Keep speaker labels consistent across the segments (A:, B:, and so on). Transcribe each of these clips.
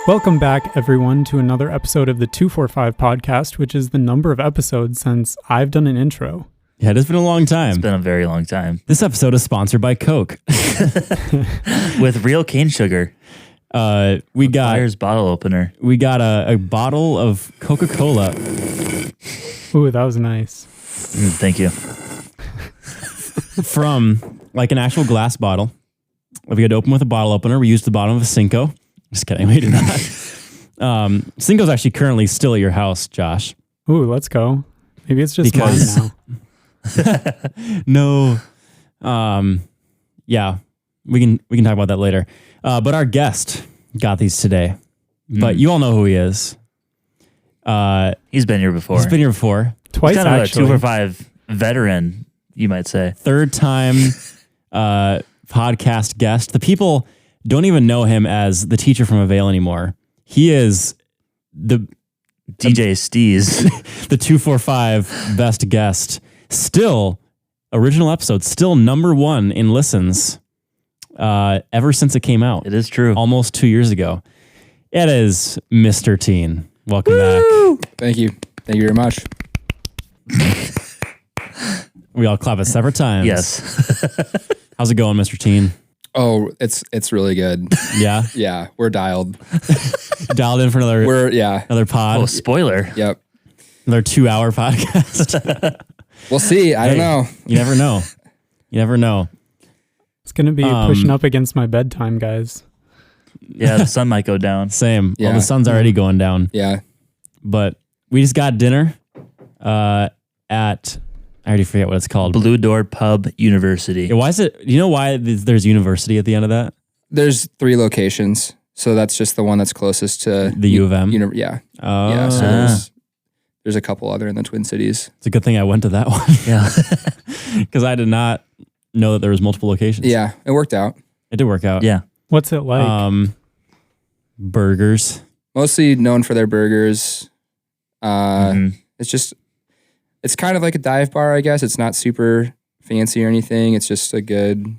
A: Welcome back, everyone, to another episode of the 245 podcast, which is the number of episodes since I've done an intro.
B: Yeah, it has been a long time.
C: It's been a very long time.
B: This episode is sponsored by Coke.
C: With real cane sugar.
B: We got
C: Fire's bottle opener.
B: We got a bottle of Coca-Cola.
A: Ooh, that was nice.
C: Thank you.
B: From like an actual glass bottle. We had to open with a bottle opener. We used the bottom of a Cinco. Just kidding, we did not. Cinco's actually currently still at your house, Josh.
A: Ooh, let's go. Maybe it's just mine
B: now. No. Yeah, we can talk about that later. But our guest got these today. But you all know who he is.
C: He's been here before.
A: Twice,
C: kind of
A: actually.
C: a 2 for 5 veteran, you might say.
B: Third time podcast guest. The people don't even know him as the teacher from Avail anymore. He is the
C: DJ Steez.
B: the 245 best guest. Still, original episode, still number one in listens ever since it came out.
C: It is true.
B: Almost 2 years ago. It is Mr. Tien. Welcome back.
D: Thank you. Thank you very much.
B: We all clap at separate times.
C: Yes.
B: How's it going, Mr. Tien?
D: Oh, it's really good.
B: Yeah?
D: Yeah, we're dialed.
B: Dialed in for another pod.
C: Oh, spoiler.
D: Yep.
B: Another 2-hour podcast.
D: We'll see. I don't know.
B: You never know. You never know.
A: It's going to be pushing up against my bedtime, guys.
C: Yeah, the sun might go down.
B: Same.
D: Yeah.
B: Well, the sun's already going down.
D: Yeah.
B: But we just got dinner at... I already forget what it's called.
C: Blue Door Pub University.
B: Yeah, why is it... Do you know why there's university at the end of that?
D: There's 3 locations. So that's just the one that's closest to...
B: The U of M?
D: Yeah.
B: Oh.
D: Yeah, so there's a couple other in the Twin Cities.
B: It's a good thing I went to that one.
C: Yeah.
B: Because I did not know that there was multiple locations.
D: Yeah, it worked out.
B: It did work out.
C: Yeah.
A: What's it like?
B: Burgers.
D: Mostly known for their burgers. It's kind of like a dive bar, I guess. It's not super fancy or anything. It's just a good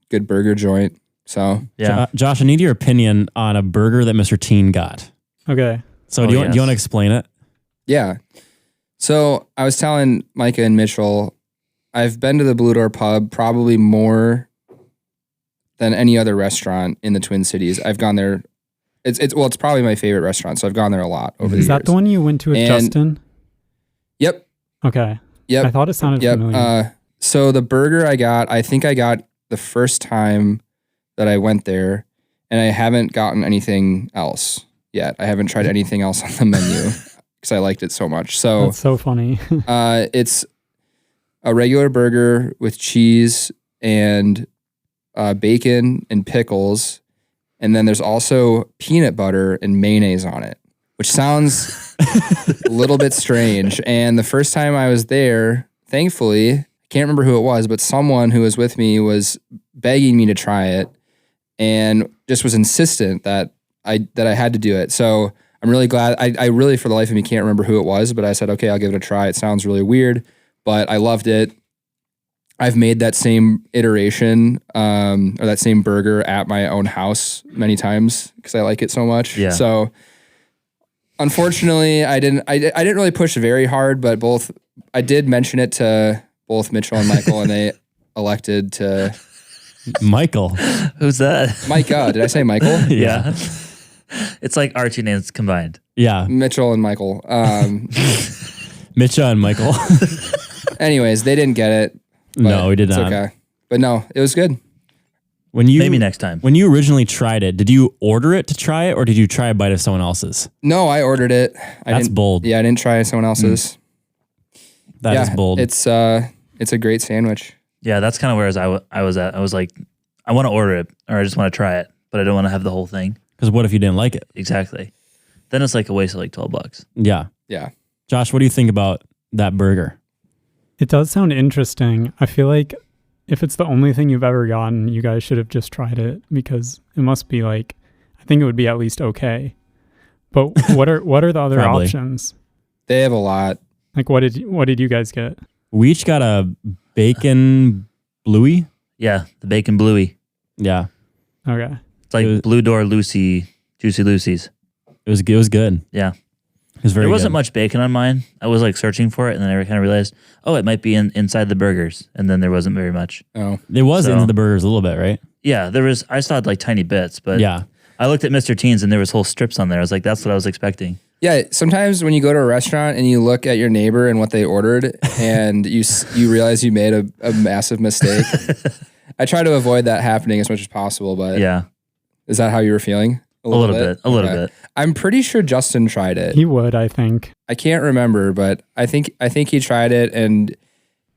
D: burger joint. So
C: Yeah.
B: Josh, I need your opinion on a burger that Mr. Tien got.
A: Okay.
B: So do you want to explain it?
D: yeah. So I was telling Micah and Mitchell, I've been to the Blue Door Pub probably more than any other restaurant in the Twin Cities. I've gone there. It's probably my favorite restaurant. So I've gone there a lot over the years.
A: Is that the one you went to with Justin?
D: Yep.
A: Okay.
D: Yep.
A: I thought it sounded familiar.
D: So the burger I think I got the first time that I went there, and I haven't gotten anything else yet. I haven't tried anything else on the menu because I liked it so much. So
A: That's so funny.
D: it's a regular burger with cheese and bacon and pickles, and then there's also peanut butter and mayonnaise on it, which sounds a little bit strange. And the first time I was there, thankfully, I can't remember who it was, but someone who was with me was begging me to try it and just was insistent that I had to do it. So I'm really glad. I really, for the life of me, can't remember who it was, but I said, okay, I'll give it a try. It sounds really weird, but I loved it. I've made that same iteration or that same burger at my own house many times because I like it so much.
C: Yeah.
D: So unfortunately, I didn't really push very hard, but I did mention it to both Mitchell and Michael, and they elected to.
B: Michael.
C: Who's that?
D: Micah. Did I say Michael?
C: Yeah. It's like our 2 names combined.
B: Yeah.
D: Mitchell and Michael.
B: Mitcha and Michael.
D: Anyways, they didn't get it.
B: No, we did
D: it's
B: not.
D: okay. But no, it was good.
C: Maybe next time.
B: When you originally tried it, did you order it to try it, or did you try a bite of someone else's?
D: No, I ordered it.
B: That's bold.
D: Yeah, I didn't try someone else's.
B: That is bold.
D: It's a great sandwich.
C: Yeah, that's kind of where I was at. I was like, I want to order it, or I just want to try it, but I don't want to have the whole thing.
B: Because what if you didn't like it?
C: Exactly. Then it's like a waste of like $12.
B: Yeah.
D: Yeah.
B: Josh, what do you think about that burger?
A: It does sound interesting. I feel like if it's the only thing you've ever gotten, you guys should have just tried it because it must be like, I think it would be at least okay. But what are the other
B: Probably.
A: options?
D: They have a lot.
A: Like what did you guys get?
B: We each got a bacon bluey.
C: Yeah, the bacon bluey.
B: Yeah.
A: Okay.
C: It's like Blue Door Juicy Lucy's.
B: It was good.
C: Yeah.
B: It was very
C: There wasn't
B: good.
C: much bacon on mine. I was like searching for it, and then I kind of realized, oh, it might be inside the burgers, and then there wasn't very much.
D: Oh,
B: It was
C: So-
B: into the burgers a little bit, right?
C: Yeah, there was. I saw like tiny bits, but
B: Yeah.
C: I looked at Mr. Tien's, and there was whole strips on there. I was like, that's what I was expecting.
D: yeah. Sometimes when you go to a restaurant and you look at your neighbor and what they ordered, and you realize you made a massive mistake. I try to avoid that happening as much as possible. But
C: Yeah,
D: is that how you were feeling?
C: a little bit.
D: Okay.
C: bit.
D: I'm pretty sure Justin tried it.
A: He would, I think.
D: I can't remember, but I think he tried it and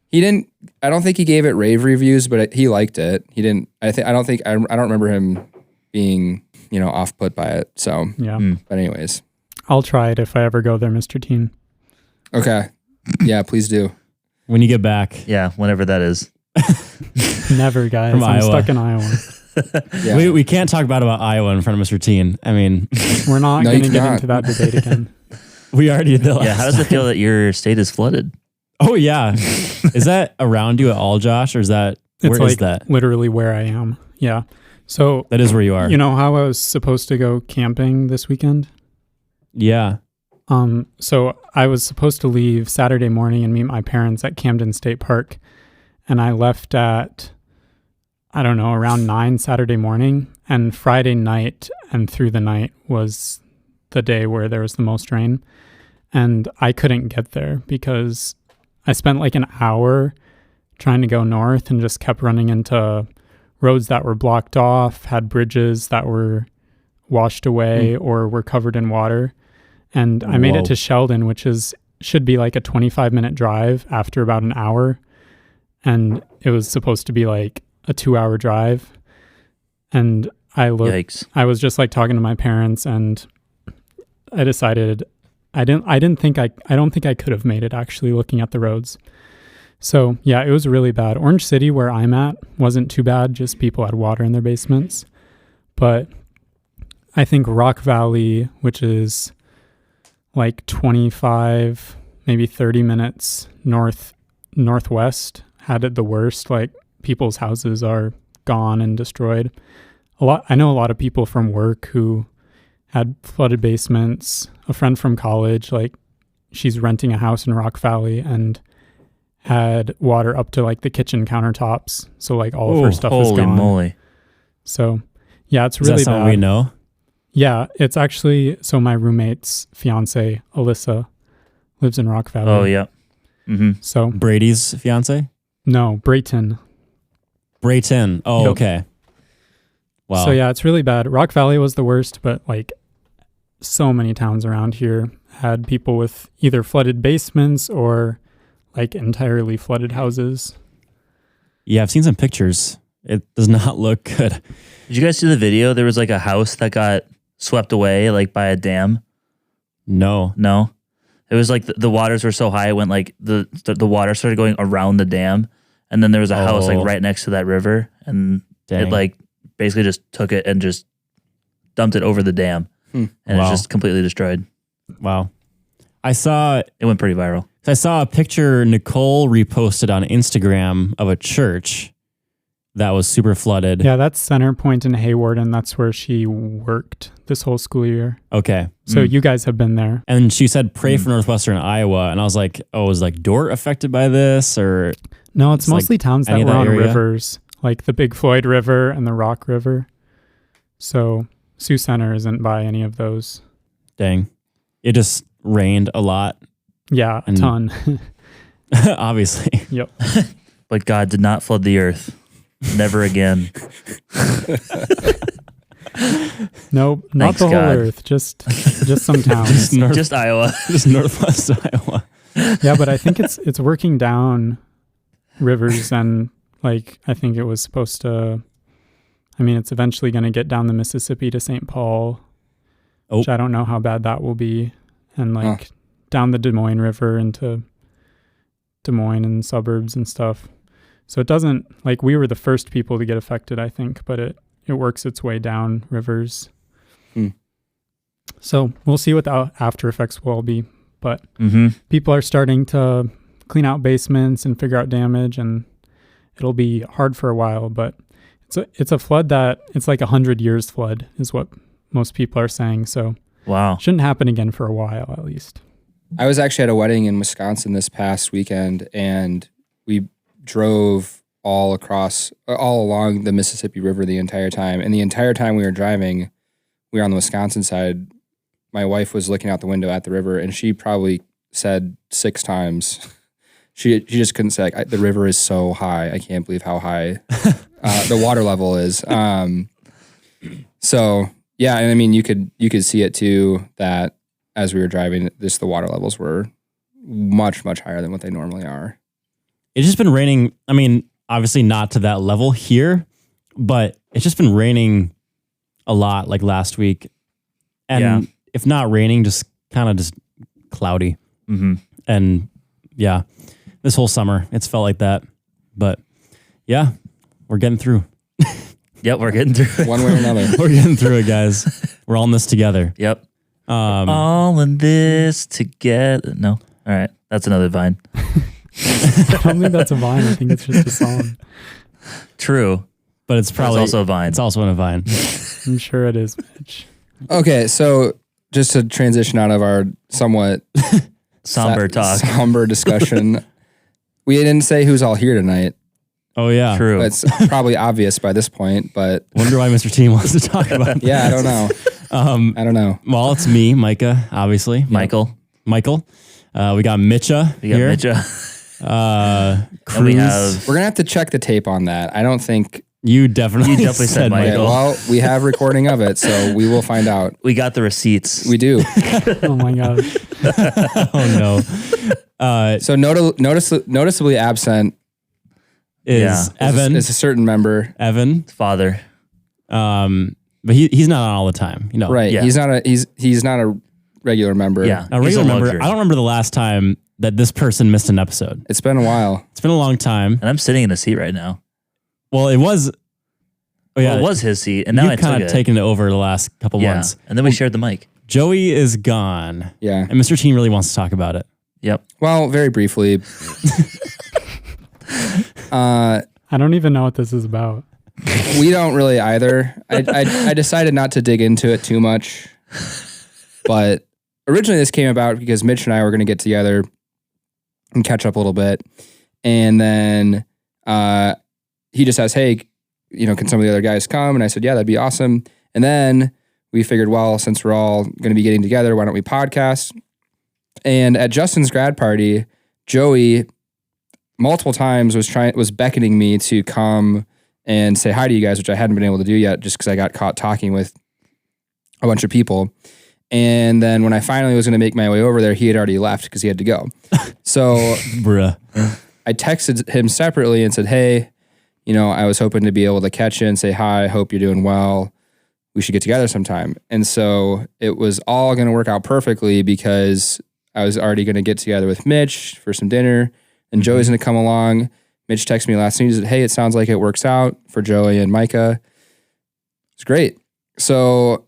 D: he didn't. I don't think he gave it rave reviews, but he liked it. He didn't. I don't remember him being off put by it. So,
A: Yeah.
D: but anyways,
A: I'll try it if I ever go there, Mr. Tien.
D: okay, yeah, please do.
B: When you get back,
C: Yeah, whenever that is.
A: Never, guys.
B: From
A: I'm
B: Iowa.
A: stuck in Iowa.
D: Yeah.
B: we can't talk bad about Iowa in front of Mr. Tien. I mean,
A: We're not
D: No,
A: going to
D: you
A: get
D: cannot.
A: into that debate again.
B: we already did that.
C: Yeah, how does it feel that your state is flooded?
B: Oh yeah. Is that around you at all, Josh, or is that
A: It's
B: where
A: like
B: is that?
A: literally where I am. Yeah. So,
B: That is where you are.
A: you know how I was supposed to go camping this weekend?
B: Yeah.
A: So I was supposed to leave Saturday morning and meet my parents at Camden State Park. And I left at, I don't know, around 9 Saturday morning. And Friday night and through the night was the day where there was the most rain. And I couldn't get there because I spent like an hour trying to go north and just kept running into roads that were blocked off, had bridges that were washed away or were covered in water. And I made
B: Whoa.
A: it to Sheldon, which should be like a 25-minute drive after about an hour. And it was supposed to be like a 2-hour drive. And I
C: Yikes.
A: I was just like talking to my parents and I decided I don't think I could have made it actually looking at the roads. So yeah, it was really bad. Orange City, where I'm at, wasn't too bad. Just people had water in their basements. But I think Rock Valley, which is like 25, maybe 30 minutes northwest, had it the worst. Like people's houses are gone and destroyed. I know a lot of people from work who had flooded basements. A friend from college, like she's renting a house in Rock Valley and had water up to like the kitchen countertops. So like all of her stuff is
C: Holy
A: gone.
C: moly.
A: So yeah, it's
B: Is
A: really
B: that something
A: bad.
B: we know?
A: Yeah, it's actually, so my roommate's fiance, Alyssa, lives in Rock Valley.
C: Oh, yeah. Mm-hmm.
A: So
B: Brady's fiance?
A: no, Brayton.
B: Brayton. Oh,
A: Yep.
B: okay. Wow.
A: So yeah, it's really bad. Rock Valley was the worst, but like so many towns around here had people with either flooded basements or like entirely flooded houses.
B: Yeah, I've seen some pictures. It does not look good.
C: Did you guys see the video? There was like a house that got swept away like by a dam.
B: No.
C: No, it was like the waters were so high, it went like the water started going around the dam, and then there was a house like
B: Oh.
C: right next to that river, and
B: Dang.
C: it like basically just took it and just dumped it over the dam, and
B: Wow.
C: it's just completely destroyed.
B: Wow. I saw
C: It went pretty viral.
B: a picture Nicole reposted on Instagram of a church that was super flooded.
A: Yeah, that's Center Point in Hayward, and that's where she worked this whole school year.
B: Okay.
A: So you guys have been there.
B: And she said, pray for Northwestern Iowa. And I was like, oh, is like Dort affected by this? Or
A: No, it's
B: It's like
A: mostly towns that
B: any of
A: were
B: that
A: on
B: area?
A: rivers, like the Big Floyd River and the Rock River. So Sioux Center isn't by any of those.
B: dang, it just rained a lot,
A: Yeah, a
B: And-
A: ton.
B: obviously.
A: Yep.
C: But God did not flood the earth. Never again.
A: Nope, not
C: Thanks,
A: the whole
C: God.
A: earth, just some towns.
C: Just Iowa.
B: Just Northwest Iowa.
A: Yeah, but I think it's working down rivers, and like I think it was supposed to. I mean, it's eventually going to get down the Mississippi to St. Paul, which
B: Oh.
A: I don't know how bad that will be, and like down the Des Moines River into Des Moines and suburbs and stuff. So it doesn't, like, we were the first people to get affected, I think, but it works its way down rivers.
D: Hmm.
A: So we'll see what the after effects will be, but
C: Mm-hmm.
A: people are starting to clean out basements and figure out damage, and it'll be hard for a while, but it's a flood that it's like 100 years flood is what most people are saying. So
C: Wow.
A: Shouldn't happen again for a while, at least.
D: I was actually at a wedding in Wisconsin this past weekend, and we drove all along the Mississippi River the entire time. And the entire time we were driving, we were on the Wisconsin side. My wife was looking out the window at the river, and she probably said 6 times. She just couldn't say, like, the river is so high. I can't believe how high the water level is. So yeah, and I mean, you could see it too, that as we were driving, the water levels were much, much higher than what they normally are.
B: It's just been raining. I mean, obviously not to that level here, but it's just been raining a lot like last week. And if not raining, just kind of just cloudy.
C: Mm-hmm.
B: And yeah, this whole summer, it's felt like that. But yeah, we're getting through.
C: Yep, we're getting through it.
D: One way or another.
B: We're getting through it, guys. We're all in this together.
C: Yep. All in this together. No. All right. That's another Vine.
A: I don't think that's a Vine. I think it's just a song.
C: True.
B: But it's probably
C: also a Vine.
B: It's also in a Vine.
A: I'm sure it is, Mitch.
D: Okay, so just to transition out of our somewhat
C: somber talk.
D: Somber discussion, we didn't say who's all here tonight.
B: Oh yeah.
C: True.
D: It's probably obvious by this point, but
B: Wonder why Mr. Tien wants to talk about
D: yeah, I don't know. I don't know.
B: Well, it's me, Micah, obviously.
C: Michael.
B: Michael. We got Mitcha
C: We got
B: here.
C: Mitcha.
B: Cruz.
C: And we have
D: We're gonna have to check the tape on that. I don't think.
B: You definitely
C: said
B: said
C: Michael.
D: Okay, well, we have recording of it, so we will find out.
C: we got the receipts.
D: We do.
A: Oh my gosh.
B: Oh no.
D: So noticeably absent
B: Is Evan.
D: is a certain member.
B: Evan.
C: Father.
B: But he's not on all the time. You know.
D: Right.
C: Yeah.
D: He's not a regular member.
C: Yeah.
B: A
C: He's
B: regular member.
C: luxury.
B: I don't remember the last time that this person missed an episode.
D: It's been a while.
B: It's been a long time.
C: And I'm sitting in a seat right now.
B: Well, it was. Oh yeah,
C: Well, it was his seat, and now I
B: you've
C: took
B: kind of
C: it.
B: taken it over the last couple months.
C: And then we shared the mic.
B: Joey is gone,
D: Yeah.
B: and Mr. Tien really wants to talk about it.
C: Yep.
D: Well, very briefly.
A: I don't even know what this is about.
D: We don't really either. I decided not to dig into it too much, but originally this came about because Mitch and I were going to get together and catch up a little bit, and then he just asked, "Hey, can some of the other guys come?" And I said, "Yeah, that'd be awesome." And then we figured, well, since we're all going to be getting together, why don't we podcast? And at Justin's grad party, Joey multiple times was beckoning me to come and say hi to you guys, which I hadn't been able to do yet just because I got caught talking with a bunch of people. And then when I finally was going to make my way over there, he had already left because he had to go. So
B: Bruh.
D: I texted him separately and said, "Hey, I was hoping to be able to catch you and say hi. Hope you're doing well. We should get together sometime." And so it was all going to work out perfectly because I was already going to get together with Mitch for some dinner, and Joey's going to come along. Mitch texted me last night. He said, "Hey, it sounds like it works out for Joey and Micah." It's great. So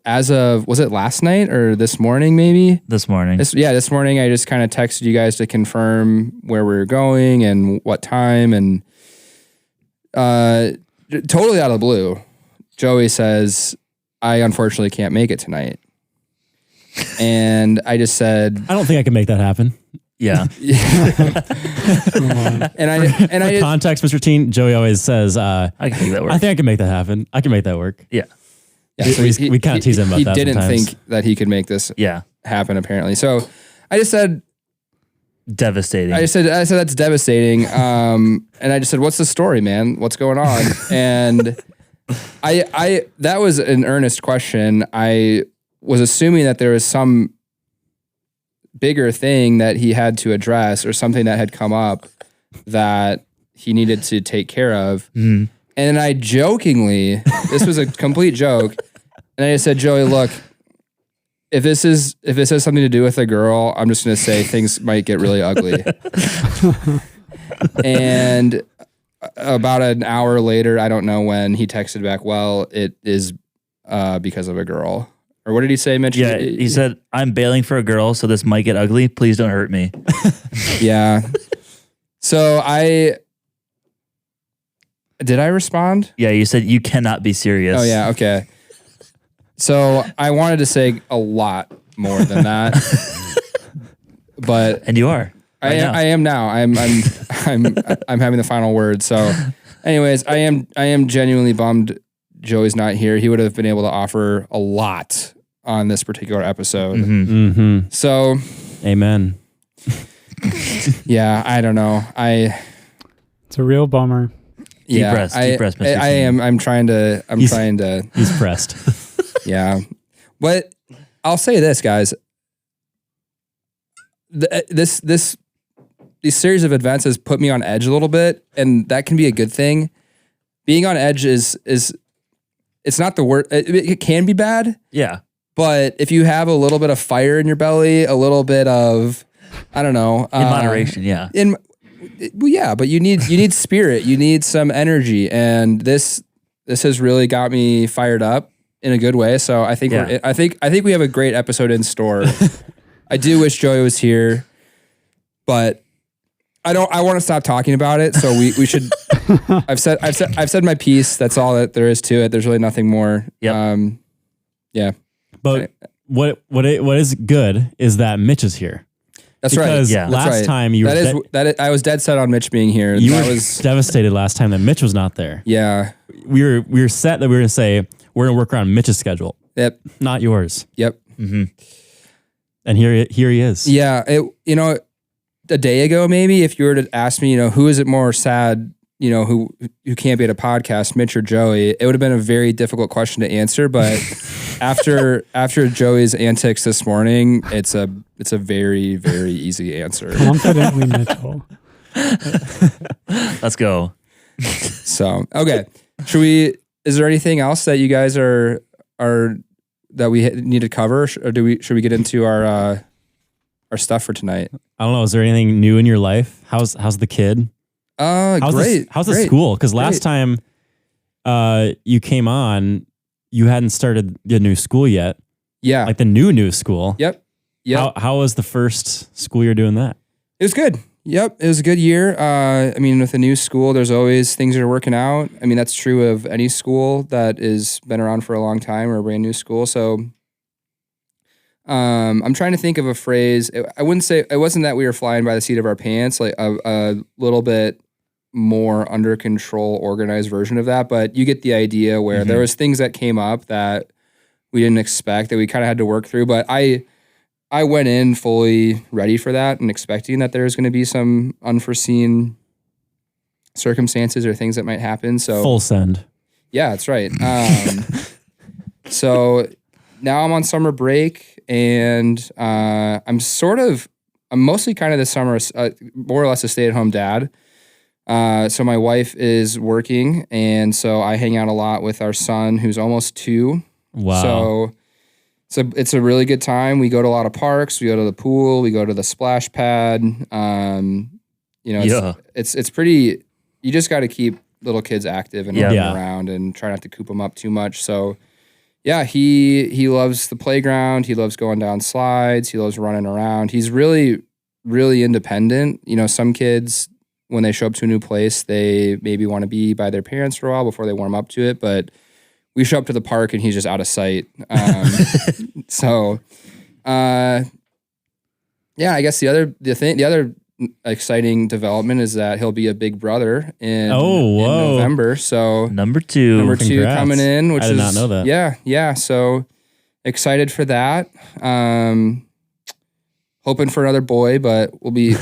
D: as of, was it last night or this morning maybe?
C: This morning.
D: This morning I just kind of texted you guys to confirm where we were going and what time, and totally out of the blue, Joey says, "I unfortunately can't make it tonight." And I just said,
B: I don't think I can make that happen.
C: Yeah.
D: and
B: For context, Mr. Tien, Joey always says,
C: I can make that work.
B: I think I can make that happen. I can make that work.
C: Yeah.
D: so
B: we kind of tease him about
D: he
B: that
D: didn't
B: sometimes.
D: think that he could make this
C: Yeah.
D: happen, apparently. So I just said,
C: Devastating.
D: I said that's devastating. And I just said, "What's the story, man? What's going on?" And I that was an earnest question. I was assuming that there was some bigger thing that he had to address or something that had come up that he needed to take care of.
C: Mhm.
D: And I jokingly, this was a complete joke, and I just said, "Joey, look, if this has something to do with a girl, I'm just going to say things might get really ugly." And about an hour later, I don't know when, he texted back, "Well, it is because of a girl." Or what did he say, Mitch?
C: Yeah. He said, "I'm bailing for a girl, so this might get ugly. Please don't hurt me."
D: Yeah. So did I respond?
C: Yeah. You said you cannot be serious.
D: Oh yeah. Okay. So I wanted to say a lot more than that, but
C: And you are.
D: I am now. I'm having the final word. So, anyways, I am genuinely bummed Joey's not here. He would have been able to offer a lot on this particular episode.
B: Mm-hmm.
D: So,
B: amen.
D: yeah, I don't know.
A: It's a real bummer.
C: Deep breaths, Mr.
D: I am. I'm trying to.
B: He's pressed.
D: Yeah, but I'll say this, guys. These series of events has put me on edge a little bit, and that can be a good thing. Being on edge is it's not the word. It can be bad.
C: Yeah.
D: But if you have a little bit of fire in your belly, a little bit of, I don't know,
C: In moderation, yeah.
D: Well, yeah, but you need spirit, you need some energy, and this has really got me fired up in a good way. So I think I think we have a great episode in store. I do wish Joey was here, but I want to stop talking about it. So we should. I've said my piece. That's all that there is to it. There's really nothing more.
C: Yep.
D: Yeah.
B: But what is good is that Mitch is here.
D: That's
B: because
D: right. Yeah.
B: last time you
D: I was dead set on Mitch being here.
B: You were devastated last time that Mitch was not there.
D: Yeah.
B: We were set that we were going to say we're going to work around Mitch's schedule.
D: Yep.
B: Not yours.
D: Yep.
C: Mm-hmm.
B: And here he is.
D: Yeah. A day ago, maybe if you were to ask me, who is it more sad, who can't be at a podcast, Mitch or Joey, it would have been a very difficult question to answer. But after Joey's antics this morning, it's a very, very easy answer.
A: Confidently Mitchell.
C: Let's go.
D: So, okay. Is there anything else that you guys are that we need to cover, or should we get into our stuff for tonight?
B: I don't know. Is there anything new in your life? How's the kid?
D: Great.
B: How's the school? Because last time you came on, you hadn't started the new school yet.
D: Yeah.
B: Like the new school.
D: Yep.
B: How was the first school year doing that?
D: It was good. Yep. It was a good year. With a new school, there's always things that are working out. I mean, that's true of any school that has been around for a long time or a brand new school. So I'm trying to think of a phrase. I wouldn't say it wasn't that we were flying by the seat of our pants, like a little bit more under control, organized version of that. But you get the idea where there was things that came up that we didn't expect that we kind of had to work through. But I went in fully ready for that and expecting that there was going to be some unforeseen circumstances or things that might happen. So
B: full send.
D: Yeah, that's right. So now I'm on summer break, and I'm mostly kind of this summer more or less a stay-at-home dad. So my wife is working, and so I hang out a lot with our son, who's almost 2.
B: Wow.
D: So it's a really good time. We go to a lot of parks. We go to the pool. We go to the splash pad. It's pretty. You just got to keep little kids active and running around, and try not to coop them up too much. So, yeah, he loves the playground. He loves going down slides. He loves running around. He's really, really independent. Some kids, when they show up to a new place, they maybe want to be by their parents for a while before they warm up to it. But we show up to the park and he's just out of sight. I guess the other exciting development is that he'll be a big brother in November. So
C: number two
B: Congrats.
D: Coming in, which
B: I did not know that.
D: Yeah. So excited for that. Hoping for another boy, but we'll be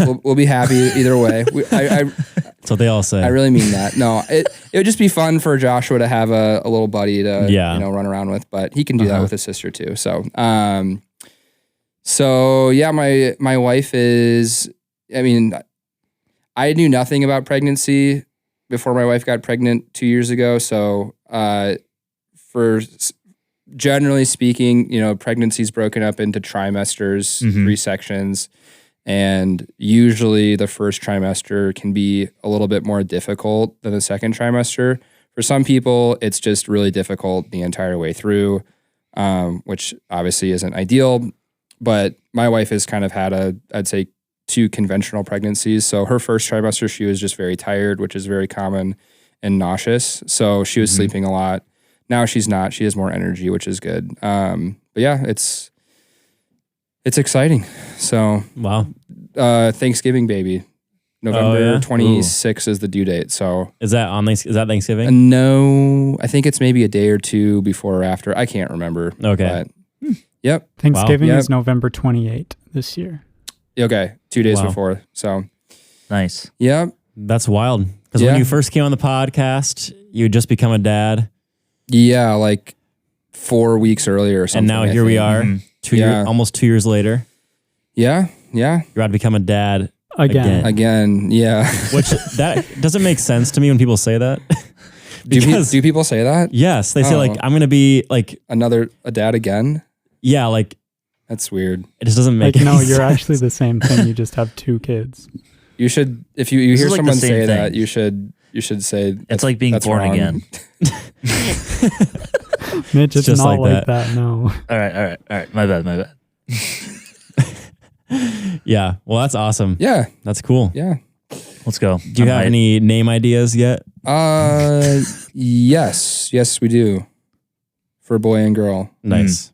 D: happy either way.
B: That's what they all say.
D: I really mean that. No, it would just be fun for Joshua to have a little buddy to run around with, but he can do that with his sister too. So my wife is. I mean, I knew nothing about pregnancy before my wife got pregnant 2 years ago. So generally speaking, pregnancy is broken up into trimesters, 3 sections. And usually the first trimester can be a little bit more difficult than the second trimester. For some people, it's just really difficult the entire way through, which obviously isn't ideal. But my wife has kind of had I'd say 2 conventional pregnancies. So her first trimester, she was just very tired, which is very common, and nauseous. So she was sleeping a lot. now she's not. She has more energy, which is good. But yeah, it's exciting. So
B: Wow.
D: Thanksgiving baby. November
B: yeah?
D: 26th is the due date. So
B: Is that Thanksgiving?
D: no, I think it's maybe a day or two before or after. I can't remember.
B: Okay.
D: But, yep.
A: Thanksgiving
D: Wow.
A: is November 28th this year.
D: Okay. 2 days
B: Wow.
D: before. So
C: Nice.
D: yep.
B: That's wild. Because
D: Yeah.
B: when you first came on the podcast, you had just become a dad.
D: Yeah, like 4 weeks earlier or something.
B: And now
D: I
B: here we
D: think.
B: are,
C: Mhm.
B: almost 2 years later.
D: Yeah. Yeah.
B: You're about to become a dad.
A: Again.
D: Again. Yeah.
B: Which that doesn't make sense to me when people say that.
D: Do people say that?
B: Yes, they say
D: Oh.
B: like, I'm going to be like,
D: A dad again?
B: yeah, like
D: That's weird.
B: it just doesn't make
A: Like, no,
B: any
A: you're
B: sense.
A: actually the same thing. You just have 2 kids.
D: You should, if you
C: This
D: hear
C: is like the
D: someone
C: same
D: say
C: thing.
D: that, you should say
C: It's like being
D: that's
C: born
D: wrong.
C: again.
A: Mitch, it's
B: just
A: not
B: like
A: like that. No.
C: All right. My bad.
B: Yeah, well, that's awesome.
D: Yeah.
B: That's cool.
D: Yeah.
C: Let's go.
B: Do you have any name ideas yet?
D: Yes, we do. For boy and girl.
B: Nice.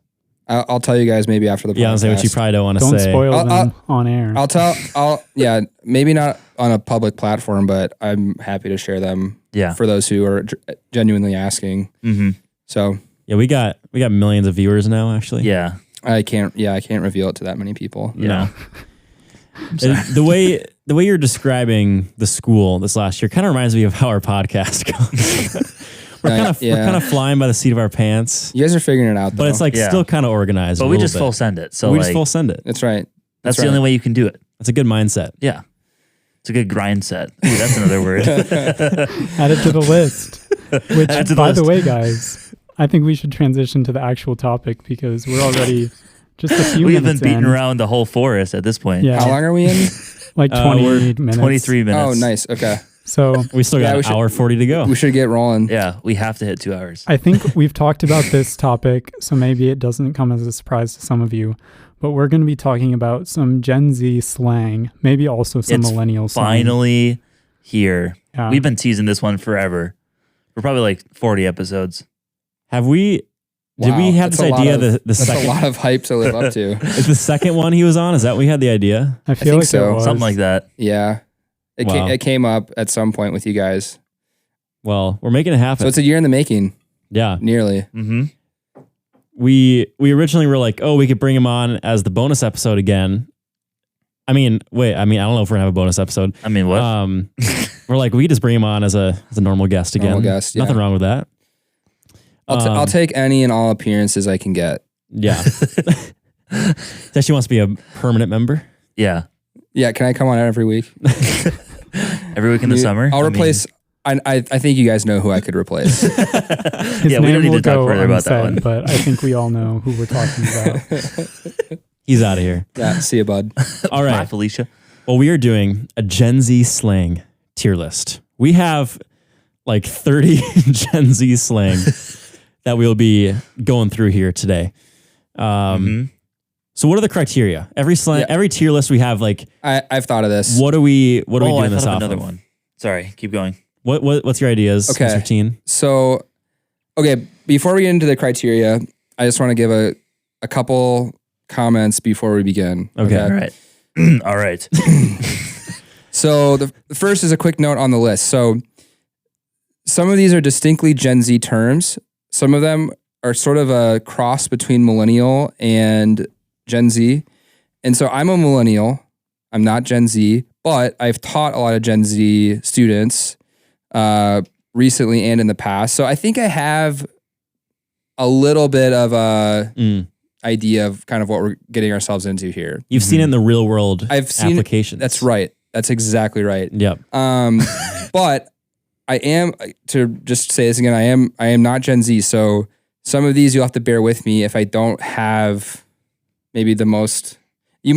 D: I'll tell you guys maybe after the podcast.
B: Yeah, I'll say what you probably don't want to
A: Don't
B: say.
A: spoil
D: I'll-
A: them on air.
D: Yeah, maybe not on a public platform, but I'm happy to share them
C: Yeah.
D: for those who are genuinely asking.
C: Mm-hmm.
D: So
B: Yeah, we got millions of viewers now. Actually,
C: Yeah.
D: I can't reveal it to that many people.
C: Yeah.
B: The way you're describing the school this last year kind of reminds me of how our podcast goes. We're kind of flying by the seat of our pants,
D: You guys are figuring it out, though.
B: but it's like
C: Yeah.
B: still kind of organized.
C: But
B: a
C: we
B: little
C: just
B: bit.
C: full send it. So
B: we
C: like,
B: just full send it.
D: That's right.
C: that's the only way you can do it.
B: That's a good mindset.
C: Yeah. It's a good grind set. Ooh, that's another word.
A: Add it to the list. Which,
C: Add to the
A: by the
C: list.
A: way, guys, I think we should transition to the actual topic because we're already just a few
C: We've been
A: minutes
C: beating
A: in.
C: around the whole forest at this point.
A: Yeah.
D: How long are we in?
A: Like 20
B: we're
A: minutes.
C: 23 minutes.
D: Oh, nice. Okay.
A: So
B: We still
D: Yeah,
B: got
D: we
B: an
D: should-
B: hour 40 to go.
D: We should get rolling.
C: Yeah, we have to hit 2 hours.
A: I think we've talked about this topic, so maybe it doesn't come as a surprise to some of you, but we're going to be talking about some Gen Z slang, maybe also some
C: It's
A: millennial slang.
C: Finally here.
A: Yeah.
C: We've been teasing this one forever. We're probably like 40 episodes.
B: Have we? Did
D: Wow,
B: we have
D: that's
B: this
D: a lot
B: idea?
D: of-
B: The
D: That's
B: second
D: a lot of hype to live up to.
B: is the second one he was on. Is that we had the idea?
A: I feel
D: think
A: like
D: so.
A: it was.
C: Something like that.
D: Yeah.
B: Wow.
D: It came up at some point with you guys.
B: Well, we're making it happen.
D: So it's a year in the making,
B: yeah.
D: nearly.
C: Mm-hmm.
B: We originally were like, oh, we could bring him on as the bonus episode again. I don't know if we're gonna have a bonus episode.
C: I mean, what?
B: We're like, we could just bring him on as a normal guest again.
D: Normal guest, yeah.
B: Nothing wrong with that.
D: I'll take any and all appearances I can get.
B: Yeah. Says she wants to be a permanent member.
C: yeah.
D: Yeah, can I come on every week?
C: Every week in the summer.
D: I'll replace. I think you guys know who I could replace.
A: His
C: Yeah, we
A: name
C: don't need
A: will
C: to talk
A: go
C: further about that
A: unsaid,
C: one.
A: but I think we all know who we're talking about.
B: He's out of here.
D: Yeah, see you, bud.
B: All
C: Bye,
B: right.
C: Felicia.
B: Well, we are doing a Gen Z slang tier list. We have like 30 Gen Z slang that we'll be going through here today.
C: Mhm.
B: So what are the criteria? Every tier list we have like,
D: I've thought of this.
B: what are we
C: I
B: doing this
C: thought of
B: off
C: another
B: of?
C: one. Sorry, keep going.
B: What's your ideas,
D: Okay.
B: Mr. Tien?
D: So, okay, before we get into the criteria, I just want to give a couple comments before we begin.
B: Okay.
C: All right. All right.
D: So the first is a quick note on the list. So some of these are distinctly Gen Z terms. Some of them are sort of a cross between millennial and Gen Z. And so I'm a millennial. I'm not Gen Z, but I've taught a lot of Gen Z students recently and in the past. So I think I have a little bit of a idea of kind of what we're getting ourselves into here.
B: You've seen it in the real world
D: I've seen
B: applications.
D: That's right. That's exactly right.
B: Yep.
D: But I am, to just say this again, I am not Gen Z. So some of these you'll have to bear with me if I don't have maybe the most.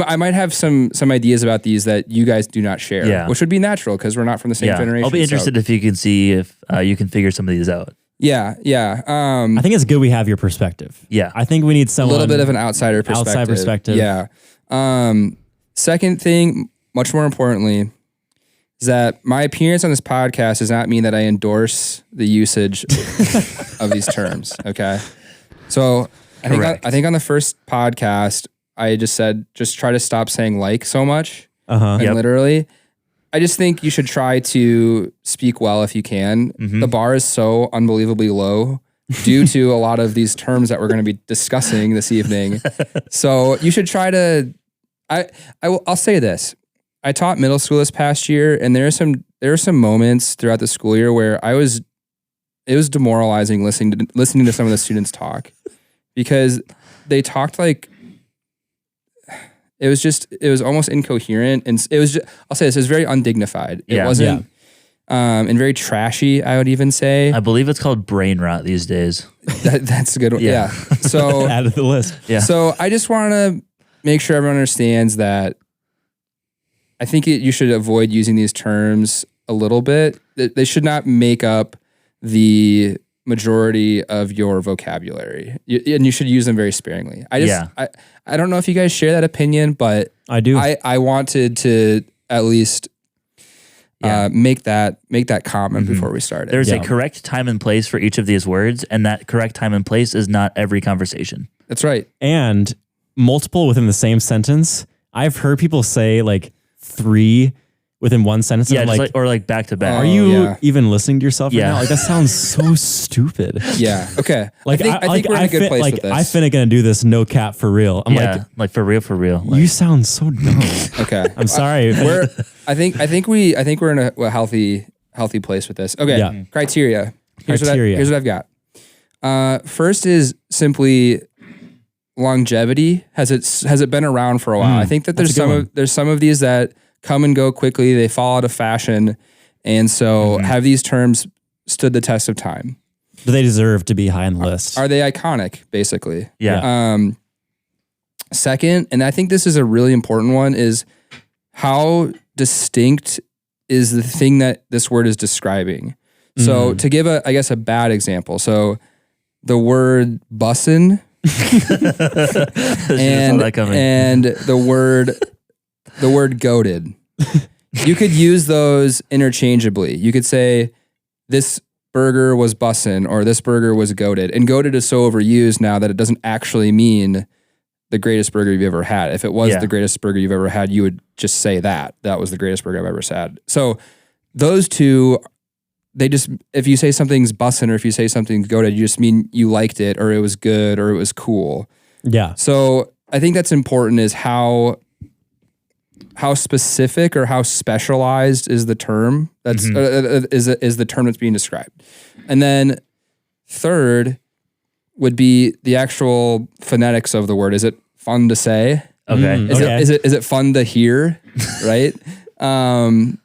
D: I might have some ideas about these that you guys do not share,
C: Yeah.
D: which would be natural because we're not from the same
C: Yeah.
D: generation.
C: I'll be
D: so-
C: interested if you can see if you can figure some of these out.
D: Yeah.
B: I think it's good we have your perspective.
C: Yeah.
B: I think we need
D: A
B: someone.
D: little bit of an outsider perspective.
B: Outside perspective.
D: Yeah. Second thing, much more importantly, is that my appearance on this podcast does not mean that I endorse the usage of these terms. Okay. So I think on the first podcast, I just said, just try to stop saying like so much. And literally, I just think you should try to speak well if you can. The bar is so unbelievably low due to a lot of these terms that we're going to be discussing this evening. So you should try to, I'll say this. I taught middle school this past year, and there are some moments throughout the school year where it was demoralizing listening to some of the students talk, because they talked like it was almost incoherent, and I'll say this, it was very undignified. It wasn't and very trashy, I would even say.
C: I believe it's called brain rot these days.
D: That's a good one. Yeah. So
B: Add to the list.
C: Yeah.
D: So I just want to make sure everyone understands that I think you should avoid using these terms a little bit. They should not make up the majority of your vocabulary, and you should use them very sparingly. I don't know if you guys share that opinion, but
B: I do.
D: I wanted to at least make that comment before we started.
C: There's a correct time and place for each of these words, and that correct time and place is not every conversation.
D: That's right.
B: And multiple within the same sentence. I've heard people say like 3 within one sentence.
C: Yeah,
B: like,
C: or like back to back.
B: are you even listening to yourself right now? Like that sounds so stupid.
D: Yeah. Okay.
B: Like
D: I think we're in a good place with this.
B: I finna gonna do this no cap for real. I'm
C: like for real.
B: You sound so dumb.
D: Okay.
B: I'm sorry.
D: I think we're in a healthy place with this. Okay.
B: Yeah.
D: Criteria. Here's
B: Criteria.
D: what I've got. First is simply longevity. Has it been around for a while? I think that there's some of these that come and go quickly. They fall out of fashion, and so have these terms stood the test of time?
B: Do they deserve to be high on the list?
D: Are they iconic? Basically,
C: yeah.
D: Second, and I think this is a really important one, is how distinct is the thing that this word is describing. So to give a bad example, so the word bussin' and the word goated. You could use those interchangeably. You could say this burger was bussin' or this burger was goated. And goated is so overused now that it doesn't actually mean the greatest burger you've ever had. If it was the greatest burger you've ever had, you would just say that was the greatest burger I've ever had. So those two, if you say something's bussin' or if you say something's goated, you just mean you liked it or it was good or it was cool.
B: Yeah.
D: So I think that's important, is how specific or how specialized is the term that's is the term that's being described. And then third would be the actual phonetics of the word. Is it fun to say?
C: Okay.
D: Is it fun to hear? Right? And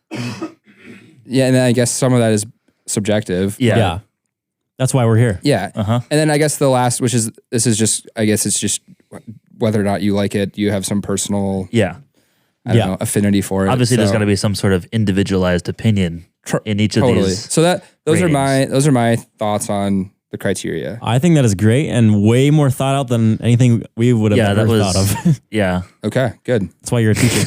D: then I guess some of that is subjective.
B: Yeah. That's why we're here.
D: Yeah. And then I guess the last, it's just whether or not you like it, you have some personal I don't know, affinity for it.
C: Obviously, there's got to be some sort of individualized opinion in each of these.
D: So those are my thoughts on the criteria.
B: I think that is great and way more thought out than anything we would have ever thought of.
C: Yeah.
D: Okay, good.
B: That's why you're a teacher.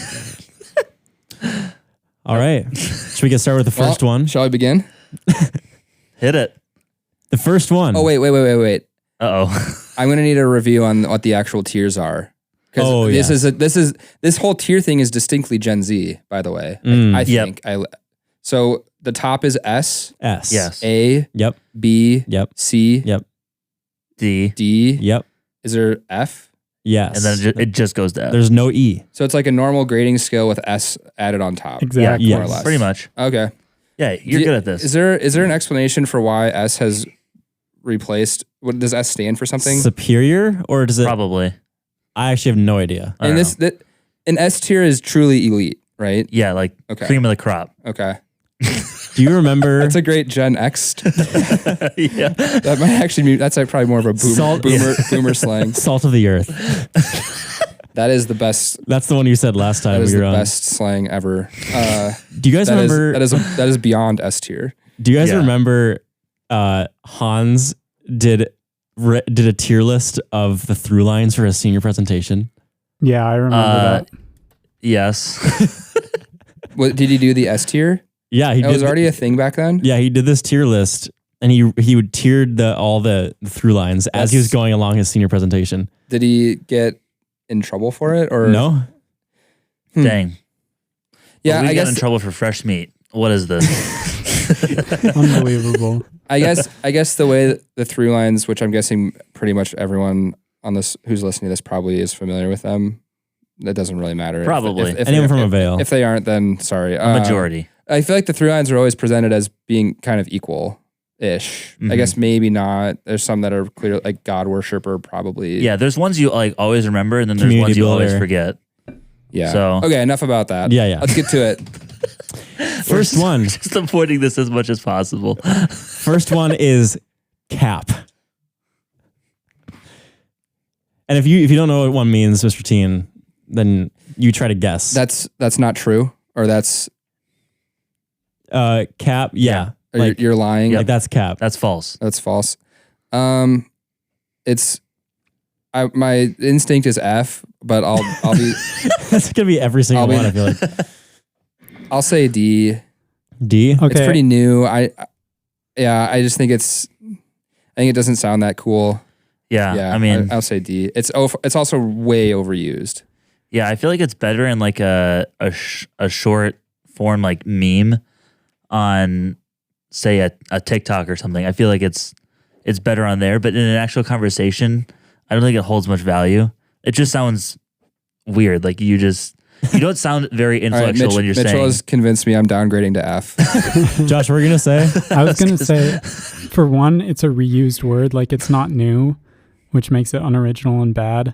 B: All right. Should we get started with the first one?
D: Shall I begin?
C: Hit it.
B: The first one.
D: Oh, wait.
C: Uh-oh.
D: I'm going to need a review on what the actual tiers are. Because this whole tier thing is distinctly Gen Z, by the way. I think. So the top is S.
C: Yes.
D: A.
B: Yep.
D: B.
B: Yep.
D: C.
B: Yep.
D: D.
B: Yep.
D: Is there F?
B: Yes.
C: And then it just goes to F.
B: There's no E.
D: So it's like a normal grading scale with S added on top.
A: Exactly.
D: More or less.
C: Pretty much.
D: Okay.
C: Yeah, you're good at this.
D: Is there an explanation for why S has replaced? What does S stand for? Something
B: superior, or does it?
C: Probably.
B: I actually have no idea.
D: And an S tier is truly elite, right?
C: Yeah, like cream of the crop.
D: Okay.
B: Do you remember?
D: That's a great Gen X.
C: Yeah.
D: That might actually be. That's probably more of a boomer slang.
B: Salt of the earth.
D: That is the best.
B: That's the one you said last time.
D: That is
B: we were
D: the
B: on.
D: best slang ever.
B: Do you guys remember?
D: That is beyond S tier.
B: Do you guys remember? Hans did a tier list of the through lines for his senior presentation.
A: Yeah, I remember that.
C: Yes.
D: What did he do? The S tier?
B: Yeah, he
D: That
B: did.
D: was already a thing back then.
B: Yeah, he did this tier list, and he would tiered all the through lines as he was going along his senior presentation.
D: Did he get in trouble for it or
B: No?
C: Dang.
D: Yeah,
C: we
D: I
C: got
D: guess
C: in trouble for fresh meat. What is this?
A: Unbelievable.
D: I guess the way the through lines, which I'm guessing pretty much everyone on this who's listening to this probably is familiar with them. That doesn't really matter.
C: Probably.
D: If
B: Anyone from a Vale.
D: If they aren't, then sorry.
C: Majority.
D: I feel like the through lines are always presented as being kind of equal-ish. I guess maybe not. There's some that are clear, like God worshiper, probably.
C: Yeah, there's ones you like always remember, and then there's
B: Community
C: ones you always
B: builder.
C: forget.
D: Yeah.
C: So-
D: Okay, enough about that.
B: Yeah.
D: Let's get to it.
B: First one.
C: Just avoiding this as much as possible.
B: First one is cap. And if you don't know what one means, Mr. Tien, then you try to guess.
D: That's not true, or that's
B: cap. Yeah.
D: or
B: Like,
D: you're lying.
B: like that's cap.
C: That's false.
D: That's false. It's my instinct is F, but I'll be
B: That's gonna be every single
D: I'll be-
B: one. I feel like
D: I'll say D.
B: D.
A: Okay.
D: It's pretty new. I just think I think it doesn't sound that cool.
C: Yeah.
D: Yeah,
C: I mean,
D: I'll say D. It's also way overused.
C: yeah, I feel like it's better in like a short form like meme on say a TikTok or something. I feel like it's better on there, but in an actual conversation, I don't think it holds much value. It just sounds weird. Like you don't sound very
D: All right,
C: influential when you're
D: Mitchell
C: saying.
D: has convinced me I'm downgrading to F.
B: Josh, what were you gonna say?
A: I was going to say, for one, it's a reused word. Like it's not new, which makes it unoriginal and bad.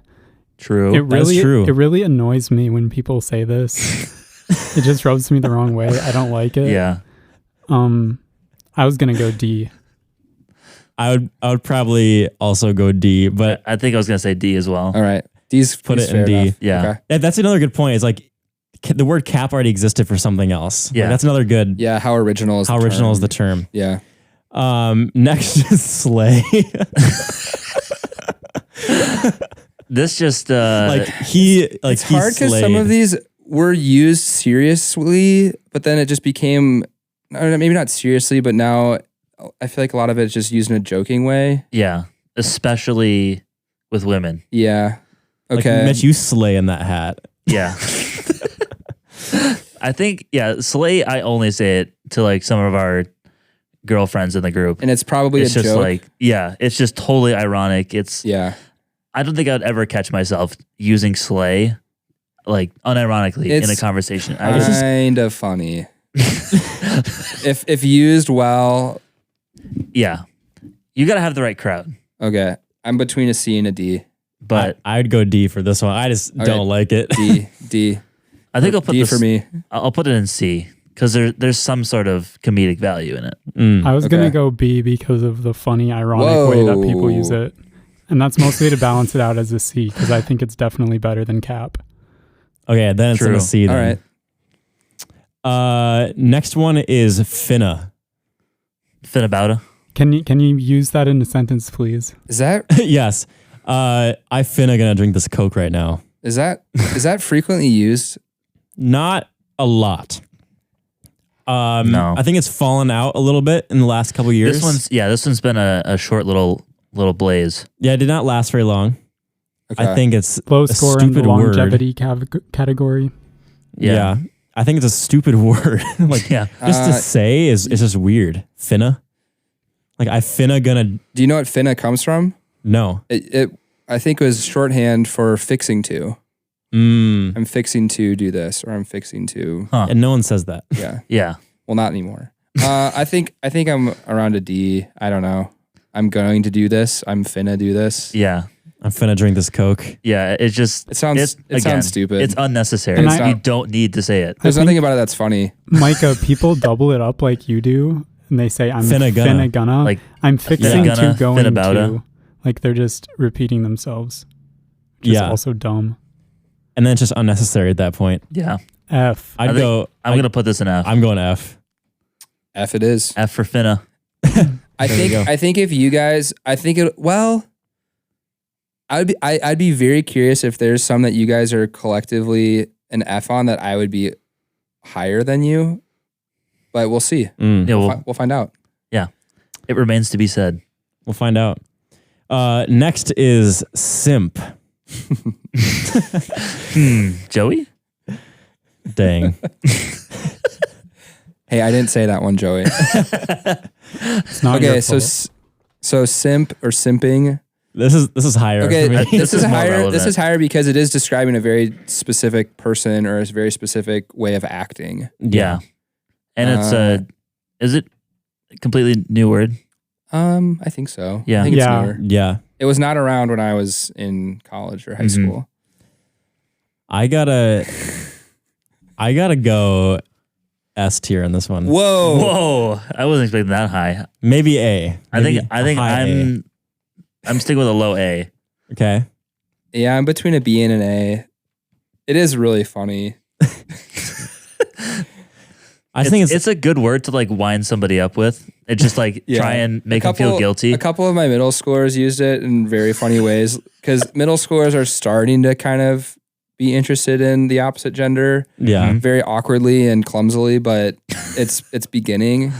C: True.
B: That's true.
A: It really annoys me when people say this. It just rubs me the wrong way. I don't like it.
C: Yeah.
A: I was going to go D.
B: I would probably also go D, but
C: I think I was gonna say D as well.
D: All right. D's
B: Put
D: D's
B: it in
D: fair
B: D.
D: enough.
C: Yeah.
D: Okay.
B: that's another good point. It's like the word cap already existed for something else. Like,
C: Yeah.
B: that's another good.
D: Yeah, how original is
B: How
D: the
B: original
D: term?
B: is the term?
D: Yeah.
B: Next is slay.
C: This just
B: It's
D: hard because some of these were used seriously, but then it just became, I don't know, maybe not seriously, but now I feel like a lot of it is just used in a joking way.
C: yeah, especially with women.
D: Yeah.
B: Like,
D: Okay.
B: Mitch, you slay in that hat.
C: Yeah. I think, slay, I only say it to like some of our girlfriends in the group.
D: and it's probably
C: It's
D: a
C: just
D: joke.
C: like, it's just totally ironic.
D: Yeah.
C: I don't think I'd ever catch myself using slay like unironically in a
D: It's
C: conversation.
D: Kind of funny. if used well,
C: Yeah. You got to have the right crowd.
D: okay. I'm between a C and a D.
C: But
B: I'd go D for this one. I just
D: All
B: don't like it.
D: D.
C: I think I'll put
D: D
C: this
D: for me.
C: I'll put it in C because there's some sort of comedic value in it.
A: I was going
D: Okay.
A: to go B because of the funny, ironic way that people use
D: Whoa.
A: it. And that's mostly to balance it out as a C because I think it's definitely better than cap.
B: Okay, then it's in
C: True.
B: a C.
D: All
B: Then.
D: right.
B: Next one is finna.
C: Finabouta.
A: Can you use that in a sentence, please?
D: Is that
B: Yes. I finna gonna drink this Coke right now.
D: is that frequently used?
B: Not a lot.
C: No.
B: I think it's fallen out a little bit in the last couple years.
C: This one's been a short little blaze.
B: Yeah, it did not last very long.
D: Okay.
B: I think it's
A: Low
B: a
A: score in the
B: stupid word.
A: longevity category.
B: Yeah. I think it's a stupid word. Like
C: Yeah.
B: just to say is just weird. Finna. Like I finna gonna
D: Do you know what finna comes from?
B: no.
D: It I think it was shorthand for fixing to. I'm fixing to do this, or I'm fixing to.
C: Huh.
B: And no one says that.
D: Yeah.
C: Yeah.
D: Well, not anymore. I think I'm around a D. I don't know. I'm going to do this. I'm finna do this.
C: Yeah.
B: I'm finna drink this Coke.
C: Yeah. It just
D: It sounds stupid.
C: It's unnecessary.
A: And
C: You don't need to say it.
D: There's
A: I think-
D: nothing about it that's funny.
A: Micah, people double it up like you do, and they say, I'm
B: Finna gonna.
A: finna gonna.
C: Like,
A: I'm fixing
C: finna gonna,
A: to going
C: finabouta.
A: to. Like they're just repeating themselves. Which is
B: Yeah.
A: also dumb.
B: And then it's just unnecessary at that point.
C: Yeah.
A: F.
B: I'd
C: think
B: go
C: I'm gonna put this in F.
B: I'm going F.
D: F it is.
C: F for finna.
D: I
B: There we go.
D: think if you guys, I'd be very curious if there's some that you guys are collectively an F on that I would be higher than you, but we'll see.
C: Yeah,
D: We'll find out.
C: it remains to be said.
B: We'll find out. Next is simp.
C: Joey?
B: Dang.
D: Hey, I didn't say that one, Joey.
A: It's not
D: Okay,
A: your
D: so
A: fault.
D: so simp or simping.
B: This is higher.
D: Okay,
B: for me.
D: this is
C: more
D: higher.
C: relevant.
D: This is higher because it is describing a very specific person or a very specific way of acting.
C: Yeah. And it's is it a completely new word?
D: I think so.
C: Yeah.
D: I think it's
A: Yeah.
D: newer.
B: Yeah.
D: It was not around when I was in college or high
C: Mhm.
D: school.
B: I gotta go S tier on this one.
D: Whoa.
C: Whoa. I wasn't expecting that high.
B: Maybe A.
C: I think
B: Maybe a high A.
C: I'm sticking with a low A.
B: Okay.
D: Yeah, I'm between a B and an A. It is really funny.
B: I think
C: It's a good word to like wind somebody up with. It's just like
D: Yeah.
C: try and make
D: A
C: them feel
D: couple-
C: guilty.
D: A couple of my middle schoolers used it in very funny ways because middle schoolers are starting to kind of be interested in the opposite gender
B: yeah.
C: Mhm.
D: very awkwardly and clumsily, but it's beginning.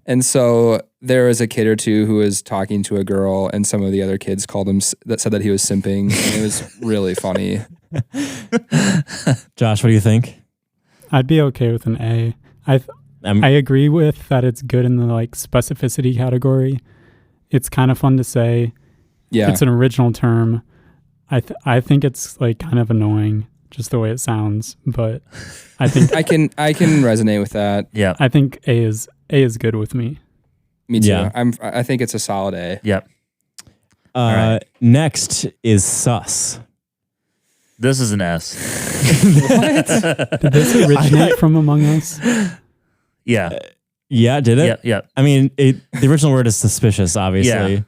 D: And so there was a kid or two who was talking to a girl, and some of the other kids called him that said that he was simping, and it was really funny.
B: Josh, what do you think?
A: I'd be okay with an A.
B: I'm-
A: I agree with that it's good in the like specificity category. It's kind of fun to say.
D: Yeah,
A: It's an original term. I think it's like kind of annoying just the way it sounds, but I think
D: I can resonate with that.
C: Yeah.
A: I think A is good with me.
D: Me too.
B: Yeah.
D: I think it's a solid A.
C: Yep. right.
B: Next is sus.
C: This is an S.
A: Did this originate from Among Us?
C: Yeah.
B: Yeah, did it?
C: Yep. Yep.
B: I mean, the original word is suspicious, obviously.
C: Yeah.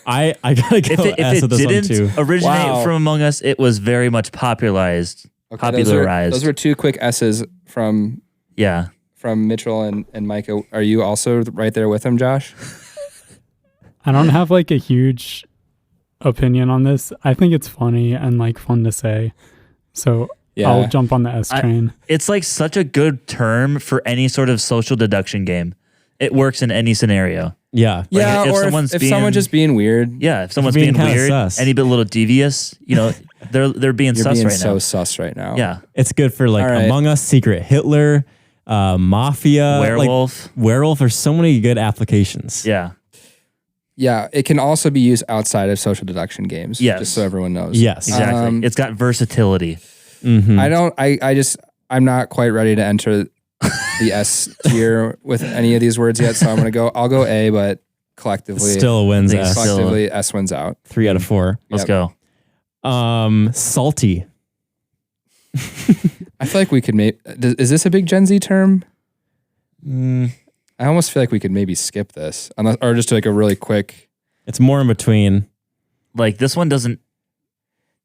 B: I gotta go
C: If
B: S
C: it
B: with this one
C: didn't
B: too.
C: originate
D: Wow.
C: from Among Us, it was very much popularized.
D: Okay,
C: Popularized.
D: Those were two quick S's from
C: Yeah.
D: Mitchell and Micah. Are you also right there with him, Josh?
A: I don't have like a huge opinion on this. I think it's funny and like fun to say. So
D: Yeah.
A: I'll jump on the S train.
C: It's like such a good term for any sort of social deduction game. It works in any scenario.
B: Yeah.
D: Yeah,
C: if
D: or
C: someone's
D: if someone's
C: being-
D: just being weird,
C: Yeah. If someone's
B: being
C: being
B: kinda
C: weird,
B: sus.
C: any bit a little devious, they're being
D: you're
C: sus
D: being
C: right
D: so
C: now.
D: sus right now.
C: Yeah.
B: It's good for like
D: All right.
B: Among Us, Secret Hitler, Mafia,
C: Werewolf.
B: Like, werewolf. There's so many good applications.
C: Yeah.
D: Yeah, it can also be used outside of social deduction games.
C: Yes.
D: Just so everyone knows.
B: Yes.
C: Exactly. It's got versatility.
B: Mhm.
D: I'm not quite ready to enter the S tier with any of these words yet. So I'll go A, but collectively,
B: Still a wins
C: I think
B: S.
C: still-
D: collectively S wins out.
B: 3 out of 4.
C: Let's
D: Yep.
C: go.
B: Salty.
D: I feel like we could is this a big Gen Z term? I almost feel like we could maybe skip this or just like a really quick.
B: It's more in between.
C: Like this one doesn't.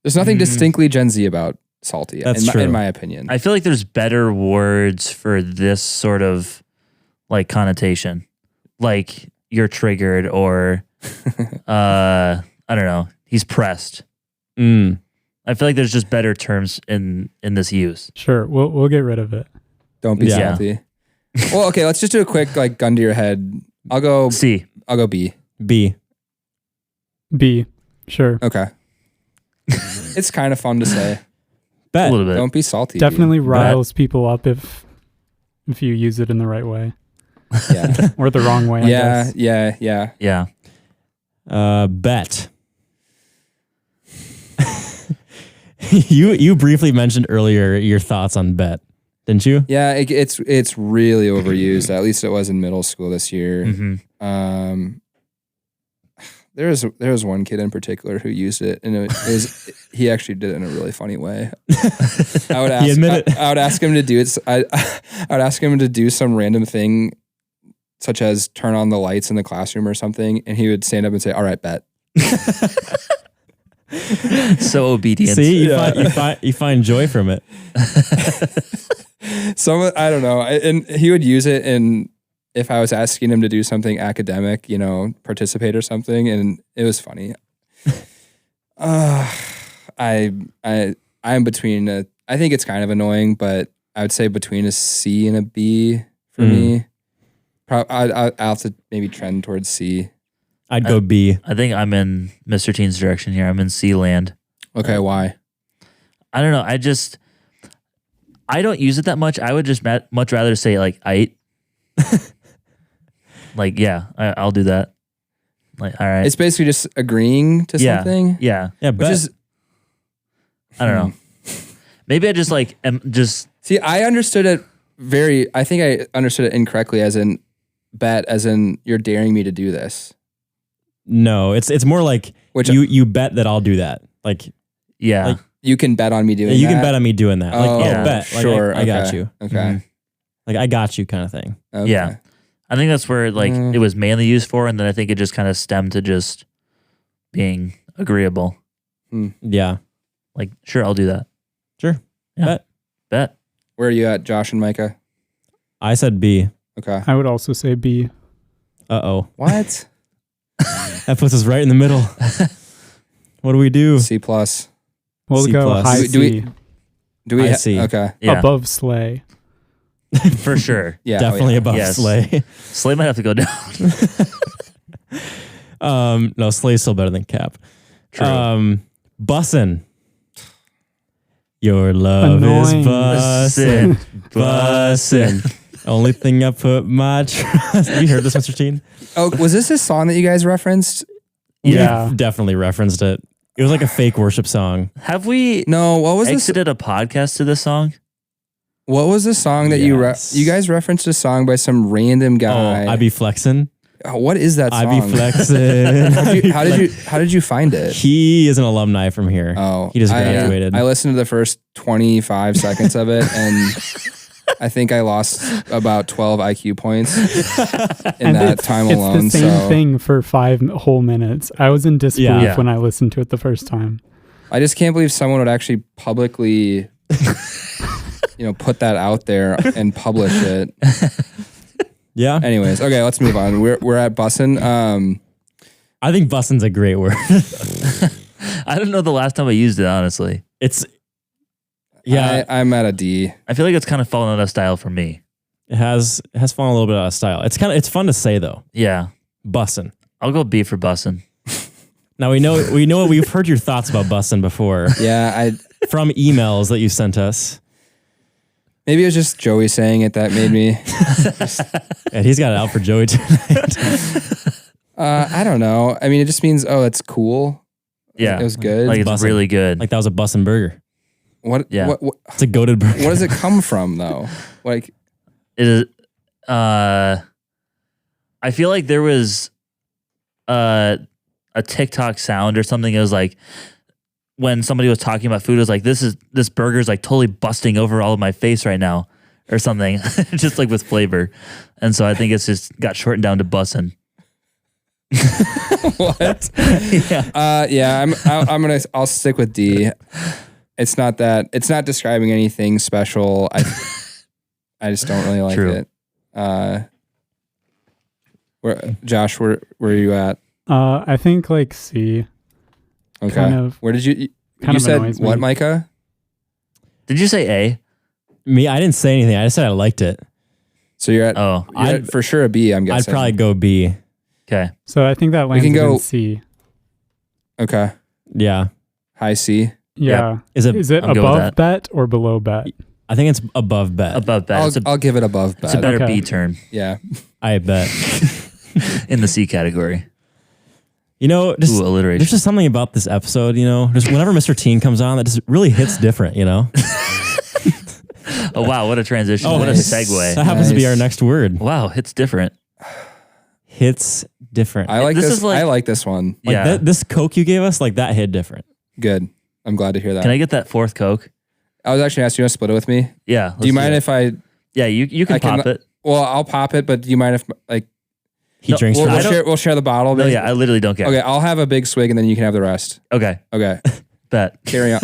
D: There's nothing distinctly Gen Z about salty.
B: That's
D: in
B: true.
D: in my opinion.
C: I feel like there's better words for this sort of like connotation. Like you're triggered or I don't know. He's pressed. I feel like there's just better terms in this use.
A: Sure, we'll get rid of it.
D: Don't be
B: Yeah.
D: salty. Well, okay, let's just do a quick like gun to your head. I'll go
C: C.
D: B.
B: B.
A: B. Sure.
D: Okay. It's kind of fun to say.
C: A
B: Bet.
C: little bit.
D: Don't be salty. B.
A: Definitely riles people up if you use it in the right way
D: Yeah.
A: or the wrong way. I
D: Yeah.
A: guess.
D: Yeah.
C: Yeah.
B: Bet. You briefly mentioned earlier your thoughts on bet, didn't you?
D: Yeah. It's really overused. At least it was in middle school this year.
C: Mm-hmm.
D: There was one kid in particular who used it, and it was he actually did it in a really funny way. I would ask.
B: He admitted it.
D: I would ask him to do it. I would ask him to do some random thing, such as turn on the lights in the classroom or something, and he would stand up and say, "All right, bet."
C: So obedient.
B: See,
D: Yeah.
B: you find joy from it.
D: I don't know, and he would use it in. If I was asking him to do something academic, participate or something, and it was funny. I'm between. I think it's kind of annoying, but I would say between a C and a B for me. I'll have to maybe trend towards C.
B: I'd go B.
C: I think I'm in Mr. Teen's direction here. I'm in C land.
D: Okay, why?
C: I don't know. I don't use it that much. I would just much rather say like "ite." Like, yeah, I'll do that. Like, all right.
D: It's basically just agreeing to something.
C: Yeah.
B: Yeah,
D: Which
B: bet.
D: is,
C: I don't know. Maybe I just like am just.
D: see, I understood it I think I understood it incorrectly as in bet, as in you're daring me to do this.
B: No, it's more like
D: Which
B: you bet that I'll do that. Like,
C: Yeah.
B: Like,
D: you can bet on me doing
B: you
D: that.
B: can bet on me doing that. Like,
D: Oh,
C: yeah.
B: bet. Like,
D: sure.
B: I got
D: okay.
B: you.
D: Okay.
C: Mhm.
B: Like, I got you kind of thing.
D: Okay.
C: Yeah. I think that's where like it was mainly used for, and then I think it just kind of stemmed to just being agreeable.
B: Yeah.
C: Like, sure, I'll do that.
B: Sure.
C: Yeah. Bet.
D: Where are you at, Josh and Micah?
B: I said B.
D: Okay.
A: I would also say B.
B: Uh-oh.
D: What?
B: That puts us right in the middle. What do we do?
D: C plus.
A: We'll
B: C
A: go
B: plus.
A: high
D: Do we-
A: C.
D: Do we?
B: I see.
D: Okay.
C: Yeah,
A: Above Slay.
C: for sure.
D: Yeah.
B: Definitely above
C: Yes.
B: Slay.
C: Slay might have to go down.
B: No, Slay's still better than Cap.
C: True.
B: Bussin'. Your love
A: Annoying.
B: is bussin'. Bussin'. Only thing I put my trust. Have you heard this, Mr. Tien?
D: Oh, was this a song that you guys referenced?
A: Yeah.
B: We've definitely referenced it. It was like a fake worship song.
C: Have we
D: No. What was this?
C: exited a podcast to this song?
D: What was the song that
B: Yes.
D: you guys referenced a song by some random guy?
B: Oh, I be flexin'.
D: Oh, what is that
B: I
D: song?
B: be flexin'.
D: How did you find it?
B: He is an alumni from here.
D: Oh,
B: He just graduated.
D: I listened to the first 25 seconds of it, and I think I lost about 12 IQ points in
A: And
D: that time alone.
A: It's the same
D: so
A: thing for 5 whole minutes. I was in disbelief
C: Yeah.
A: when I listened to it the first time.
D: I just can't believe someone would actually publicly, put that out there and publish it.
B: Yeah.
D: Anyways, okay, let's move on. We're at Bussin'.
B: I think bussin's a great word.
C: I don't know the last time I used it, honestly.
B: It's, yeah,
D: I'm at a D.
C: I feel like it's kind of fallen out of style for me.
B: it has fallen a little bit out of style. It's fun to say though.
C: Yeah.
B: Bussin'.
C: I'll go B for bussin'.
B: Now we've heard your thoughts about bussin' before
D: Yeah,
B: from emails that you sent us.
D: maybe it was just Joey saying it that made me.
B: And he's got it out for Joey tonight.
D: I don't know. I mean, it just means it's cool.
C: Yeah.
D: It was good.
C: Like, it's
B: Bussin'.
C: really good.
B: Like that was a bussin' burger.
D: what?
C: Yeah.
D: What
B: It's a goated burger.
D: does it come from though? Like,
C: It is. I feel like there was a TikTok sound or something. It was like when somebody was talking about food, it was like this burger is like totally busting over all of my face right now, or something, just like with flavor. And so I think it's just got shortened down to bussin'.
D: what?
C: Yeah.
D: Yeah. I'll stick with D. It's not describing anything special. I just don't really like
C: True.
D: it. Josh, where are you at?
A: I think like C.
D: Okay.
A: Kind of-
D: Where did you
A: kind of
D: said
A: annoys me.
D: what, Micah?
C: Did you say A?
B: Me, I didn't say anything. I just said I liked it.
D: So you're at,
C: Oh,
D: you're at for sure a B, I'm
B: I'd
D: guessing.
B: probably go B.
C: okay.
A: So I think that lands
D: can go-
A: in C.
D: Okay.
B: Yeah.
D: High C.
A: Yeah.
B: Is it?
A: Is it
C: I'm good with
A: above
C: that.
A: bet or below bet?
B: I think it's above bet.
C: Above that.
D: I'll give it above
C: It's a
D: bet.
C: better
A: Okay.
C: B term
D: Yeah.
B: I bet.
C: in the C category.
B: You know, just,
C: Ooh, alliteration.
B: there's just something about this episode, just whenever Mr. Tien comes on, that just really hits different,
C: Oh, wow. What a transition.
B: Oh,
C: what a
D: nice.
C: segue.
B: That happens to be
D: Nice.
B: our next word.
C: Wow. It's different.
B: Hits different.
D: I like
C: This
D: this.
C: is like-
D: I like this one.
B: Like
C: Yeah.
B: this Coke you gave us, like that hit different.
D: Good. I'm glad to hear that.
C: Can I get that fourth Coke?
D: I was actually asking you to split it with me.
C: Yeah.
D: Do you mind if I?
C: Yeah, you can
D: I can-
C: pop it.
D: Well, I'll pop it, but do you mind if
B: He
C: No,
B: drinks
C: well,
B: from
C: I
B: it.
C: don't-
D: we'll share the bottle?
C: No,
D: maybe?
C: yeah, I literally don't care.
D: Okay, I'll have a big swig and then you can have the rest.
C: Okay.
D: Okay,
C: Bet.
D: carry on.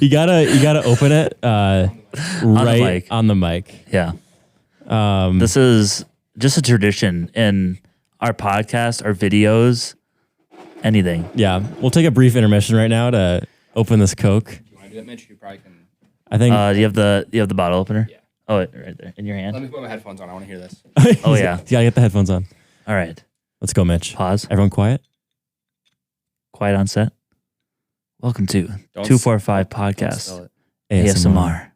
B: You gotta open it right
C: mic.
B: on the mic.
C: Yeah. This is just a tradition in our podcast, our videos, anything.
B: Yeah, we'll take a brief intermission right now to open this Coke.
D: If you want to do that, Mitch, you probably can.
B: I think.
C: Do you have the bottle opener?
D: Yeah.
C: Oh, right there in your hand.
D: Let me put my headphones on. I want to hear this.
C: Oh, yeah.
B: You gotta get the headphones on.
C: All right.
B: Let's go, Mitch.
C: Pause.
B: Everyone quiet.
C: Quiet on set. Welcome to
D: Don't
C: 245
D: Don't
C: Podcast
D: spell it.
C: ASMR.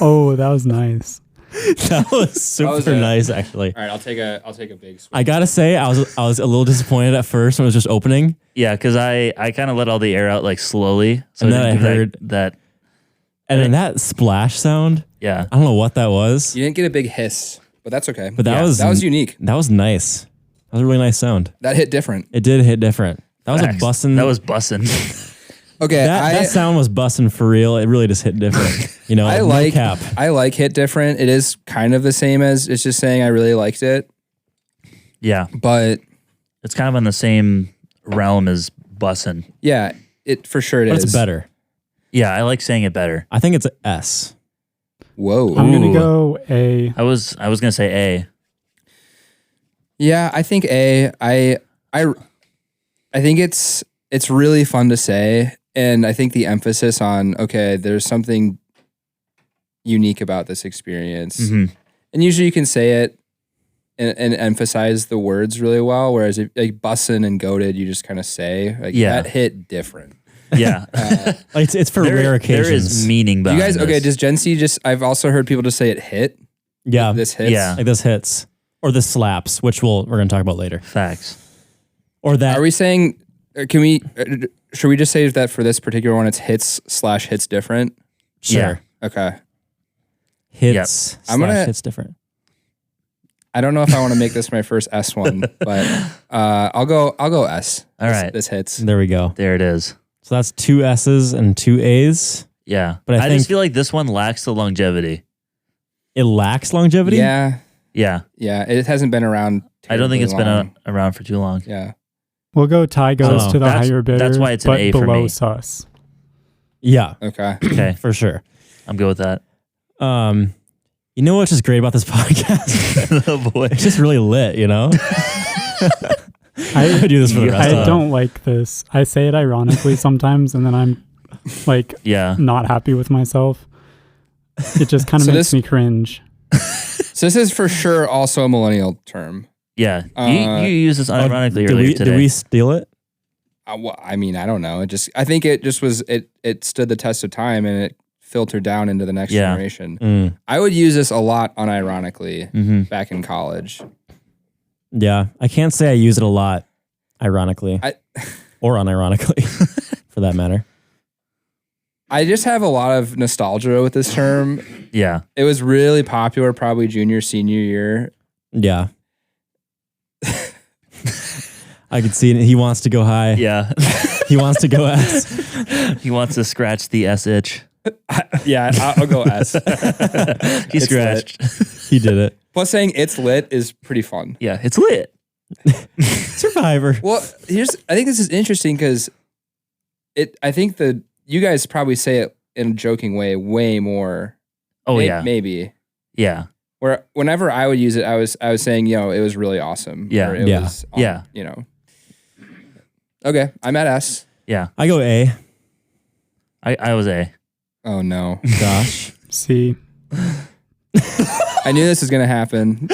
A: Oh, that was nice.
B: That was super nice, actually.
D: All right, I'll take a big swig.
B: I gotta say, I was a little disappointed at first when it was just opening.
C: Yeah, because I kind of let all the air out like slowly. So
B: And
C: it
B: then
C: didn't
B: I
C: give
B: heard-
C: that.
B: And then that splash sound,
C: Yeah.
B: I don't know what that was,
D: You didn't get a big hiss, but that's okay.
B: but that
C: Yeah,
B: was
D: unique.
B: That was nice. That was a really nice sound.
D: That hit different.
B: It did hit different. That was
C: Facts.
B: a bussin'.
C: That was bussin'.
D: Okay,
B: that sound was bussin' for real. It really just hit different. You know,
D: I
B: no
D: like
B: cap.
D: I like hit different. It is kind of the same as it's just saying I really liked it,
C: Yeah.
D: but
C: It's kind of on the same realm as bussin'.
D: yeah, it for sure it
B: But
D: is.
B: it's better.
C: Yeah, I like saying it better.
B: I think it's an S.
D: Whoa.
A: I'm gonna
C: Ooh.
A: go A.
C: I was gonna say A.
D: Yeah, I think I think it's really fun to say, and I think the emphasis on there's something unique about this experience,
C: Mhm.
D: and usually you can say it and emphasize the words really well. Whereas if, like bussin' and goated, you just kind of say
C: Yeah.
D: that hit different.
C: Yeah.
B: Like it's for rare occasions.
C: There is meaning
D: Do you
C: behind
D: guys
C: this.
D: does Gen C just? I've also heard people just say it hit.
B: yeah,
D: This hits.
C: Yeah.
B: like this hits or this slaps, which we're gonna talk about later.
C: Facts.
B: Or that
D: Are we saying? Can we? Should we just say that for this particular one, it's hits/hits different?
B: sure
D: Okay.
B: hits.
D: I'm gonna-
B: slash hits different.
D: I don't know if I want to make this my first S one, but I'll go S.
C: All right.
D: This hits.
B: There we go.
C: There it is.
B: So that's 2 S's and 2 A's.
C: Yeah.
B: But I
C: just
B: think-
C: feel like this one lacks the longevity.
B: It lacks longevity.
D: Yeah,
C: Yeah.
D: it hasn't been around.
C: I don't think it's
D: terribly long.
C: been around for too long.
D: Yeah.
A: We'll go tie goes
B: Oh,
A: to the
C: that's-
A: higher bidder.
C: that's why it's an
A: but
C: A for
A: below
C: me.
A: sus.
B: Yeah,
D: Okay.
C: Okay.
B: for sure.
C: I'm good with that.
B: You know what's just great about this podcast?
C: Oh boy.
B: It's just really lit, you know? I could do this for the rest
A: I
B: of the
A: don't like this. I say it ironically sometimes, and then I'm like
C: Yeah.
A: not happy with myself. It just kind of
D: So
A: makes
D: this-
A: me cringe.
D: So this is for sure also a millennial term.
C: Yeah. You use this unironically
B: did
C: earlier
B: we,
C: today.
B: Did we steal it?
D: Well, I mean, I don't know. I think it just was. It stood the test of time and it filtered down into the next
C: Yeah.
D: generation. I would use this a lot unironically
C: Mhm.
D: back in college.
B: Yeah, I can't say I use it a lot, ironically, or unironically, for that matter.
D: I just have a lot of nostalgia with this term.
C: Yeah.
D: It was really popular probably junior, senior year.
B: Yeah. I could see it. He wants to go high.
C: Yeah.
B: He wants to go S.
C: He wants to scratch the S itch.
D: Yeah, I'll go S.
C: He
D: It's
C: scratched.
B: He did it.
D: Plus saying it's lit is pretty fun.
C: Yeah. It's lit.
B: Survivor.
D: Well, I think this is interesting because I think you guys probably say it in a joking way more.
C: Oh yeah.
D: Maybe.
C: Yeah.
D: Where whenever I would use it, I was saying, it was really awesome.
C: Yeah.
D: Or it
B: Yeah.
D: was,
C: Yeah.
D: Okay, I'm at S.
C: Yeah.
B: I go A.
C: I was A.
D: Oh no.
B: Gosh.
A: C.
D: I knew this was gonna happen.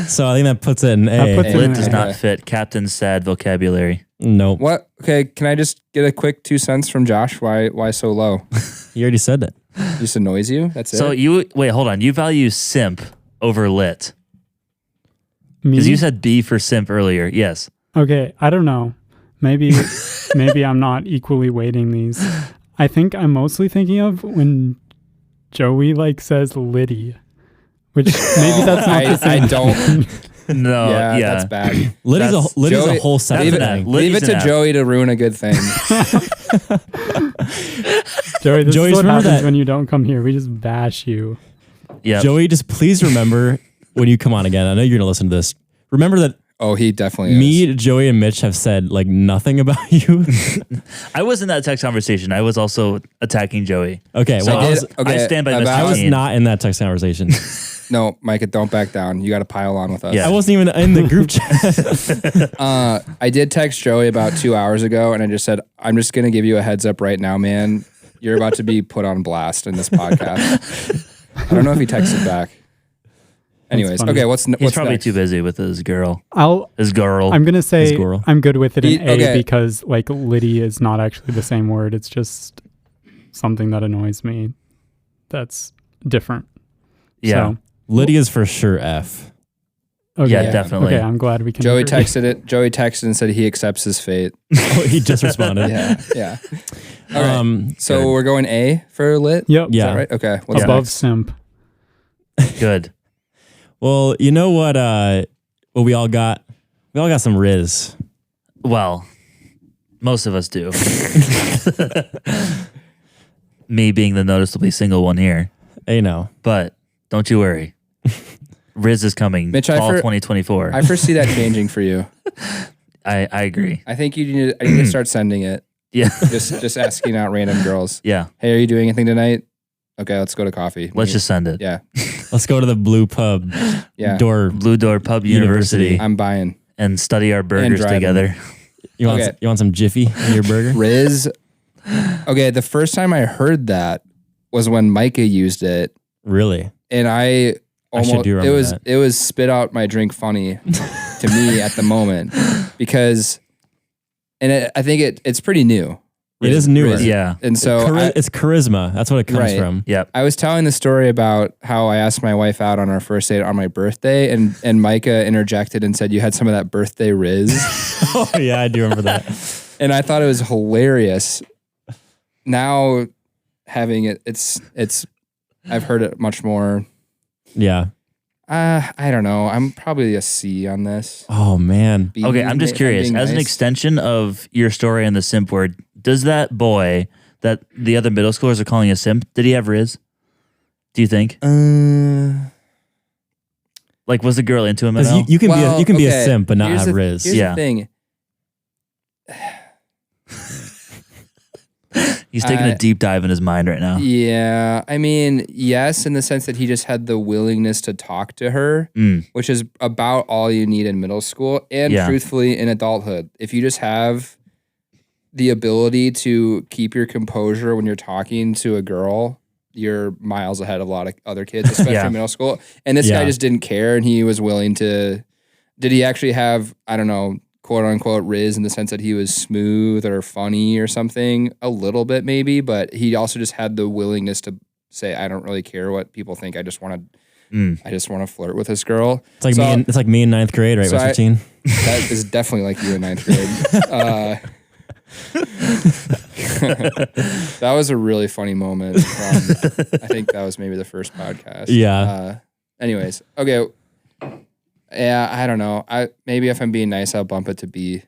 B: So I think that puts it in
A: That
B: A.
A: puts it
C: Lit
A: in
C: does
A: A.
C: not fit Captain's sad vocabulary.
B: Nope.
D: What? Okay, can I just get a quick 2 cents from Josh? Why so low?
B: You already said that.
D: Just annoys you? That's it.
C: So wait, hold on. You value simp over lit.
A: Me?
C: Because you said B for simp earlier. Yes.
A: Okay, I don't know. Maybe I'm not equally weighting these. I think I'm mostly thinking of when Joey says Liddy, which maybe that's not the same.
D: I don't.
C: No.
D: yeah,
C: Yeah.
D: that's bad.
B: Liddy's
D: Joey-
B: a whole separate
D: Leave
B: thing.
C: Liddy's
D: it to
C: an F.
D: Joey to ruin a good thing.
A: Joey, this
B: Joey,
A: is what
B: remember
A: happens
B: that-
A: when you don't come here. We just bash you.
C: Yeah.
B: Joey, just please remember when you come on again. I know you're going to listen to this. Remember that
D: Oh, he definitely is.
B: Me, Joey, and Mitch have said like nothing about you.
C: I was in that text conversation. I was also attacking Joey.
B: Okay,
C: So
B: well,
C: I stand by Mr.
B: I was
C: Tien.
B: not in that text conversation.
D: No, Micah, don't back down. You got to pile on with us.
C: Yeah.
B: I wasn't even in the group chat.
D: I did text Joey about 2 hours ago, and I just said, I'm just going to give you a heads up right now, man. You're about to be put on blast in this podcast. I don't know if he texted back. Anyways,
A: funny.
D: okay, what's
C: He's probably
D: next?
C: too busy with his girl.
A: I'm gonna say
B: squirrel.
A: I'm good with it in A
D: Okay.
A: because like Liddy is not actually the same word. It's just something that annoys me. That's different.
C: Yeah.
A: So,
B: Lydia's for sure F.
A: okay.
C: Yeah, definitely.
A: Okay, I'm glad we can.
D: Joey
A: agree.
D: texted and said he accepts his fate.
B: Oh, he just responded.
D: Yeah. All right. So
C: good.
D: we're going A for lit?
A: Yep.
D: Is
B: Yeah.
D: that right? Okay. What's
A: Above
D: next?
A: simp.
C: Good.
B: Well, you know what? What we all got? We all got some Riz.
C: Well, most of us do. Me being the noticeably single one here.
B: You know,
C: But don't you worry. Riz is coming
D: Mitch,
C: fall 2024.
D: I foresee that changing for you.
C: I agree.
D: I think I need to start sending it.
C: Yeah.
D: Just asking out random girls.
C: Yeah.
D: Hey, are you doing anything tonight? Okay, let's go to coffee.
C: Let's just send it.
D: Yeah.
B: let's go to the Blue Pub
D: Yeah.
B: door.
C: Blue Door Pub University
D: I'm buying.
C: and study our burgers
D: driving.
C: together.
B: You want
D: Okay.
B: you want some Jiffy in your burger?
D: Riz. Okay, the first time I heard that was when Micah used it,
B: Really?
D: and I almost
B: do remember that.
D: it was spit out my drink funny to me at the moment because, and I think it's pretty new.
B: It is newer.
D: Riz.
C: Yeah.
D: And so
B: It's charisma. That's what it comes
D: Right.
B: from.
C: Yep.
D: I was telling the story about how I asked my wife out on our first date on my birthday, and Micah interjected and said, "You had some of that birthday Riz,"
B: Oh yeah, I do remember that.
D: and I thought it was hilarious. Now, having it's I've heard it much more.
B: Yeah.
D: I don't know. I'm probably a C on this.
B: Oh man.
D: B,
C: Okay, I'm just
D: if
C: curious.
D: being
C: As an
D: nice.
C: extension of your story and the simp word, does that boy that the other middle schoolers are calling a simp, did he have Riz? Do you think? Like, was the girl into him at
B: 'Cause
C: all?
B: you can
D: Well,
B: be a
D: okay,
B: simp but not
D: here's
B: have
D: the-
B: Riz.
D: Here's
C: Yeah.
D: the thing.
C: He's taking a deep dive in his mind right now.
D: Yeah, I mean, yes, in the sense that he just had the willingness to talk to her, which is about all you need in middle school and
C: Yeah.
D: truthfully in adulthood. If you just have the ability to keep your composure when you're talking to a girl, you're miles ahead of a lot of other kids, especially
C: Yeah.
D: in middle school. And this guy just didn't care, and he was willing to. Did he actually have, I don't know, quote unquote Riz in the sense that he was smooth or funny or something? A little bit maybe, but he also just had the willingness to say, I don't really care what people think. I just want to flirt with this girl.
B: It's like
D: So-
B: it's like me in ninth grade, right?
D: So I-
B: 15.
D: That is definitely like you in ninth grade. That was a really funny moment. I think that was maybe the first podcast.
B: Yeah.
D: Anyways, okay. Yeah, I don't know. Maybe if I'm being nice, I'll bump it to B.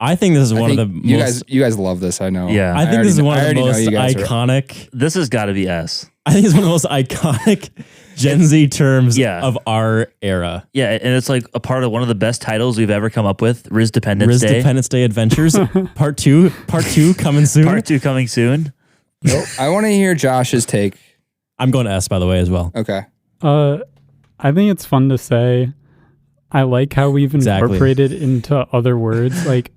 B: I think this is
D: I
B: one of
D: think
B: the most.
D: you guys love this. I know.
C: Yeah.
B: I think this is one of the
D: already know
B: most
D: you guys are-
B: iconic.
C: This has got to be S.
B: I think it's one of the most iconic Gen Z terms
C: Yeah.
B: of our era.
C: Yeah, and it's like a part of one of the best titles we've ever come up with, Riz Dependence
B: Riz
C: Day.
B: Dependence Day Adventures Part 2 coming soon.
C: Part 2 coming soon.
D: I want to hear Josh's take.
B: I'm going to S by the way as well.
D: Okay.
A: I think it's fun to say. I like how we've
B: Exactly.
A: incorporated into other words like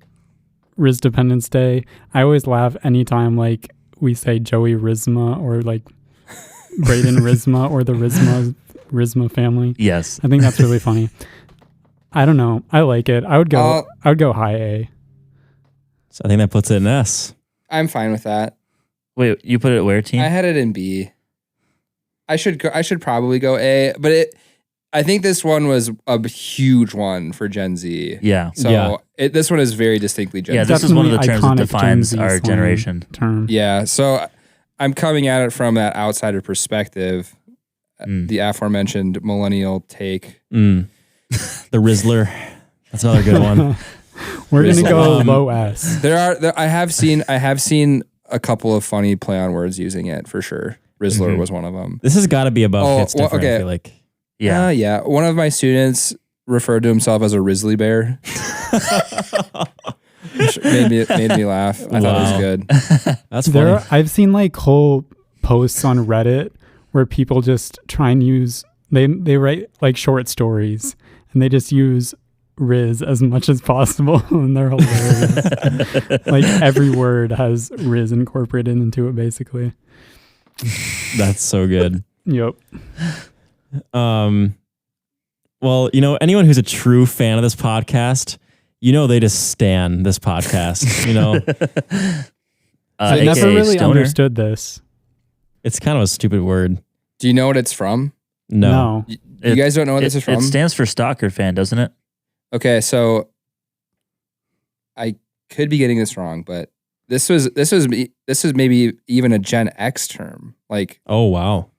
A: Riz Dependence Day. I always laugh anytime like we say Joey Rizma or like Braden Rizma or the Rizma family.
C: Yes.
A: I think that's really funny. I don't know. I like it. I would go high A.
B: So I think that puts it in S.
D: I'm fine with that.
C: Wait, you put it where, Tien?
D: I had it in B. I should probably go A, but I think this one was a huge one for Gen Z.
C: Yeah.
D: So
B: Yeah.
D: this one is very distinctly Gen
C: Yeah,
D: Z.
C: this is one of the terms that
A: Definitely iconic
C: defines
A: Gen Z
C: our
A: slang
C: generation.
A: term.
D: Yeah. So I'm coming at it from that outsider perspective. The aforementioned millennial take.
B: The Rizzler. That's another good one.
A: We're gonna go
B: Um,
A: low S.
D: I have seen a couple of funny play on words using it for sure. Rizzler was one of them.
B: This has got to be above
D: Oh,
B: Hits
D: well,
B: Different,
D: okay.
B: I feel like.
C: Yeah.
D: Yeah. One of my students referred to himself as a Risley bear. made me laugh. I thought it was good.
B: That's funny.
A: I've seen like whole posts on Reddit where people just try and use they write like short stories and they just use Riz as much as possible and they're hilarious. Like every word has Riz incorporated into it basically.
B: That's so good.
A: Yep.
B: Well, anyone who's a true fan of this podcast, they just stan this podcast,
A: I never really understood this.
B: It's kind of a stupid word.
D: Do you know what it's from?
B: No.
D: You guys don't know what this is from?
C: It stands for stalker fan, doesn't it?
D: Okay, so I could be getting this wrong, but this is maybe even a Gen X term. Like,
B: oh wow.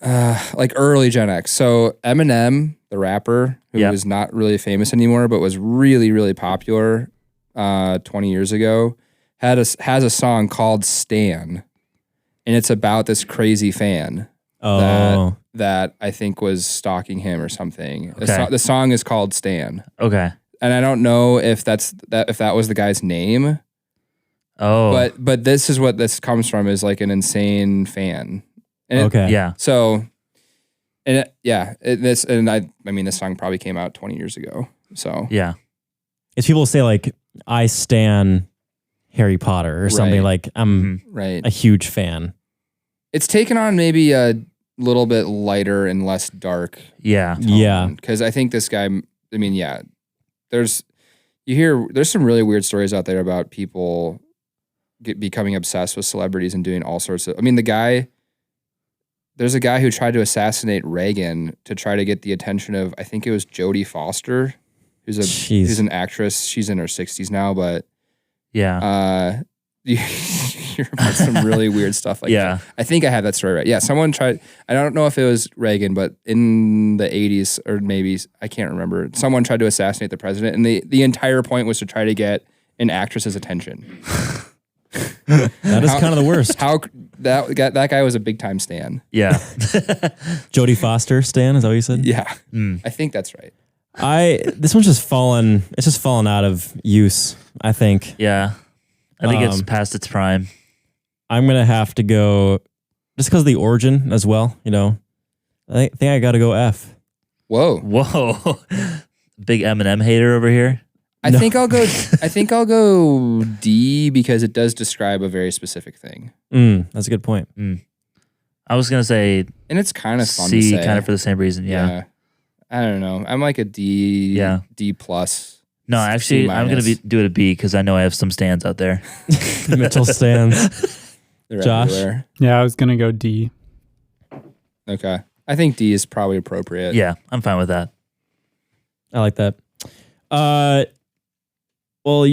D: Like early Gen X. So Eminem, the rapper, who is not really famous anymore, but was really, really popular 20 years ago, has a song called Stan. And it's about this crazy fan that I think was stalking him or something.
C: Okay.
D: The song is called Stan.
C: Okay.
D: And I don't know if that was the guy's name.
C: Oh.
D: But this is what this comes from, is like an insane fan. And
C: Yeah.
D: So, and this song probably came out 20 years ago. So
C: yeah,
B: it's people say like I stan Harry Potter or something, like I'm a huge fan.
D: It's taken on maybe a little bit lighter and less dark.
C: Yeah.
D: Because I think this guy. I mean, there's some really weird stories out there about people becoming obsessed with celebrities and doing all sorts of. I mean, there's a guy who tried to assassinate Reagan to try to get the attention of, I think it was Jodie Foster, who's an actress. She's in her 60s now, but you hear about some really weird stuff like that. I think I have that story right. Yeah, someone tried, I don't know if it was Reagan, but in the 80s, or maybe, I can't remember, someone tried to assassinate the president, and the entire point was to try to get an actress's attention.
B: That is kind of the worst.
D: That guy was a big time stan.
C: Yeah.
B: Jodie Foster stan, is that what you said?
D: Yeah. I think that's right.
B: This one's just fallen. It's just fallen out of use, I think.
C: Yeah. I think it's past its prime.
B: I'm going to have to go, just because of the origin as well, I think I got to go F.
D: Whoa.
C: Big Eminem hater over here.
D: I think I'll go D, because it does describe a very specific thing.
B: That's a good point.
C: I was going to say,
D: and it's kind of fun
C: C,
D: to say.
C: kind of for the same reason. Yeah.
D: I don't know. I'm like a D.
C: Yeah.
D: D plus.
C: No, actually, I'm going to do it a B, because I know I have some stands out there.
B: Mitchell stands. Josh?
D: Everywhere.
A: Yeah, I was going to go D.
D: Okay. I think D is probably appropriate.
C: Yeah, I'm fine with that.
B: I like that. Well,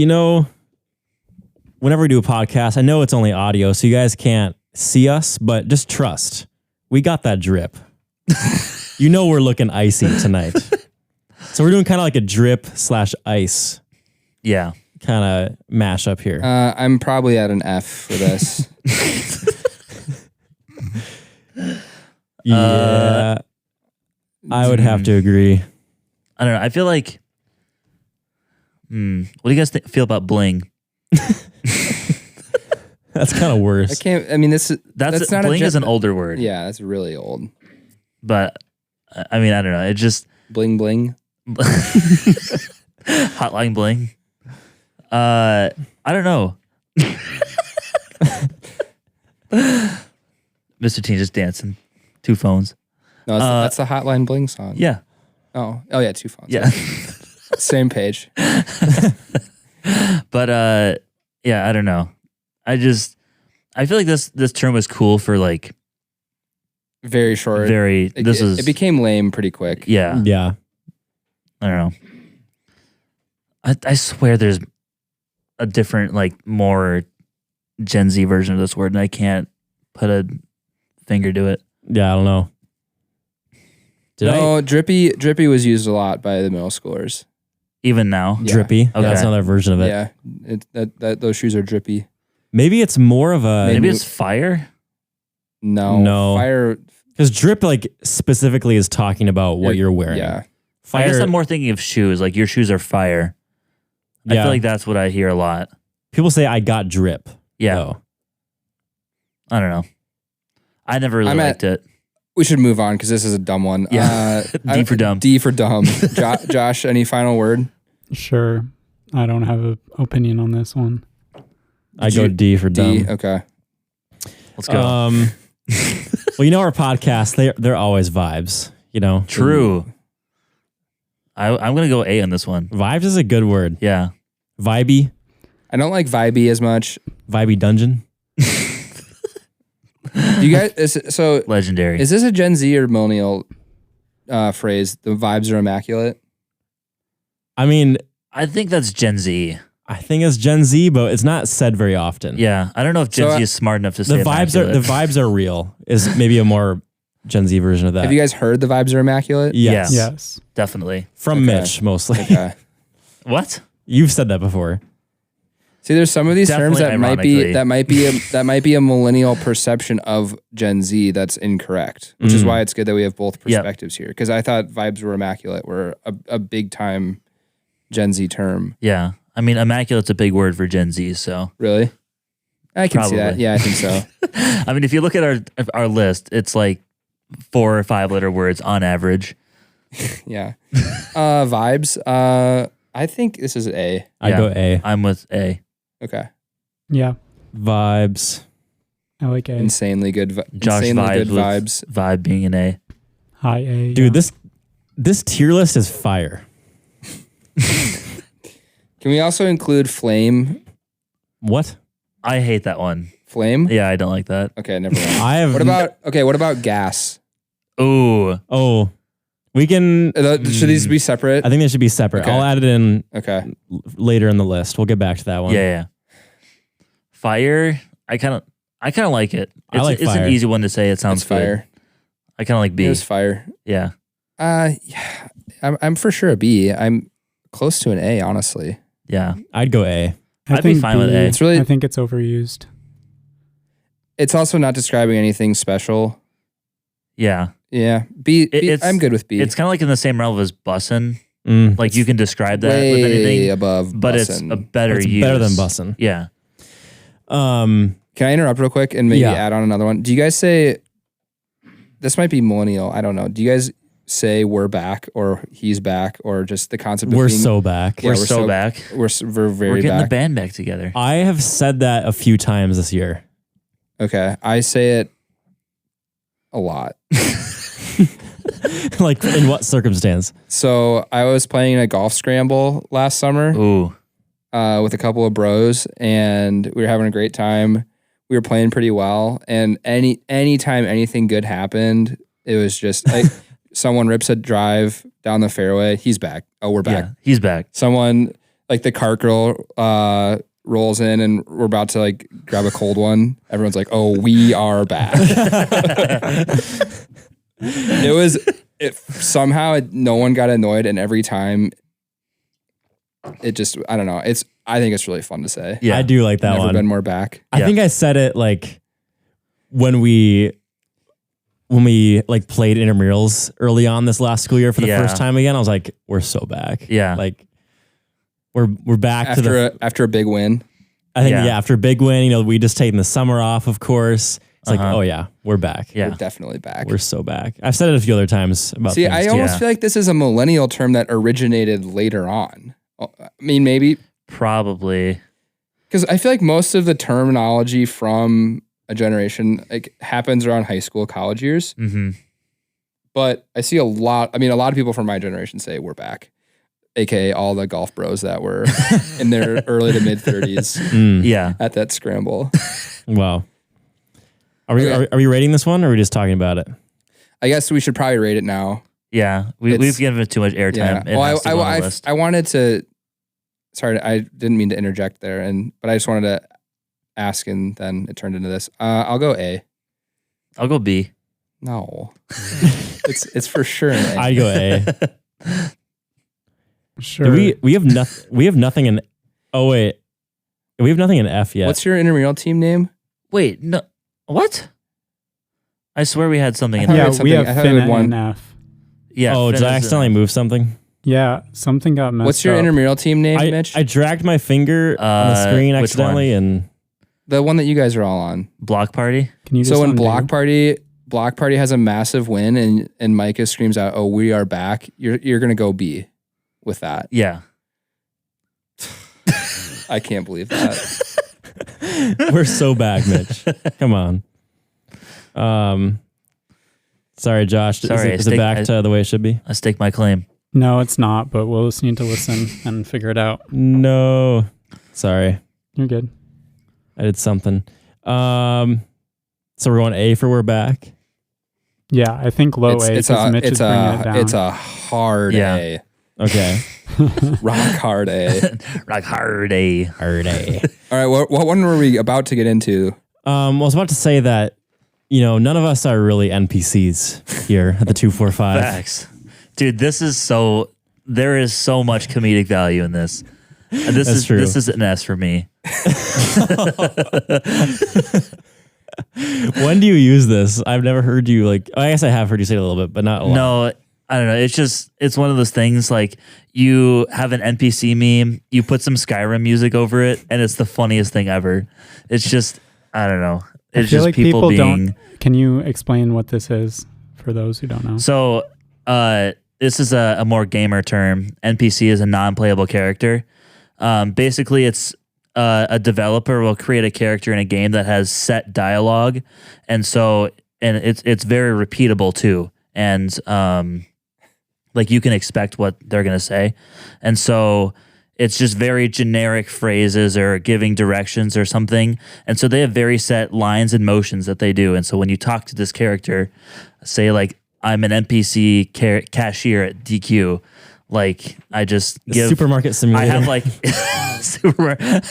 B: whenever we do a podcast, I know it's only audio, so you guys can't see us, but just trust. We got that drip. We're looking icy tonight. So we're doing kind of like a drip/ice.
C: Yeah.
B: Kind of mash up here.
D: I'm probably at an F for this.
B: Yeah. I would have to agree.
C: I don't know. I feel like, what do you guys feel about bling?
B: That's kind of worse.
D: I can't, I mean, that's not
C: bling is an older word.
D: Yeah, that's really old.
C: But, I mean, I don't know. It just.
D: Bling bling.
C: Hotline bling. I don't know. Mr. Tien just dancing. 2 phones.
D: No, that's the Hotline Bling song.
C: Yeah.
D: Oh yeah, 2 phones.
C: Yeah.
D: Same page.
C: But I don't know. I feel like this term was cool for like
D: very short.
C: It
D: became lame pretty quick.
C: Yeah.
B: Yeah.
C: I don't know. I swear there's a different, like, more Gen Z version of this word, and I can't put a finger to it.
B: Yeah, I don't know.
D: Drippy was used a lot by the middle schoolers.
C: Even now?
D: Yeah.
B: Drippy.
C: Okay.
B: That's another version of it.
D: Yeah, those shoes are drippy.
B: Maybe it's more of a...
C: Maybe it's fire?
D: No.
B: No.
D: Fire...
B: Because drip, like, specifically is talking about what you're wearing.
D: Yeah.
B: Fire.
C: I guess I'm more thinking of shoes. Like your shoes are fire. I
B: Yeah.
C: feel like that's what I hear a lot.
B: People say I got drip.
C: Yeah.
B: though.
C: I don't know. I never really liked it.
D: We should move on because this is a dumb one.
C: Yeah. D for dumb.
D: D for dumb. Josh, any final word?
A: Sure. I don't have an opinion on this one.
B: I go D for dumb.
D: D. Okay.
C: Let's go.
B: Well, you know our podcast, they're always vibes, you know?
C: True. I'm going to go A on this one.
B: Vibes is a good word.
C: Yeah.
B: Vibey.
D: I don't like vibey as much.
B: Vibey dungeon.
D: You guys,
C: Legendary.
D: is this a Gen Z or millennial phrase? The vibes are immaculate.
B: I mean,
C: I think that's Gen Z.
B: I think it's Gen Z, but it's not said very often.
C: Yeah. I don't know if Gen Z is smart enough to say
B: The vibes are real is maybe a more Gen Z version of that.
D: Have you guys heard the vibes are immaculate?
B: Yes.
C: Yeah.
A: Yes.
C: Definitely.
B: From
D: Okay.
B: Mitch mostly.
D: Okay.
C: What?
B: You've said that before.
D: See, there's some of these terms
C: Definitely
D: that
C: ironically.
D: that might be a millennial perception of Gen Z that's incorrect, which is why it's good that we have both perspectives here. Because I thought vibes were immaculate were a big time Gen Z term.
C: Yeah. I mean, immaculate's a big word for Gen Z, so.
D: Really? I can see that.
C: Probably.
D: Yeah, I think so.
C: I mean, if you look at our list, it's like 4 or 5 letter words on average.
D: Yeah. Vibes. I think this is A.
B: I go A.
C: I'm with A.
D: Okay.
A: Yeah.
B: Vibes.
A: I like A.
D: Insanely good.
C: Josh
D: Insanely good
C: vibes.
D: vibes.
C: Vibe being an A.
A: High A.
B: Dude,
A: yeah.
B: this tier list is fire.
D: Can we also include flame?
B: What?
C: I hate that one.
D: Flame?
C: Yeah, I don't like that.
D: Okay, never mind.
B: I have
D: What about gas?
C: Ooh.
B: Oh. We can
D: Should these be separate?
B: I think they should be separate.
D: Okay.
B: I'll add it in
D: Okay.
B: later in the list. We'll get back to that one.
C: Yeah. Fire. I kind of like it.
B: I like
C: it's
B: fire.
C: an easy one to say. It sounds
D: It's fire.
C: good. I kind of like B.
D: It was fire.
C: Yeah.
D: Yeah. I'm for sure a B. I'm close to an A, honestly.
C: Yeah.
B: I'd go A.
C: I'd be fine with A.
D: It's really.
A: I think it's overused.
D: It's also not describing anything special.
C: Yeah.
D: Yeah. B.
C: It's-
D: I'm good with B.
C: It's kind of like in the same realm as bussin'.
B: Mm.
C: Like you can describe that
D: way
C: with anything,
D: above.
C: but it's
D: bussin'.
C: a better
B: It's
C: use.
B: better than bussin'.
C: Yeah.
D: Can I interrupt real quick and maybe
B: Yeah.
D: add on another one? Do you guys say this might be millennial? I don't know. Do you guys say we're back or he's back or just the concept of
B: We're
D: being,
B: so back.
C: We're so back.
D: we're very
C: We're getting
D: back.
C: the band back together.
B: I have said that a few times this year.
D: Okay, I say it a lot.
B: Like in what circumstance?
D: So I was playing a golf scramble last summer
C: Ooh.
D: with a couple of bros, and we were having a great time. We were playing pretty well, and anytime anything good happened, it was just like someone rips a drive down the fairway. He's back. Oh, we're back.
C: Yeah, he's back.
D: Someone like the cart girl rolls in, and we're about to like grab a cold one. Everyone's like, "Oh, we are back." Somehow no one got annoyed, and every time it just, I don't know. I think it's really fun to say.
C: Yeah.
B: I do like that
D: Never
B: one.
D: been more back.
B: I
C: Yeah.
B: think I said it like when we like played intramurals early on this last school year for the
C: Yeah.
B: first time again. I was like, we're so back.
C: Yeah.
B: Like we're back to the
D: After a big win.
B: I think
C: Yeah.
B: after a big win, you know, we just taken the summer off, of course. It's like, oh yeah, we're back.
C: Yeah.
D: We're definitely back.
B: We're so back. I've said it a few other times about
D: See,
B: things
D: I
B: too.
D: almost
C: Yeah.
D: feel like this is a millennial term that originated later on. I mean, maybe
C: Probably.
D: because I feel like most of the terminology from a generation like happens around high school, college years.
C: Mm-hmm.
D: But I see a lot of people from my generation say we're back, aka all the golf bros that were in their early to mid 30s
B: Mm.
C: Yeah.
D: at that scramble.
B: Wow. Are we
D: Okay.
B: are we rating this one or are we just talking about it?
D: I guess we should probably rate it now.
C: Yeah.
D: It's-
C: We've given it too much airtime.
D: Yeah.
C: It has to go on the list.
D: I wanted to. Sorry, I didn't mean to interject there, but I just wanted to ask, and then it turned into this. I'll go A.
C: I'll go B.
D: No, it's for sure an A.
B: I'd go A.
A: Sure.
B: Do we have nothing. We have nothing in. Oh wait, we have nothing in F yet.
D: What's your intramural team name?
C: Wait, no. What? I swear we had something in
D: I
C: there.
A: yeah,
D: had
A: we
D: something-
A: have
D: I thought it
A: Fin
D: had one-
A: and F.
C: Yeah.
B: Oh, did
C: Finn
B: I
C: is
B: accidentally move something?
A: Yeah, something got messed up.
D: What's your intramural team name, Mitch?
B: I dragged my finger on the screen
C: which
B: accidentally, and
D: The one that you guys are all on.
C: Block Party?
A: Can you just
D: So when
A: undo?
D: Block Party has a massive win and Micah screams out, "Oh, we are back." You're going to go B with that.
C: Yeah.
D: I can't believe that.
B: we're so back, Mitch. Come on. Sorry, Josh.
C: Sorry,
B: is it back to the way it should be?
C: I stake my claim.
A: No, it's not, but we'll just need to listen and figure it out.
B: No. Sorry.
A: You're good.
B: I did something. So we're going A for we're back.
A: Yeah, I think low A because Mitch is bringing it down.
D: It's a hard A.
B: Okay.
D: Rock hard A.
C: Rock hard A.
B: Hard A.
D: All right, what one were we about to get into?
B: I was about to say that, none of us are really NPCs here at the 245.
C: Facts. Dude, there is so much comedic value in this. And this
B: That's
C: is
B: true.
C: This is an S for me.
B: When do you use this? I've never heard you I guess I have heard you say it a little bit, but not a lot.
C: No, I don't know. It's one of those things like you have an NPC meme, you put some Skyrim music over it, and it's the funniest thing ever. It's just, I don't know.
A: I
C: It's
A: feel
C: just
A: like
C: people being.
A: don't. Can you explain what this is for those who don't know?
C: So, this is a more gamer term. NPC is a non-playable character. Basically, it's a developer will create a character in a game that has set dialogue, and it's very repeatable too, and you can expect what they're gonna say, and so it's just very generic phrases or giving directions or something, and so they have very set lines and motions that they do, and so when you talk to this character, say I'm an NPC cashier at DQ. I just give
B: Supermarket Simulator.
C: I have supermarket.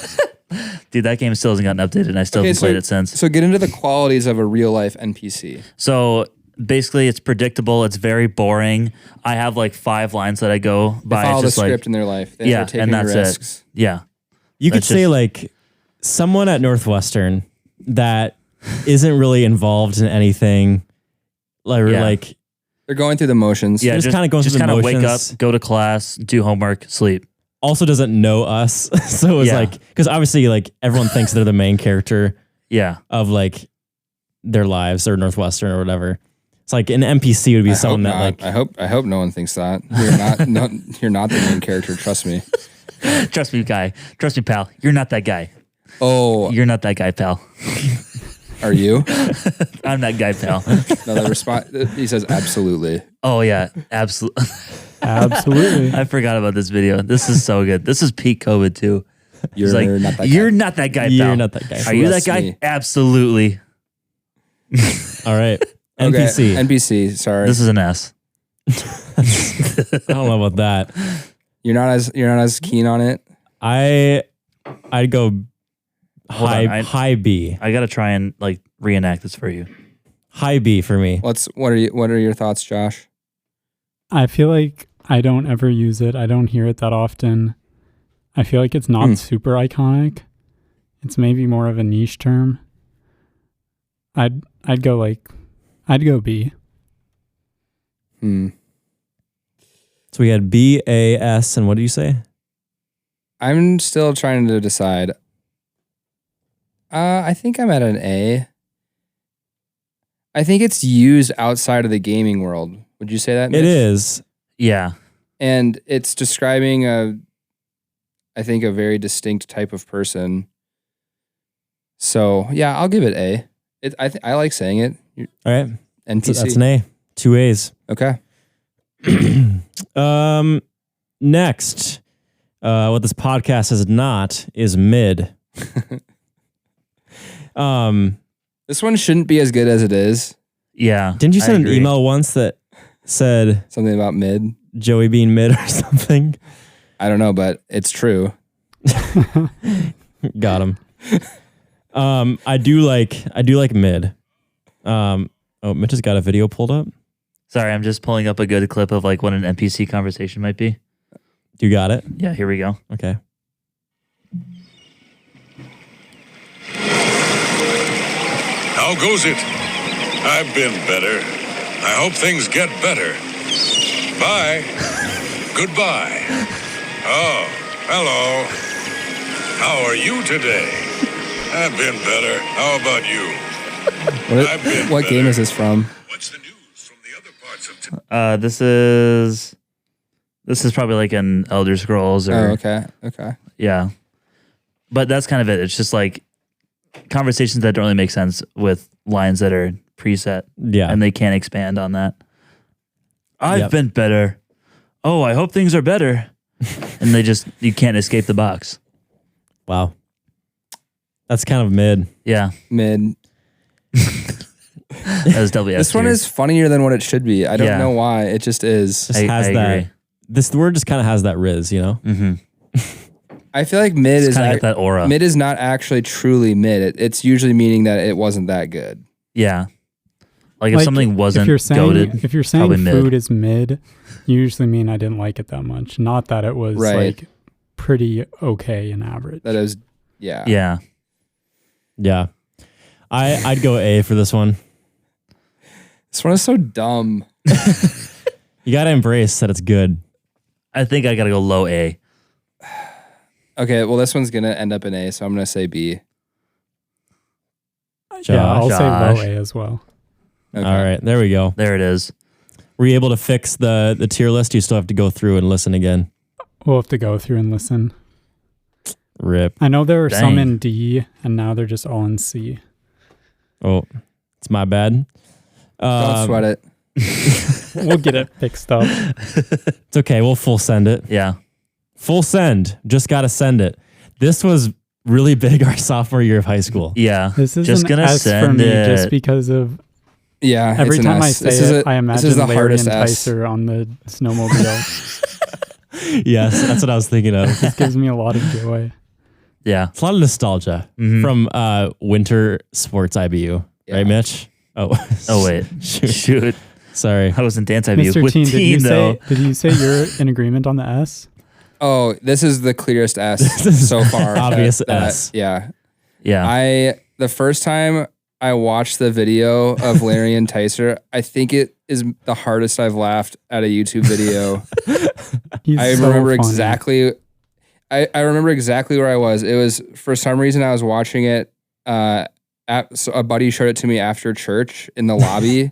C: Dude, that game still hasn't gotten updated, and I still haven't played it since.
D: So get into the qualities of a real life NPC.
C: So basically, it's predictable. It's very boring. I have 5 lines that I go by.
D: They follow
C: it's
D: the
C: just
D: script in their life. They
C: yeah,
D: never take
C: and
D: any
C: that's
D: risks.
C: it. Yeah,
B: You could
C: That's
B: say someone at Northwestern that isn't really involved in anything,
C: Yeah.
D: They're going through the motions.
C: yeah.
B: just kinda going through the
C: kind of wake up,
B: motions.
C: go to class, do homework, sleep.
B: also doesn't know us. So it's
C: Yeah.
B: because obviously everyone thinks they're the main character
C: Yeah,
B: of their lives or Northwestern or whatever. It's an NPC would be someone that
D: I hope no one thinks that. You're not the main character, trust me.
C: trust me, guy. Trust me, pal. You're not that guy.
D: Oh,
C: You're not that guy, pal.
D: are you?
C: I'm that guy, pal.
D: No, the response he says absolutely.
C: Oh yeah, absolutely.
A: Absolutely.
C: I forgot about this video. This is so good. This is peak COVID too.
D: You're
C: It's
D: not that guy.
C: You're not that guy, pal.
B: You're not that guy.
C: Are you that
D: Trust
C: guy?
D: me.
C: Absolutely.
B: All right.
D: Okay,
B: NPC.
D: NPC, sorry.
C: This is an S.
B: I don't know about that.
D: You're not as keen on it.
B: I'd go
C: Hold
B: high
C: on,
B: high B.
C: I gotta try and reenact this for you.
B: High B for me.
D: What are your thoughts, Josh?
A: I feel like I don't ever use it. I don't hear it that often. I feel like it's not super iconic. It's maybe more of a niche term. I'd go B.
D: Hmm.
B: So we had B, A, S, and what did you say?
D: I'm still trying to decide. I think I'm at an A. I think it's used outside of the gaming world. Would you say that, Mitch?
B: It is.
C: Yeah.
D: And it's describing I think a very distinct type of person. So yeah, I'll give it A. I like saying it.
B: All right.
D: NPC.
B: So that's an A. 2 A's.
D: Okay.
B: Next, what this podcast is not is mid.
D: This one shouldn't be as good as it is.
C: Yeah.
B: Didn't you
C: I
B: send an
C: agree.
B: email once that said
D: Something about mid.
B: Joey being mid or something?
D: I don't know, but it's true.
B: Got him. I do like mid. Mitch has got a video pulled up.
C: Sorry, I'm just pulling up a good clip of what an NPC conversation might be.
B: You got it?
C: Yeah, here we go.
B: Okay.
E: How goes it? I've been better. I hope things get better. Bye. Goodbye. Oh, hello. How are you today? I've been better. How about you?
D: What game is this from?
E: What's the news from the other parts of town?
C: This is probably like an Elder Scrolls or
D: Oh, okay.
C: yeah. But that's kind of it. It's just like conversations that don't really make sense with lines that are preset.
B: Yeah.
C: And they can't expand on that. I've
B: Yep.
C: been better. Oh, I hope things are better. And you can't escape the box.
B: Wow. That's kind of mid.
C: Yeah.
D: Mid.
C: That was WS.
D: This one is funnier than what it should be. I don't
C: Yeah.
D: know why. It just is.
B: Just
C: I
B: has that.
C: agree.
B: This word just kind of has that riz, you know?
C: Mm-hmm.
D: I feel like mid
C: It's
D: is
C: kind of got that aura.
D: mid is not actually truly mid. It's usually meaning that it wasn't that good.
C: Yeah. Like if something wasn't
A: if you're saying,
C: goated,
A: if you're saying
C: probably mid.
A: food is mid, you usually mean I didn't like it that much. Not that it was
D: Right.
A: like pretty okay and average.
D: That is, yeah.
C: Yeah.
B: Yeah. I'd go A for this one.
D: This one is so dumb.
B: You got to embrace that it's good.
C: I think I got to go low A.
D: Okay, well, this one's gonna end up in A, so I'm gonna say B.
A: Yeah, I'll say
C: Josh.
A: low A as well.
D: Okay.
B: All right. There we go.
C: There it is.
B: Were you able to fix the tier list? You still have to go through and listen again.
A: We'll have to go through and listen.
B: Rip.
A: I know there were some
C: Dang.
A: in D, and now they're just all in C.
B: Oh, it's my bad.
D: Don't sweat it.
A: We'll get it fixed up.
B: It's okay. We'll full send it.
C: Yeah.
B: Full send. Just got to send it. This was really big our sophomore year of high school.
C: Yeah.
A: This is
C: Just
A: an
C: gonna
A: S for
C: send
A: me
C: it.
A: just because of
D: Yeah.
A: every
D: it's an
A: time I
D: S.
A: say
D: This is
A: it, I
D: this
A: imagine
D: is the
A: Larry
D: hardest
A: and
D: S.
A: Tyser on the snowmobile.
B: Yes, that's what I was thinking of.
A: This gives me a lot of joy.
C: Yeah.
B: It's a lot of nostalgia
C: Mhm.
B: from winter sports IBU.
D: Yeah.
B: Right, Mitch? Oh,
C: Oh, wait. Shoot.
B: Sorry.
C: I was in dance IBU
A: Mr.
C: with
A: Tien,
C: Tien, though.
A: did you say you're in agreement on the S?
D: Oh, this is the clearest S
B: This is
D: so far.
B: obvious S.
D: Yeah.
C: Yeah.
D: The first time I watched the video of Larry and Tyser, I think it is the hardest I've laughed at a YouTube video.
A: He's
D: I
A: so
D: remember
A: funny.
D: exactly. I remember exactly where I was. It was for some reason I was watching it. So a buddy showed it to me after church in the lobby.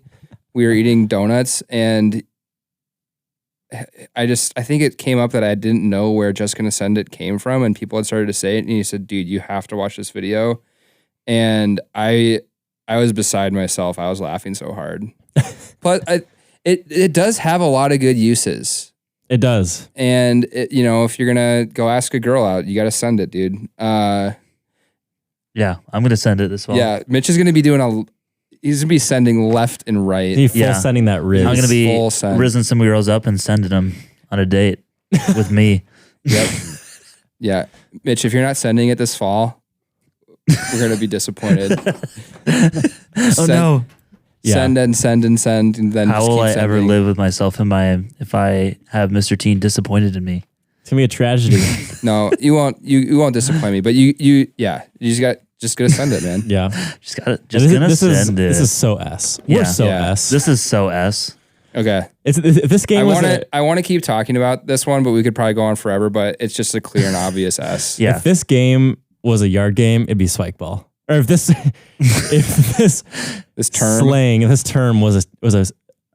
D: We were eating donuts, and I think it came up that I didn't know where "Just Gonna Send It" came from, and people had started to say it. And he said, "Dude, you have to watch this video." And I was beside myself. I was laughing so hard. But it does have a lot of good uses.
B: It does.
D: And if you're gonna go ask a girl out, you got to send it, dude.
C: Yeah. I'm going to send it this fall.
D: Yeah, Mitch is gonna be he's gonna be sending left and right.
B: He full
C: Yeah.
B: sending that riz.
C: I'm going to be
D: Full send.
C: rizzing some girls up and sending them on a date with me.
D: Yep. Yeah, Mitch, if you're not sending it this fall, we're gonna be disappointed.
C: Oh, no.
B: Yeah.
D: Send and send and send, and then
C: How
D: just
C: will
D: keep
C: I ever
D: sending.
C: live with myself if I have Mr. Tien disappointed in me?
B: It's going to be a tragedy.
D: No, you won't. You won't disappoint me. But you just gotta send it, man.
B: Yeah.
C: Just got to
B: This
C: send it.
B: This is so S.
C: Yeah.
B: We're so
D: Yeah.
B: S.
C: This is so S.
D: Okay.
B: If this game was
D: I want to keep talking about this one, but we could probably go on forever. But it's just a clear and obvious S.
C: Yeah.
B: if this game was a yard game, it'd be spike ball. Or if this
D: This term.
B: slang, if this term was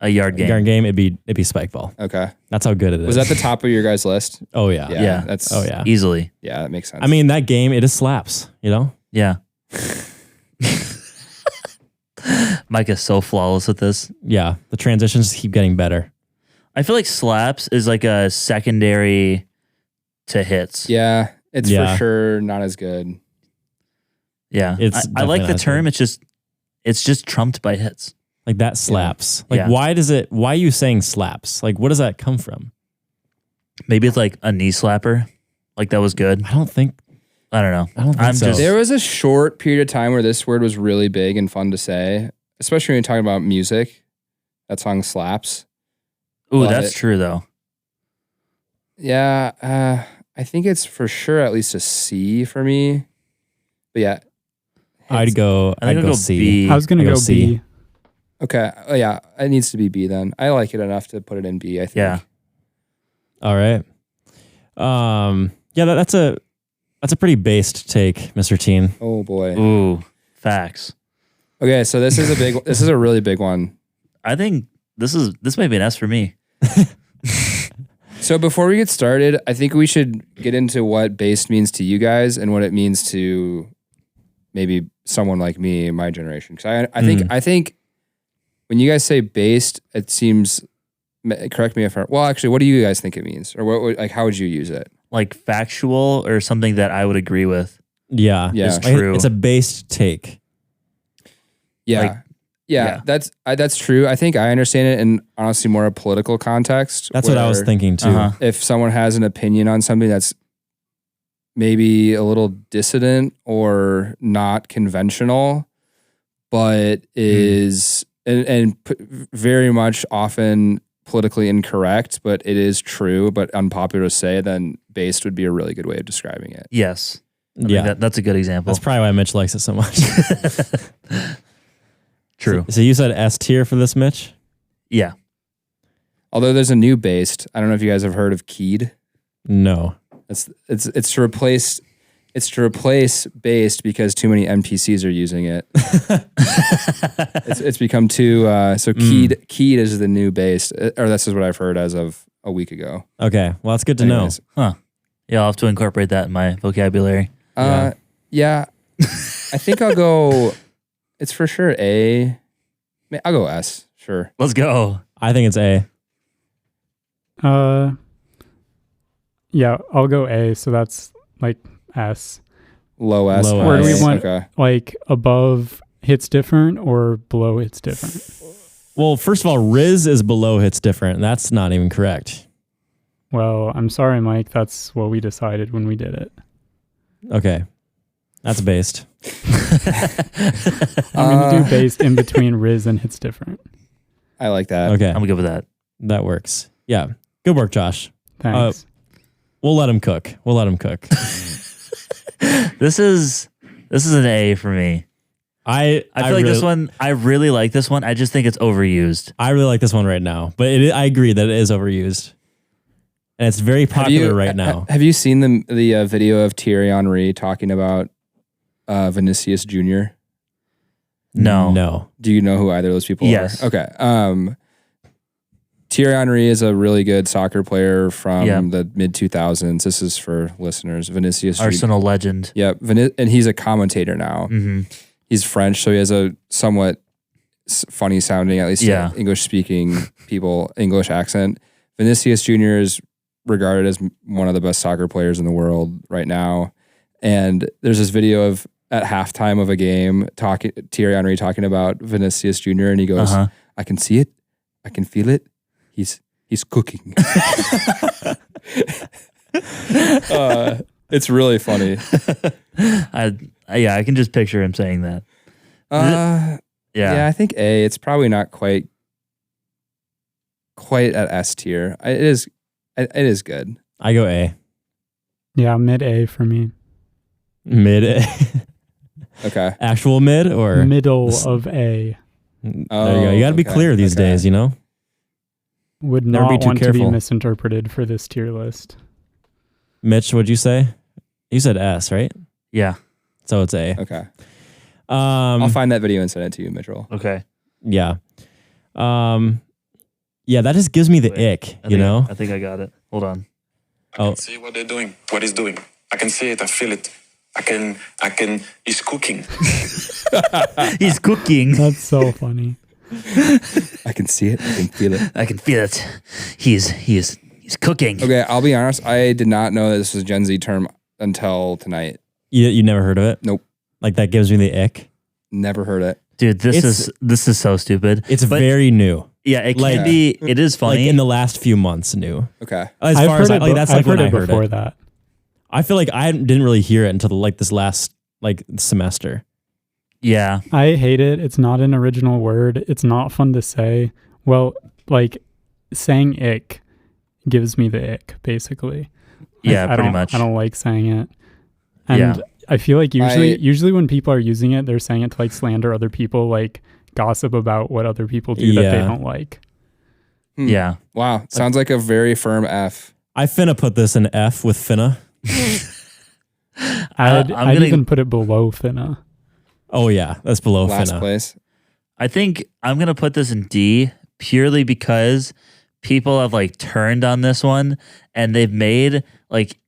C: A yard game.
B: yard game, it'd be spike ball.
D: Okay.
B: That's how good it is.
D: Was that the top of your guys' list?
B: Oh yeah.
C: Yeah.
D: That's.
B: Oh yeah.
C: Easily.
D: Yeah, that makes sense.
B: I mean that game, it just slaps. You know.
C: Yeah. Mike is so flawless with this.
B: Yeah. The transitions keep getting better.
C: I feel like slaps is like a secondary to hits.
D: yeah, it's
B: Yeah.
D: for sure not as good.
C: Yeah.
B: It's
C: I like
B: definitely
C: the
B: not
C: term.
B: good.
C: It's just trumped by hits.
B: Like that slaps. Like
C: Yeah.
B: why are you saying slaps? Like what does that come from?
C: Maybe it's like a knee slapper. Like that was good.
B: I don't think
C: I don't know.
B: I don't think
C: I'm
B: so.
C: just
D: There was a short period of time where this word was really big and fun to say, especially when you're talking about music. That song slaps.
C: Ooh,
D: Love
C: that's
D: it.
C: true though.
D: Yeah, I think it's for sure at least a C for me. But yeah,
B: I'd go
C: I think I'll go
B: C.
C: B.
A: I was gonna
B: I go
A: go
B: C.
A: B.
D: Okay. Oh, yeah. It needs to be B then. I like it enough to put it in B, I think.
C: Yeah.
B: All right. Yeah, that's a pretty based take, Mr. Tien.
D: Oh boy.
C: Ooh, facts.
D: Okay, so this is a really big one.
C: I think this might be an S for me.
D: So before we get started, I think we should get into what based means to you guys and what it means to maybe someone like me in my generation. Because I think when you guys say based, it seems. Correct me if I'm. Well, actually, what do you guys think it means, or what? How would you use it?
C: Like factual or something that I would agree with.
B: Yeah.
D: Yeah.
C: Is true.
B: It's a based take.
D: Yeah.
C: Like,
D: yeah, that's true. I think I understand it in honestly more a political context.
B: That's what I was
D: where
B: thinking too.
D: If someone has an opinion on something that's maybe a little dissident or not conventional, but is very much often politically incorrect, but it is true, but unpopular to say, then based would be a really good way of describing it.
C: Yes. I
B: Yeah.
C: think that's a good example.
B: That's probably why Mitch likes it so much.
C: True.
B: So you said S tier for this, Mitch?
C: Yeah.
D: Although there's a new based. I don't know if you guys have heard of keyed.
B: No.
D: It's to replace based because too many NPCs are using it. it's become too keyed is the new based, or this is what I've heard as of a week ago.
B: Okay. Well, that's good to
D: Anyways,
C: Huh. Yeah, I'll have to incorporate that in my vocabulary.
D: yeah. I think I'll go. It's for sure A. I'll go S. Sure.
C: Let's go.
B: I think it's A.
A: Yeah, I'll go A. So that's like S.
D: Low S.
B: Low
A: Where do we
B: S.
A: want
D: Okay.
A: like above hits different or below hits different?
B: Well, first of all, Riz is below hits different. That's not even correct.
A: Well, I'm sorry, Mike. That's what we decided when we did it.
B: Okay. That's based.
A: I'm going to do based in between Riz and hits different.
D: I like that.
B: Okay.
C: I'm good with that.
B: That works. Yeah. Good work, Josh.
A: Thanks.
B: We'll let him cook.
C: This is an A for me.
B: I
C: feel like this one, I really like this one. I just think it's overused.
B: I really like this one right now, but I agree that it is overused. And it's very popular right now.
D: Have you seen the video of Thierry Henry talking about Vinicius Jr.?
C: No.
B: No.
D: Do you know who either of those people
C: Yes.
D: are? Okay. Thierry Henry is a really good soccer player from the mid 2000s. This is for listeners. Vinicius Jr.
C: Arsenal legend.
D: Yep. And he's a commentator now.
C: Mm-hmm.
D: He's French, so he has a somewhat funny sounding, at least English speaking people, English accent. Vinicius Jr. is regarded as one of the best soccer players in the world right now. And there's this video of at halftime of a game Thierry Henry talking about Vinicius Jr. and he goes, I can see it. I can feel it. He's cooking. It's really funny.
C: I can just picture him saying that.
D: Yeah, I think A. It's probably not quite at S tier. It is good.
B: I go A.
A: Yeah, mid A for me.
B: Mid A.
D: Okay.
B: Actual mid or
A: Middle of A.
B: There you go. You got to be clear these days, you know?
A: Would
B: Never
A: not
B: be too
A: want to be
B: careful.
A: misinterpreted for this tier list.
B: Mitch, what'd you say? You said S, right?
C: Yeah.
B: So it's A.
D: Okay. I'll find that video and send it to you, Mitchell.
C: Okay.
B: Yeah. Yeah, that just gives me the ick, you know?
C: I think I got it. Hold on.
B: Oh,
F: See what they're doing, what he's doing. I can see it, I feel it. He's cooking.
C: He's cooking.
A: That's so funny.
D: I can see it. I can feel it.
C: I can feel it. He's cooking.
D: Okay, I'll be honest. I did not know that this was a Gen Z term until tonight.
B: you never heard of it?
D: Nope.
B: Like that gives me the ick?
D: Never heard it.
C: Dude, this is so stupid.
B: It's very new.
C: Yeah, it
B: like-
C: can be. It is funny.
B: Like in the last few months new.
D: Okay.
B: As
A: I've
B: far
A: heard
B: as
A: it,
B: that's
A: I've
B: like when
A: heard
B: I
A: it
B: heard
A: before
B: it.
A: that.
B: I feel like I didn't really hear it until like this last like semester.
C: yeah.
A: I hate it. It's not an original word. It's not fun to say. Well, like saying ick gives me the ick, basically.
C: Yeah,
A: I
C: pretty
A: don't-
C: much.
A: I don't like saying it. And
C: Yeah.
A: I feel like usually when people are using it, they're saying it to like slander other people, like gossip about what other people do that they don't like.
C: Yeah.
D: Wow. Sounds like a very firm F.
B: I finna put this in F with finna.
A: I'd even put it below finna.
B: Oh yeah, that's below
D: Last
B: finna.
D: place.
C: I think I'm going to put this in D purely because people have like turned on this one and they've made like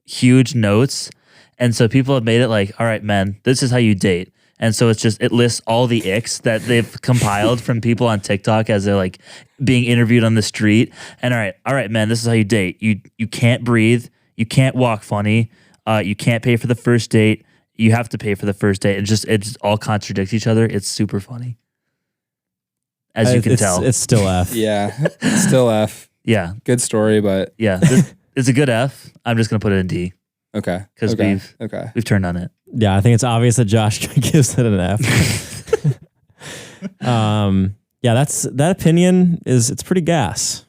C: huge notes. And so people have made it like, all right, men, this is how you date. And so it lists all the icks that they've compiled from people on TikTok as they're like being interviewed on the street. And all right, man, this is how you date. You can't breathe. You can't walk funny. You can't pay for the first date. You have to pay for the first date. It just all contradicts each other. It's super funny. As you can tell.
B: It's still F.
D: Yeah. Still F.
C: Yeah.
D: Good story, but
C: Yeah. It's a good F. I'm just going to put it in D
D: okay.
C: because
D: okay.
C: we've turned on it.
B: Yeah, I think it's obvious that Josh gives it an F. Yeah, that opinion it's pretty gas.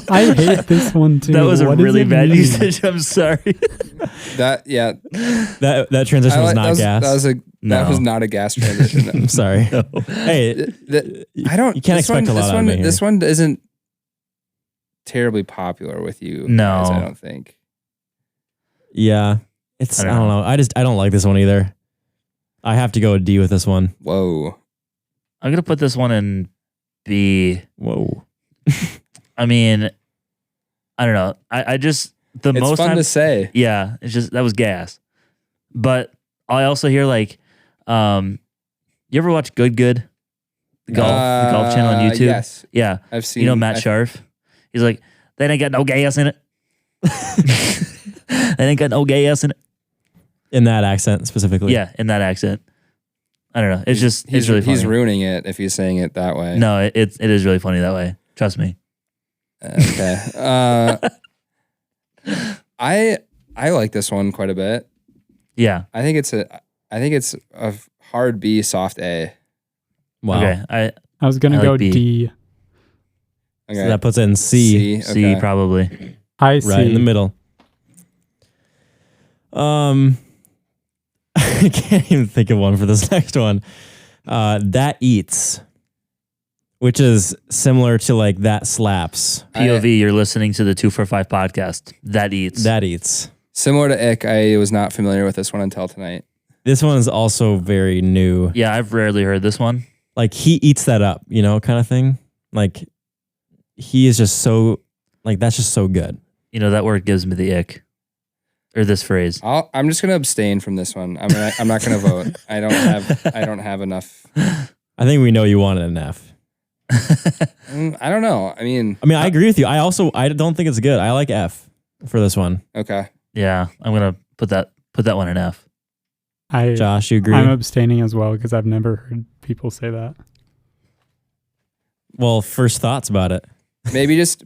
A: I hate this one too.
C: That was a
A: What does
C: really
A: it
C: bad
A: mean?
C: usage. I'm sorry.
B: That transition was not gas.
D: That was not a gas transition.
B: I'm sorry. Hey, you can't expect a lot out of me here.
D: This one isn't terribly popular with you.
C: No.
D: guys, I don't think.
B: Yeah, I don't know. I don't like this one either. I have to go a D with this one.
D: Whoa.
C: I'm going to put this one in B.
B: Whoa.
C: I mean, I don't know. I just,
D: It's fun to say.
C: Yeah, it's just, that was gas. But I also hear like, you ever watch Good? The golf channel on YouTube?
D: Yes.
C: Yeah.
D: I've seen.
C: You know Matt Sharf? He's like, they ain't got no gas in it. They ain't got no gas in it.
B: In that accent specifically.
C: Yeah, in that accent. I don't know. It's
D: He's
C: really funny.
D: He's ruining it if he's saying it that way.
C: No, it is really funny that way. Trust me.
D: Okay. I like this one quite a bit.
C: Yeah.
D: I think it's a hard B, soft A.
B: Wow.
C: Okay.
A: I was gonna
C: I
A: go
C: like B.
A: D.
D: Okay.
B: So that puts it in C.
C: C
D: okay.
C: probably.
A: I see.
B: Right in the middle. I can't even think of one for this next one. That eats, which is similar to like that slaps.
C: POV, you're listening to the 245 podcast. That eats.
B: That eats.
D: Similar to Ick, I was not familiar with this one until tonight.
B: This one is also very new.
C: Yeah, I've rarely heard this one.
B: Like he eats that up, kind of thing. Like he is just so, like that's just so good.
C: You know, that word gives me the ick. Or this phrase.
D: I'm just gonna abstain from this one. I'm not gonna vote. I don't have enough.
B: I think we know you wanted an F.
D: I don't know. I mean,
B: I agree with you. I don't think it's good. I like F for this one.
D: okay.
C: Yeah, I'm gonna put that one in F.
B: Josh, you agree?
A: I'm abstaining as well because I've never heard people say that.
B: Well, first thoughts about it.
D: Maybe just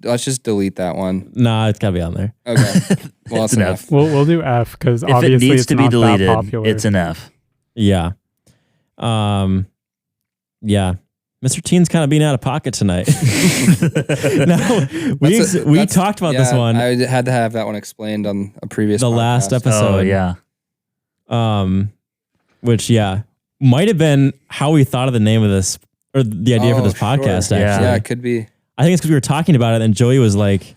D: let's just delete that one.
B: Nah, it's gotta be on there.
D: Okay. Well,
C: It's
D: that's
C: an
D: enough.
C: F.
A: We'll do F because
C: If it
A: obviously
C: needs
A: it's
C: to be
A: not
C: deleted,
A: that popular.
C: it's an F.
B: Yeah. Yeah. Mr. Tien's kind of being out of pocket tonight. No, we talked about this one.
D: I had to have that one explained on a previous
B: The
D: podcast.
B: last
C: Oh,
B: episode.
C: yeah.
B: Which might have been how we thought of the name of this or the idea for this podcast.
D: Sure.
B: Actually,
D: Yeah, it could be.
B: I think it's because we were talking about it, and Joey was like,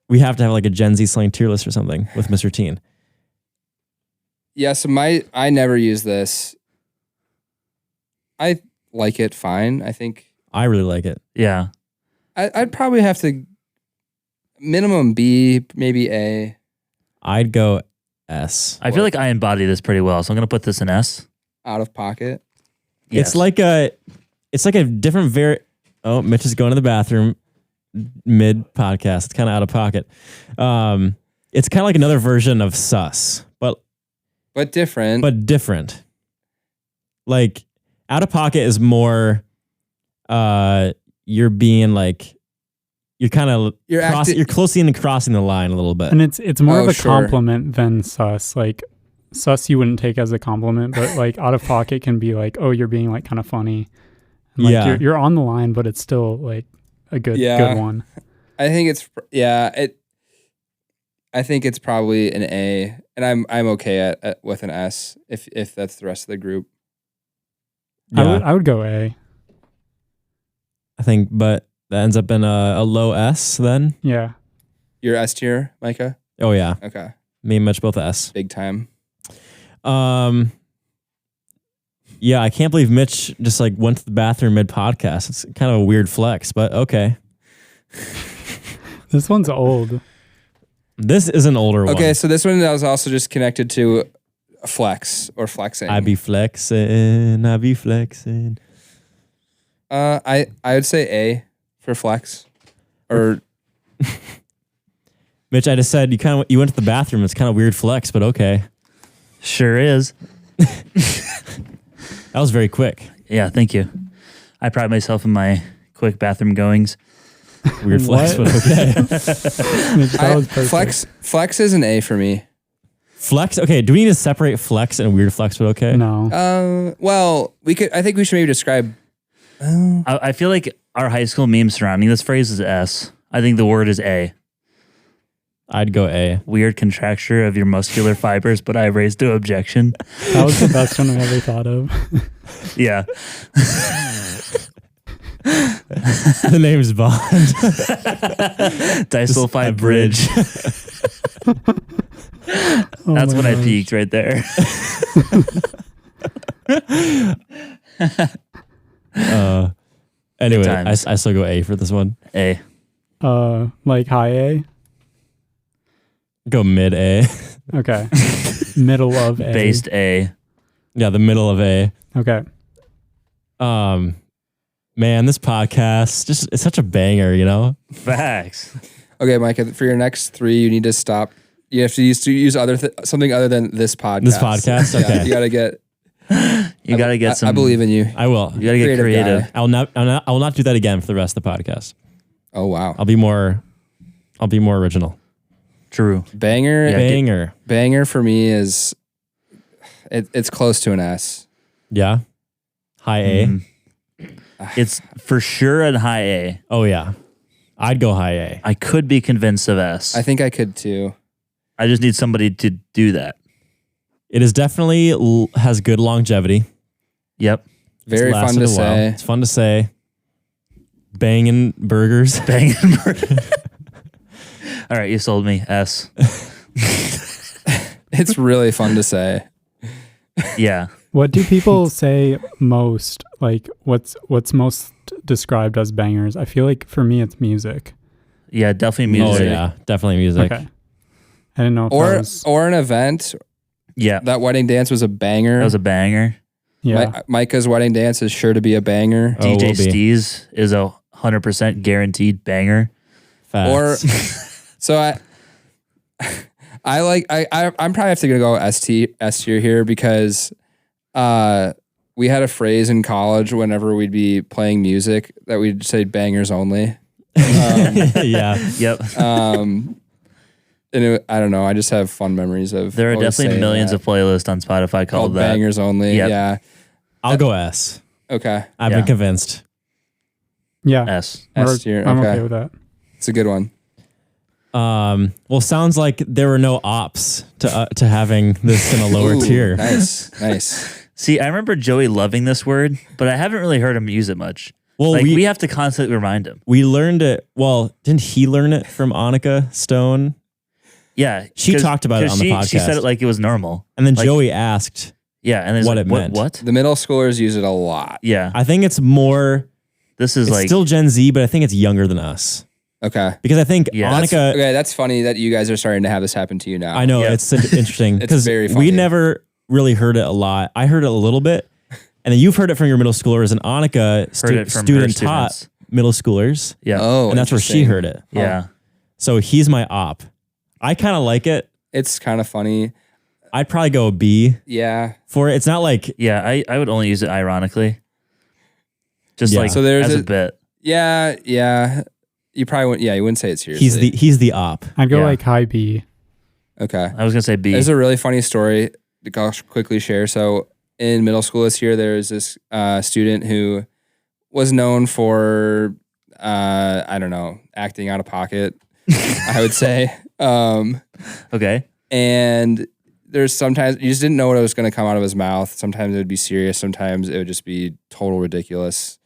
B: "We have to have like a Gen Z slang tier list or something with Mr. Tien."
D: Yeah, so I never use this. I like it fine. I think
B: I really like it.
C: Yeah.
D: I'd probably have to minimum B, maybe A.
B: I'd go S.
C: I feel like I embody this pretty well, so I'm gonna put this in S.
D: Out of pocket.
C: Yes.
B: It's like a different Oh, Mitch is going to the bathroom mid podcast. It's kind of out of pocket. It's kind of like another version of sus, but
D: different.
B: different. Like out of pocket is more. You're being like, you're kind of you're closely in crossing the line a little bit.
A: And it's more of a
D: sure.
A: compliment than sus. Like sus you wouldn't take as a compliment, but like out of pocket can be like, oh, you're being like kind of funny. And like
B: Yeah.
A: you're on the line, but it's still like a good one.
D: I think it's I think it's probably an A, and I'm okay with an S if that's the rest of the group.
B: Yeah,
A: I would go A.
B: I think, but that ends up in a low S then.
A: Yeah.
D: Your S tier, Micah?
B: Oh yeah,
D: Okay,
B: me and Mitch both S.
D: big time.
B: Yeah, I can't believe Mitch just like went to the bathroom mid podcast. It's kind of a weird flex, but okay.
A: This one's old.
B: This is an older one.
D: Okay, so this one was also just connected to a flex or flexing.
B: I be flexing.
D: I would say A for flex. Or
B: Mitch, I just said you went to the bathroom. It's kind of weird flex, but okay.
C: Sure is.
B: That was very quick.
C: Yeah, thank you. I pride myself in my quick bathroom goings.
B: Weird flex,
A: What?
B: but okay.
A: That was perfect.
D: flex is an A for me.
B: Flex. Okay, do we need to separate flex and weird flex, but okay?
A: No.
D: Well, I think we should maybe describe.
C: I feel like our high school meme surrounding this phrase is S. I think the word is A.
B: I'd go A.
C: Weird contracture of your muscular fibers, but I raised no objection.
A: That was the best one I ever thought of.
C: Yeah.
B: The name's Bond.
C: Disulfide bridge.
A: Oh
C: That's
A: my
C: when I
A: gosh.
C: peaked right there.
B: Anyway,
C: times.
B: I still go A for this one.
C: A.
A: Like high A.
B: Go mid A.
A: Okay. Middle of A.
C: Based A.
B: Yeah, the middle of A.
A: Okay.
B: Man, this podcast it's such a banger, you know?
C: Facts.
D: Okay, Micah, for your next 3, you need to stop. You have to use something other than this podcast.
B: This podcast?
D: Yeah,
B: Okay.
D: you gotta get.
C: You got to get some.
D: I believe in you.
B: I will.
C: You got to get
D: Creative
C: creative.
D: guy.
B: I will not do that again for the rest of the podcast.
D: Oh wow,
B: I'll be more original.
C: True.
D: banger!
C: Yeah.
B: Banger.
D: Banger for me is. It's close to an S.
B: Yeah. High A.
C: Mhm. It's for sure a high A.
B: Oh yeah. I'd go high A.
C: I could be convinced of S.
D: I think I could too.
C: I just need somebody to do that.
B: It is definitely has good longevity.
C: Yep.
D: Very
B: It's
D: fun
B: lasted
D: to
B: a while.
D: say.
B: It's fun to say. Banging burgers.
C: Bang. All right, you sold me. S.
D: It's really fun to say.
C: Yeah.
A: What do people say most? Like, what's most described as bangers? I feel like for me, it's music.
C: Yeah, definitely
B: Oh
C: music.
B: yeah, definitely music.
A: Okay. I didn't know if that was,
D: Or an event.
C: Yeah.
D: That wedding dance was a banger.
C: That was a banger.
A: yeah.
D: Micah's wedding dance is sure to be a banger.
B: Oh, will
C: DJ
B: be.
C: Steez is a 100% guaranteed banger.
B: Facts.
D: Or so I'm probably have to go S tier here because we had a phrase in college whenever we'd be playing music that we'd say bangers only.
B: yeah.
C: Yep.
D: And I don't know. I just have fun memories of.
C: There are
D: always
C: definitely
D: saying
C: millions
D: that.
C: of playlists on Spotify called that.
D: bangers only.
C: Yep.
D: Yeah.
B: I'll go S.
D: Okay.
B: I've
C: Yeah.
B: been convinced.
A: Yeah.
C: S.
A: We're-
D: S tier.
A: I'm
D: Okay.
A: okay with that.
D: It's a good one.
B: Well, sounds like there were no ops to having this in a lower
D: Ooh,
B: tier.
D: Nice. Nice.
C: See, I remember Joey loving this word, but I haven't really heard him use it much.
B: Well,
C: Like,
B: we
C: we have to constantly remind him.
B: we learned it. Well, didn't he learn it from Annika Stone?
C: Yeah.
B: She
C: 'cause-
B: talked about it
C: 'cause
B: on the
C: She said
B: podcast.
C: it like it was normal.
B: And then
C: Like-
B: Joey asked.
C: Yeah. And then
B: What
C: like,
B: it meant.
C: What?
D: The middle schoolers use it a lot.
C: Yeah.
B: I think it's more.
C: This is
B: It's
C: like,
B: still Gen Z, but I think it's younger than us
D: Okay.
B: because I think
C: Yeah.
B: Annika.
D: Okay, that's funny that you guys are starting to have this happen to you now.
B: I know
C: Yeah.
B: it's interesting
D: It's
B: because
D: very
B: we
D: funny.
B: never really heard it a lot. I heard it a little bit, and then you've heard it from your middle schoolers, and Annika
C: heard it from her
B: student taught
C: students.
B: middle schoolers,
C: Yeah.
D: Oh,
B: and that's where she
D: interesting.
B: heard it.
C: Yeah.
B: So he's my op. I kind of like it.
D: It's kind of funny.
B: I'd probably go a B
D: Yeah.
B: for it. It's not like
C: Yeah. I would only use it ironically. Just
B: Yeah.
C: like
D: So there's
C: as a
D: a-
C: bit.
D: Yeah. Yeah. You probably wouldn't. Yeah, you wouldn't say it seriously.
B: he's the op.
A: I'd go
C: Yeah.
A: like high B.
D: Okay.
C: I was going to say B.
D: There's a really funny story to quickly share. So in middle school this year, there's this student who was known for, I don't know, acting out of pocket, I would say.
C: Okay.
D: And there's sometimes you just didn't know what was going to come out of his mouth. Sometimes it would be serious. Sometimes it would just be total ridiculous.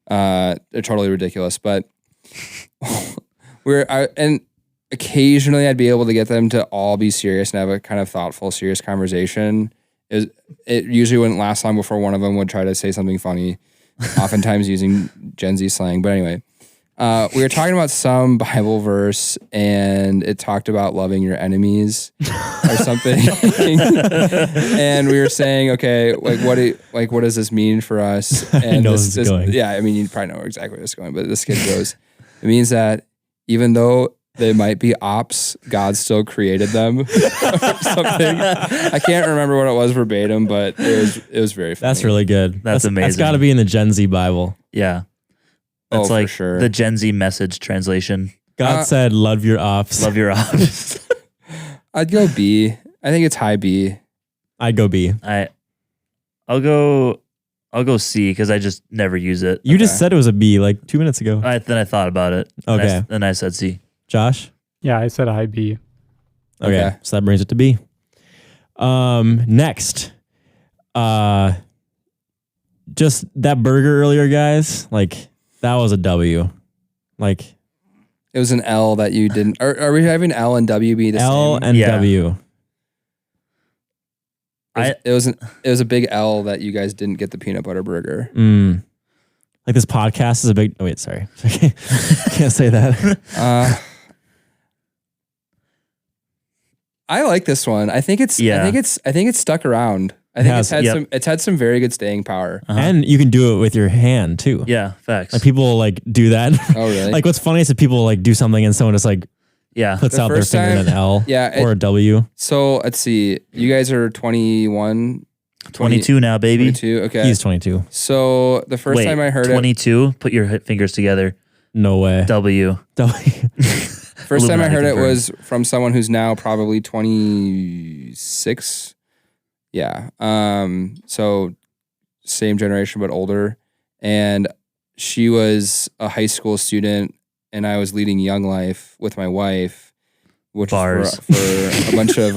D: Totally ridiculous. But and occasionally I'd be able to get them to all be serious and have a kind of thoughtful, serious conversation. It usually wouldn't last long before one of them would try to say something funny, oftentimes using Gen Z slang. But anyway, we were talking about some Bible verse and it talked about loving your enemies or something. And we were saying, okay, what does this mean for us? And
B: I know this is going.
D: Yeah, I mean, you probably know exactly where it's going, but this kid goes, it means that even though they might be ops, God still created them or something. I can't remember what it was verbatim, but it was very funny.
B: That's really good.
C: That's amazing.
B: That's got to be in the Gen Z Bible.
C: Yeah. That's
D: for
C: like
D: sure.
C: the Gen Z message translation.
B: God said, love your ops.
C: Love your ops.
D: I'd go B. I think it's high B.
B: I'd go B.
C: I'll go C because I just never use it.
B: You just said it was a B like 2 minutes ago.
C: Then I thought about it.
B: Okay.
C: Then I said C.
B: Josh?
A: Yeah, I said high B.
B: Okay. So that brings it to B. Next. Just that burger earlier, guys. Like, that was a W. Like,
D: It was an L that you didn't. Are we having L and W be the
B: L
D: same?
B: and
C: Yeah.
B: W.
D: It was a big L that you guys didn't get the peanut butter burger.
B: Like, this podcast is a big. Oh, wait, sorry. Can't say that.
D: I like this one. I think it's.
C: Yeah.
D: I think it's stuck around. I think it's had some very good staying power.
B: And you can do it with your hand, too.
C: Yeah, facts.
B: Like, people, like, do that.
D: Oh, really?
B: Like, what's funny is if people, like, do something and someone just, like,
C: yeah.
B: puts
D: The
B: out their
D: first
B: finger in
D: time-
B: an L or a W.
D: So let's see. You guys are 21,
C: 22 now, baby.
D: 22. Okay.
B: He's 22.
D: So the first
C: Wait,
D: time I heard
C: 22. Put your fingers together.
B: No way.
C: W.
B: W.
D: First time I
C: Illuminati
D: heard it
C: confirmed.
D: was from someone who's now probably 26. Yeah. So same generation but older. And she was a high school student and I was leading Young Life with my wife, which
C: Bars.
D: is for a bunch of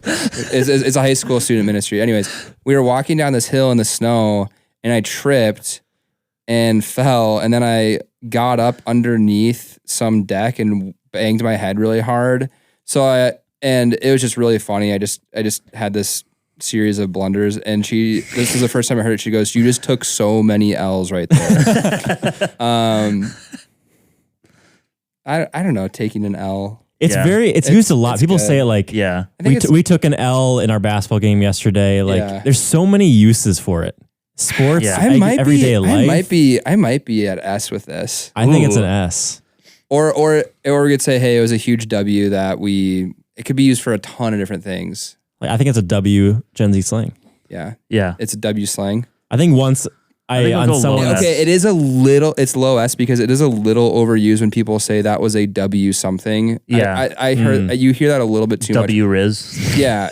D: it's a high school student ministry. Anyways, we were walking down this hill in the snow and I tripped and fell, and then I got up underneath some deck and banged my head really hard. And it was just really funny. I just had this series of blunders, and this is the first time I heard it. She goes, "You just took so many L's right there." I don't know, taking an L.
B: It's used a lot.
D: it's
B: People
D: good.
B: say it like,
C: Yeah.
D: I think
B: we took an L in our basketball game yesterday. Like,
D: Yeah.
B: there's so many uses for it. Sports,
C: Yeah.
B: everyday life.
D: I might be at S with this.
B: I think it's
C: Ooh.
B: an S.
D: Or we could say, hey, it was a huge W that it could be used for a ton of different things.
B: Like, I think it's a W Gen Z slang.
D: Yeah.
C: Yeah.
D: It's a W slang.
B: I think once
C: I think I'll
B: on
C: go
B: someone.
C: low S.
D: Okay, it's low S because it is a little overused when people say that was a W something.
C: Yeah.
D: I heard you hear that a little bit too
C: W Riz.
D: much. Yeah.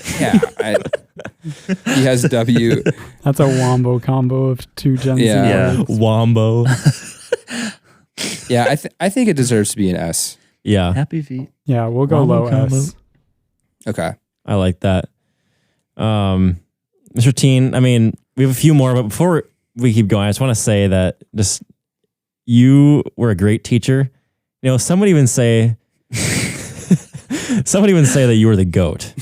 D: He has W.
A: That's a wombo combo of two Gen Z
D: Yeah.
A: words.
B: Wombo.
D: Yeah, I think it deserves to be an S.
B: Yeah,
C: Happy feet.
A: Yeah, we'll go
B: Wombo
A: low
B: combo.
A: S.
D: Okay.
B: I like that. Mr. Tien, I mean, we have a few more, but before we keep going, I just want to say that you were a great teacher. You know, some would even say that you were the GOAT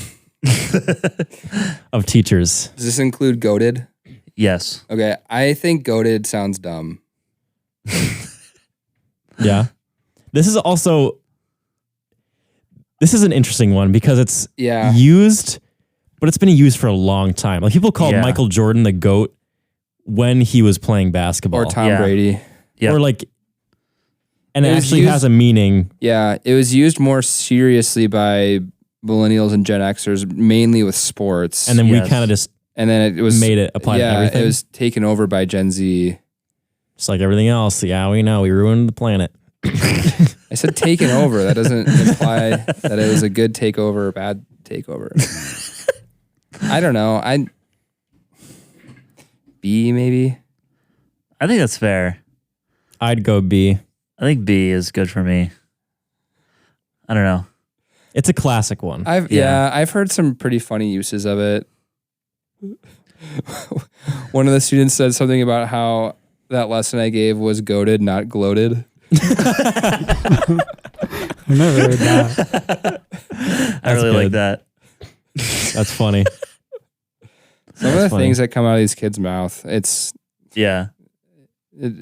B: of teachers.
D: Does this include goated?
C: Yes.
D: Okay, I think goated sounds dumb.
B: Yeah. This is an interesting one because it's used, but it's been used for a long time. Like, people called Michael Jordan the GOAT when he was playing basketball.
D: Or Tom Brady.
C: Yeah.
B: Or like, and it
D: It was
B: actually
D: used-
B: has a meaning.
D: Yeah, it was used more seriously by millennials and Gen Xers, mainly with sports.
B: And then we
C: Yes.
B: kind of just
D: and then it was
B: made it apply to everything.
D: it was taken over by Gen Z.
B: Just like everything else. Yeah, we know. We ruined the planet.
D: I said taken over. That doesn't imply that it was a good takeover or bad takeover. I don't know. B maybe.
C: I think that's fair.
B: I'd go B.
C: I think B is good for me. I don't know.
B: It's a classic one.
D: I've heard some pretty funny uses of it. One of the students said something about how that lesson I gave was goated, not gloated.
A: I've never heard that.
C: I really like that.
B: That's funny.
D: Some of the things that come out of these kids' mouth,
C: Yeah.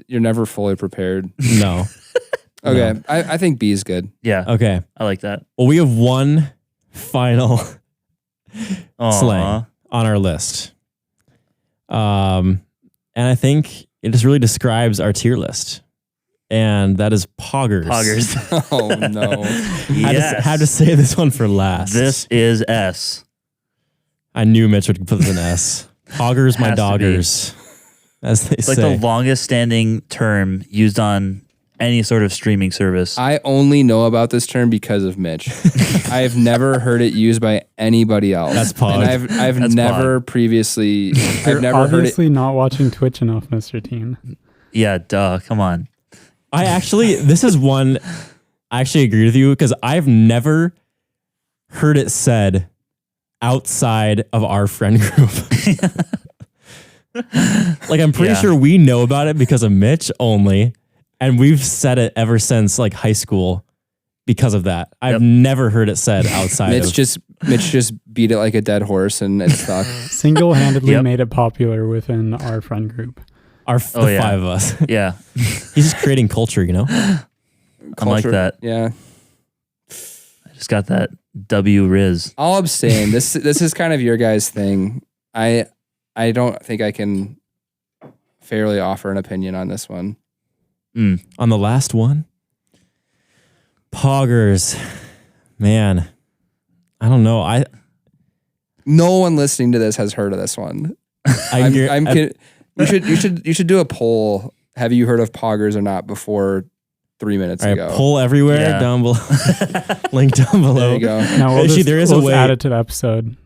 D: you're never fully prepared.
B: No.
D: Okay,
B: No.
D: I think B is good.
C: Yeah.
B: Okay.
C: I like that.
B: Well, we have one final
C: Aw.
B: slang on our list. And I think it just really describes our tier list. And that is poggers.
C: Poggers.
D: Oh no.
B: Had to say this one for last.
C: This is S.
B: I knew Mitch would put this in S. Poggers, my
C: Has to be.
B: doggers. As they
C: It's
B: say.
C: like the longest standing term used on any sort of streaming service.
D: I only know about this term because of Mitch. I've never heard it used by anybody else.
B: That's pog.
D: And I've
C: That's
D: never previously.
A: You're
D: I've never heard it.
A: obviously not watching Twitch enough, Mr. Tien.
C: Yeah, duh. Come on.
B: This is one I actually agree with you because I've never heard it said outside of our friend group. Like, I'm pretty sure we know about it because of Mitch only. And we've said it ever since like high school because of that. I've never heard it said outside
D: Mitch just beat it like a dead horse and it stuck.
A: Single-handedly made it popular within our friend group.
B: the five of us.
C: Yeah.
B: He's just creating culture, you know?
C: I like that.
D: Yeah.
C: I just got that W Riz.
D: I'll abstain. This is kind of your guys' thing. I don't think I can fairly offer an opinion on this one.
B: On the last one, poggers, man, I don't know.
D: No one listening to this has heard of this one. You should do a poll. Have you heard of poggers or not before 3 minutes ago?
B: Poll everywhere down below. Link down below.
D: There you go.
A: Now
B: Actually, there is a way.
A: add it to the episode.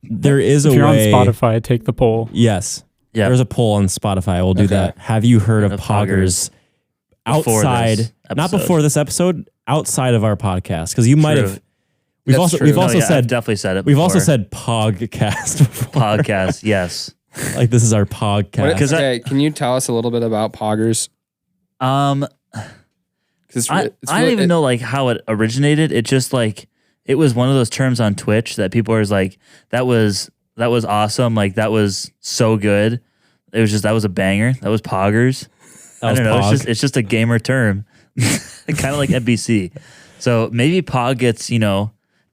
B: There is
A: If
B: a
A: you're
B: way.
A: on Spotify, take the poll.
B: Yes.
C: Yeah.
B: There's a poll on Spotify. We'll do
D: Okay.
B: that. Have you heard of
C: Of
B: poggers
C: Before
B: outside,
C: this
B: not
C: episode.
B: before this episode, outside of our podcast? Because you might
C: True.
B: have. We've
D: That's
B: also
D: true.
B: we've
C: No,
B: also
C: yeah, I've
B: said
C: definitely said it.
B: we've also
C: before.
B: said podcast before.
C: Podcast. Yes.
B: Like, this is our podcast.
C: Because
D: Okay, can you tell us a little bit about poggers?
C: I don't even know like how it originated. It just like it was one of those terms on Twitch that people are like, that was awesome. Like, that was so good. It was just, that was a banger. That was poggers. I don't know.
B: Pog.
C: It's just a gamer term, kind of like NBC. So maybe pog gets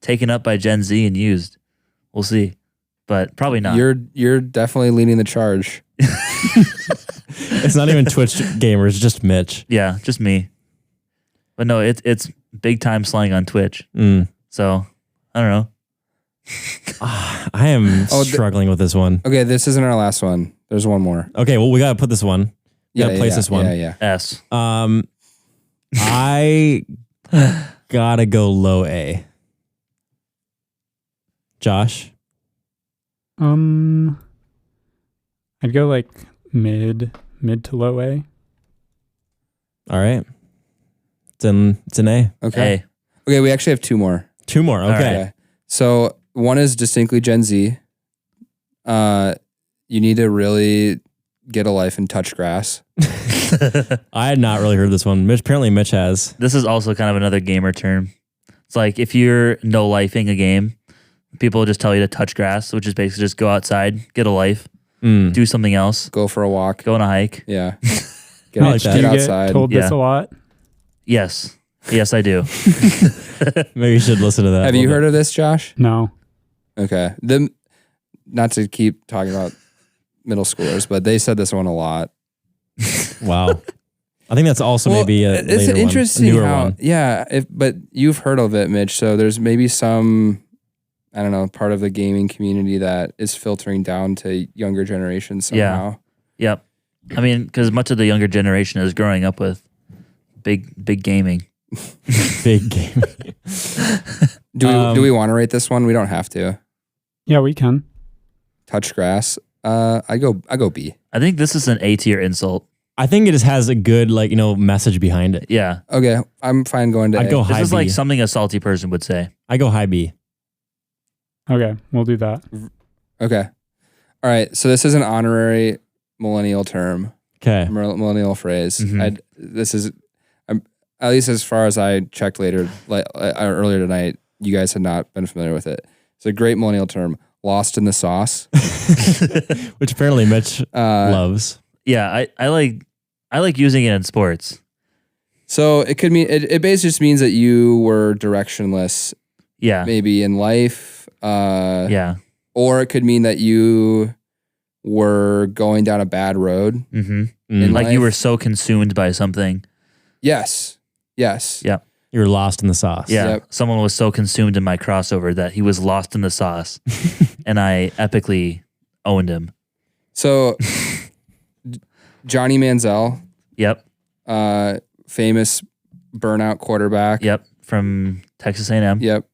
C: taken up by Gen Z and used. We'll see, but probably not.
D: You're definitely leading the charge.
B: It's not even Twitch gamers, just Mitch.
C: Yeah, just me. But no, it's big time slang on Twitch. So I don't know.
B: I am struggling with this one.
D: Okay, this isn't our last one. There's one more.
B: Okay, well, we got to put this one. We got to place this one.
D: Yeah.
C: S.
B: I gotta go low A. Josh?
A: I'd go like mid to low A.
B: All right. It's an A.
D: Okay.
C: Hey.
D: Okay, we actually have two more.
B: Two more. Okay.
D: Okay. So one is distinctly Gen Z. You need to really get a life and touch grass.
B: I had not really heard this one. Apparently Mitch has.
C: This is also kind of another gamer term. It's like if you're no-lifing a game, people just tell you to touch grass, which is basically just go outside, get a life, do something else,
D: Go for a walk.
C: go on a hike.
D: Yeah.
B: I like that.
A: Do
D: Get
A: you
D: outside.
A: get told this
C: Yeah.
A: a lot?
C: Yes. Yes, I do.
B: Maybe you should listen to that.
D: Have you heard of this, Josh?
A: No.
D: Okay. Not to keep talking about middle schoolers, but they said this one a lot.
B: Wow. I think that's also maybe a
D: it's
B: later
D: interesting
B: one, a newer
D: how,
B: one.
D: yeah, but you've heard of it, Mitch. So there's maybe some, I don't know, part of the gaming community that is filtering down to younger generations somehow.
C: Yep. I mean, because much of the younger generation is growing up with big gaming.
B: Big game.
D: Do we want to rate this one? We don't have to.
A: Yeah, we can.
D: Touch grass. I go B.
C: I think this is an A tier insult.
B: I think it just has a good message behind it.
C: Yeah.
D: Okay, I'm fine going to
B: I'd
D: A.
B: go
C: This
B: high
C: is
B: B.
C: like something a salty person would say.
B: I go high B.
A: Okay, we'll do that.
D: Okay. All right. So this is an honorary millennial term,
B: Okay.
D: millennial phrase.
C: Mhm.
D: This is, at least as far as I checked earlier tonight, you guys had not been familiar with it. It's a great millennial term, lost in the sauce.
B: Which apparently Mitch loves.
C: Yeah, I like using it in sports.
D: So it could mean, it basically just means that you were directionless,
C: Yeah.
D: maybe in life.
C: Yeah.
D: Or it could mean that you were going down a bad road.
C: Mm-hmm.
D: In
C: Like you
D: life.
C: were so consumed by something.
D: Yes. Yes.
C: Yeah.
B: You're lost in the sauce.
C: Yeah.
D: Yep.
C: Someone was so consumed in my crossover that he was lost in the sauce. And I epically owned him.
D: So Johnny Manziel,
C: Yep.
D: famous burnout quarterback.
C: Yep. From Texas A&M.
D: Yep.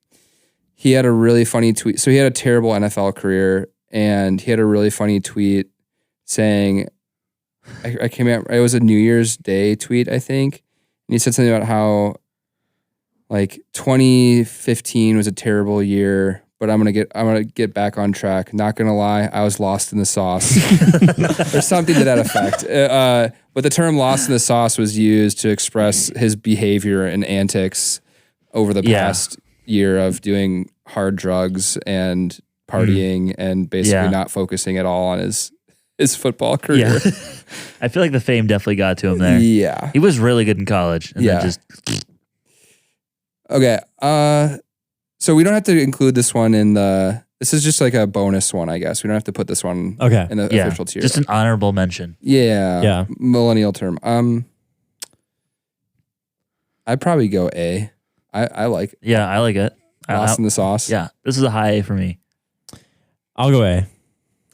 D: He had a really funny tweet. So he had a terrible NFL career, and he had a really funny tweet saying, I came out, it was a New Year's Day tweet, I think. And he said something about how like 2015 was a terrible year, but I'm gonna get back on track. Not gonna lie, I was lost in the sauce. Or something to that effect. But the term lost in the sauce was used to express his behavior and antics over the past year of doing hard drugs and partying and basically not focusing at all on his football career.
C: Yeah. I feel like the fame definitely got to him there.
D: Yeah.
C: He was really good in college. And then just
D: Okay. So we don't have to include this one in this is just like a bonus one, I guess. We don't have to put this one
B: Okay.
D: in the
C: yeah,
D: official tier.
C: just an honorable mention.
D: Yeah. Millennial term. I'd probably go A. I like
C: Yeah, I like it.
D: lost in the sauce.
C: Yeah, this is a high A for me.
B: I'll go A.